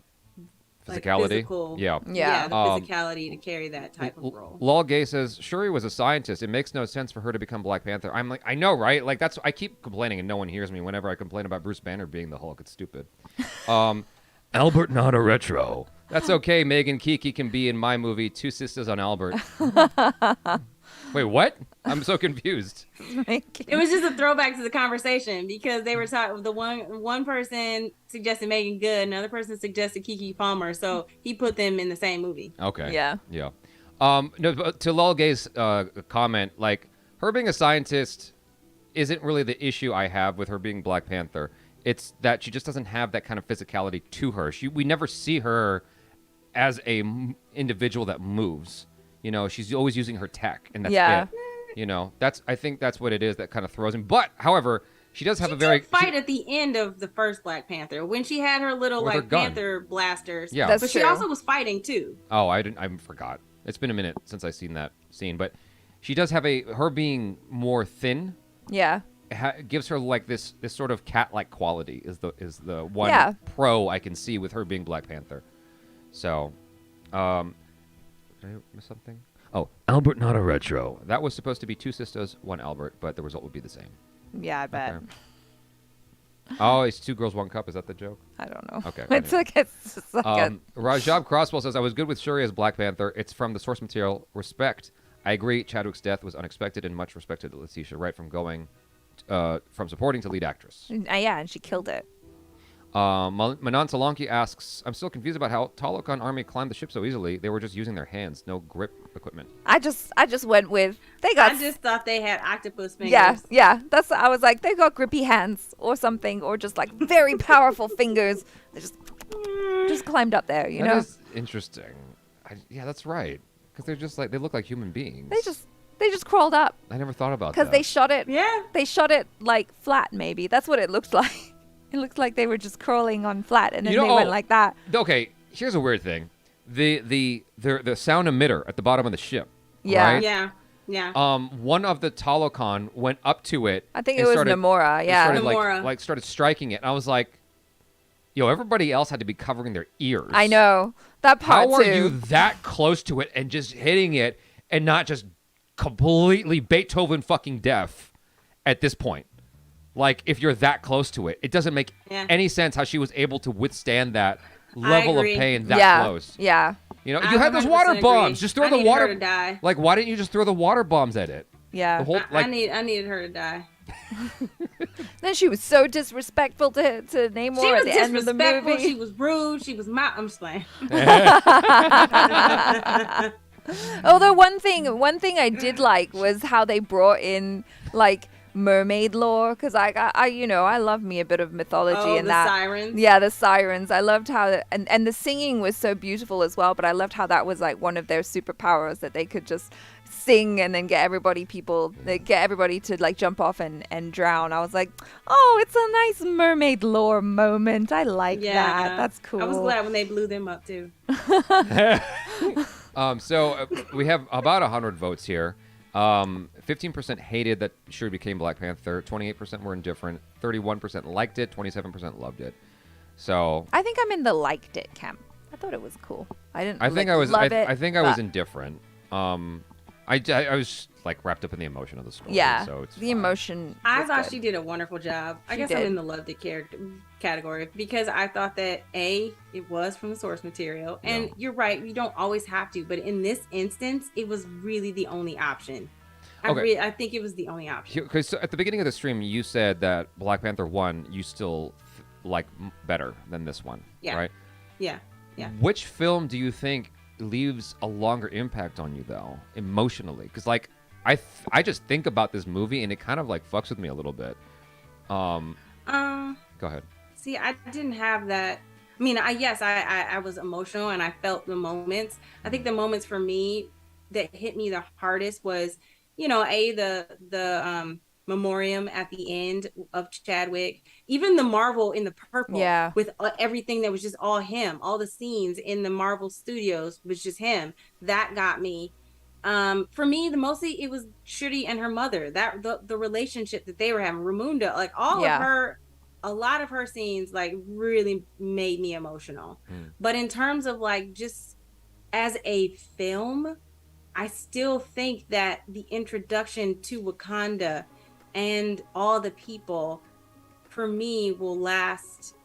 like physical, Yeah. The physicality to carry that type of role. Law Gay says Shuri was a scientist. It makes no sense for her to become Black Panther. I'm like, I know, right? Like, I keep complaining and no one hears me whenever I complain about Bruce Banner being the Hulk. It's stupid. Albert, not a retro. That's okay. Megan Kiki can be in my movie, Two Sisters on Albert. Wait, what? I'm so confused. It was just a throwback to the conversation because they were talking. The one person suggested Megan Good, another person suggested Kiki Palmer, so he put them in the same movie. Okay. Yeah. Yeah. No, but to Lol Gay's comment, like her being a scientist isn't really the issue I have with her being Black Panther. It's that she just doesn't have that kind of physicality to her. We never see her as a individual that moves. You know, she's always using her tech, and that's it. You know, I think that's what it is that kind of throws him. But, however, she does have a very fight at the end of the first Black Panther when she had her little with like her gun. Panther blasters. Yeah, That's but true. she also was fighting too. Oh, I forgot. It's been a minute since I've seen that scene, but she does have her being more thin. Yeah. Gives her like this sort of cat-like quality is the one pro I can see with her being Black Panther. So, did I miss something? Oh, Albert, not a retro. That was supposed to be 2 sisters, 1 Albert, but the result would be the same. Yeah, I bet. Okay. Oh, it's 2 girls, 1 cup. Is that the joke? I don't know. Okay. It's anyway. like it's just like Rajab Crosswell says, I was good with Shuri as Black Panther. It's from the source material. Respect. I agree. Chadwick's death was unexpected and much respected to Letitia Wright from going from supporting to lead actress. yeah, and she killed it. Manan Solanki asks, I'm still confused about how Talokan army climbed the ship so easily. They were just using their hands, no grip equipment. I just went with they got. I just thought they had octopus fingers. Yeah. I was like, they got grippy hands or something, or just like very powerful fingers. They just climbed up there, you know. That is interesting. Yeah, that's right. Because they're just like they look like human beings. They just crawled up. I never thought about that. Because they shot it. Yeah. They shot it like flat, maybe. That's what it looked like. It looked like they were just crawling on flat, and then they went like that. Okay, here's a weird thing. The sound emitter at the bottom of the ship. Yeah. Right? Yeah. One of the Talokan went up to it. I think it was Namora. Yeah. Started striking it. And I was like, yo, everybody else had to be covering their ears. I know. That part How too. are you that close to it and just hitting it and not just completely Beethoven fucking deaf at this point? Like, if you're that close to it, it doesn't make any sense how she was able to withstand that level of pain that close. Yeah. You know, you had those water bombs. Just throw the water. Her to die. Like, why didn't you just throw the water bombs at it? Yeah. The whole, I needed her to die. Then she was so disrespectful to Namor She was at the end of the disrespectful. movie. She was rude. She was I'm just playing. Although one thing I did like was how they brought in like mermaid lore, because I love me a bit of mythology and that. Sirens. Yeah, the sirens. I loved how and the singing was so beautiful as well. But I loved how that was like one of their superpowers, that they could just sing and then get everybody to like jump off and drown. I was like, oh, it's a nice mermaid lore moment. I like that. That's cool. I was glad when they blew them up too. So we have about 100 votes here. 15% hated that Shuri became Black Panther. 28% were indifferent. 31% liked it. 27% loved it. So I think I'm in the liked it camp. I thought it was cool. I didn't. I think love it. I think I was indifferent. I was like wrapped up in the emotion of the story. Yeah, so it's the fine. emotion. I was thought good. she did a wonderful job. I guess did. I'm in the loved it category because I thought that it was from the source material, and you're right, you don't always have to, but in this instance, it was really the only option. Okay. I think it was the only option. Because at the beginning of the stream, you said that Black Panther 1 you still like better than this one. Yeah. Right? Yeah. Which film do you think leaves a longer impact on you, though, emotionally? Because, like, I just think about this movie, and it kind of, like, fucks with me a little bit. Go ahead. See, I didn't have that. I mean, I was emotional, and I felt the moments. I think the moments for me that hit me the hardest was, the memoriam at the end of Chadwick, even the Marvel in the purple, with everything that was just all him, all the scenes in the Marvel Studios was just him. That got me. For me, mostly it was Shuri and her mother, that the relationship that they were having. Ramonda, like a lot of her scenes like really made me emotional. But in terms of like just as a film, I still think that the introduction to Wakanda and all the people, for me, will last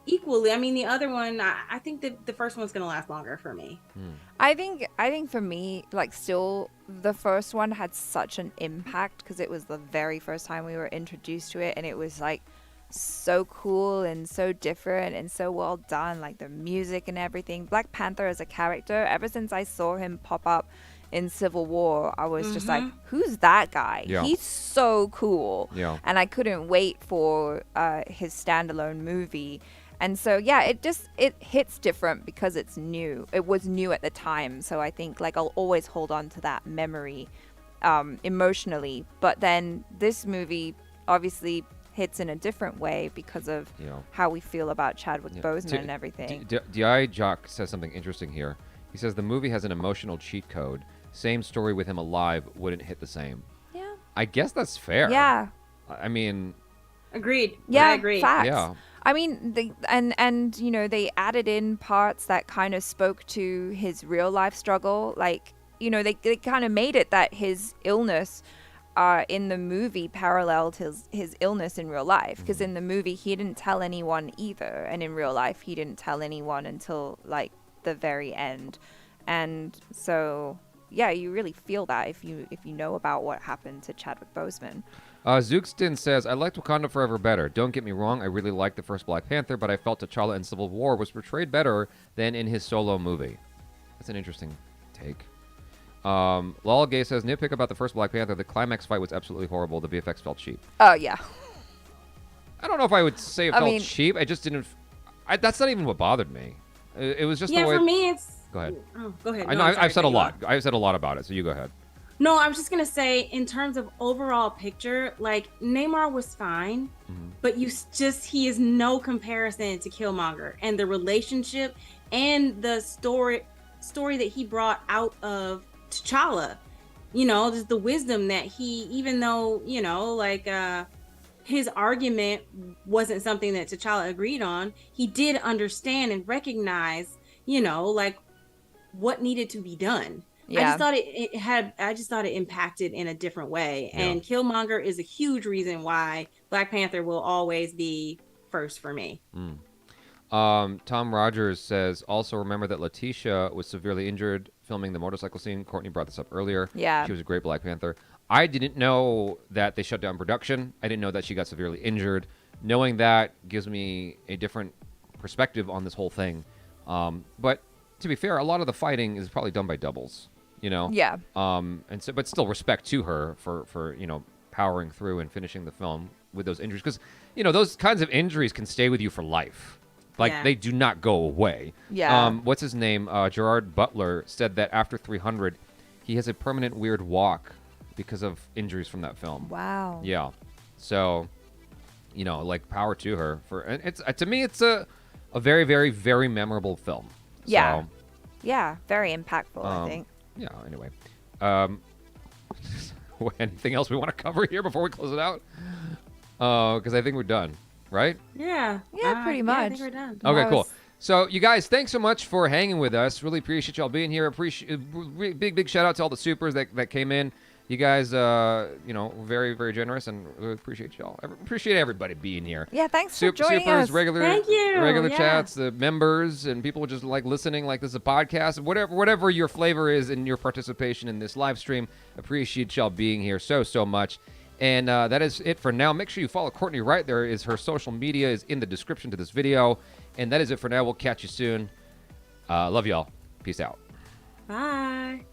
equally. I mean, the other one, I think that the first one's going to last longer for me. I think for me, like, still, the first one had such an impact because it was the very first time we were introduced to it, and it was, like, so cool and so different and so well done, like, the music and everything. Black Panther as a character, ever since I saw him pop up in Civil War, I was just like, who's that guy? Yeah. He's so cool. Yeah. And I couldn't wait for his standalone movie. And so, yeah, it hits different because it's new. It was new at the time. So I think, like, I'll always hold on to that memory emotionally. But then this movie obviously hits in a different way because of how we feel about Chadwick Boseman and everything. D.I. Jock says something interesting here. He says the movie has an emotional cheat code. Same story with him alive wouldn't hit the same. Yeah. I guess that's fair. Yeah. I mean... Agreed. Yeah, I agree. Facts. Yeah. I mean, they added in parts that kind of spoke to his real life struggle. Like, they kind of made it that his illness in the movie paralleled his illness in real life, because in the movie he didn't tell anyone either, and in real life he didn't tell anyone until like the very end. And so yeah, you really feel that if you know about what happened to Chadwick Boseman. Zookston says, I liked Wakanda Forever better. Don't get me wrong, I really liked the first Black Panther, but I felt T'Challa in Civil War was portrayed better than in his solo movie. That's an interesting take. Lol Gay says, nitpick about the first Black Panther, the climax fight was absolutely horrible. The VFX felt cheap. Oh, yeah. I don't know if I would say it felt cheap. I just didn't... that's not even what bothered me. It was just the way... Yeah, for me, it's... Go ahead. Oh, go ahead. I know, I've said a lot. I've said a lot about it, so you go ahead. No, I was just going to say, in terms of overall picture, like, Namor was fine, but he is no comparison to Killmonger. And the relationship and the story that he brought out of T'Challa, just the wisdom that he, even though, his argument wasn't something that T'Challa agreed on, he did understand and recognize, what needed to be done. Yeah. I just thought it impacted in a different way. Yeah. And Killmonger is a huge reason why Black Panther will always be first for me. Tom Rogers says, also remember that Letitia was severely injured filming the motorcycle scene. Courtney brought this up earlier. Yeah. She was a great Black Panther. I didn't know that they shut down production. I didn't know that she got severely injured. Knowing that gives me a different perspective on this whole thing. But to be fair, a lot of the fighting is probably done by doubles, Yeah. And so, but still respect to her for powering through and finishing the film with those injuries. Because, those kinds of injuries can stay with you for life. Like, they do not go away. Yeah. What's his name? Gerard Butler said that after 300, he has a permanent weird walk because of injuries from that film. Wow. Yeah. So, like, power to her. And it's to me, it's a very, very, very memorable film. Yeah. So, yeah. Very impactful, I think. Yeah. Anyway. Anything else we want to cover here before we close it out? Because I think we're done. Right? Yeah. Yeah, pretty much. I think we're done. Okay, cool. So, you guys, thanks so much for hanging with us. Really appreciate y'all being here. Big shout out to all the supers that came in. You guys, very, very generous, and really appreciate y'all. Appreciate everybody being here. Yeah, thanks for joining supers, us. Thank you. Regular chats, the members, and people just like listening like this is a podcast. Whatever your flavor is in your participation in this live stream, appreciate y'all being here so much. And that is it for now. Make sure you follow Courtney Wright. Her social media is in the description to this video. And that is it for now. We'll catch you soon. Love y'all. Peace out. Bye.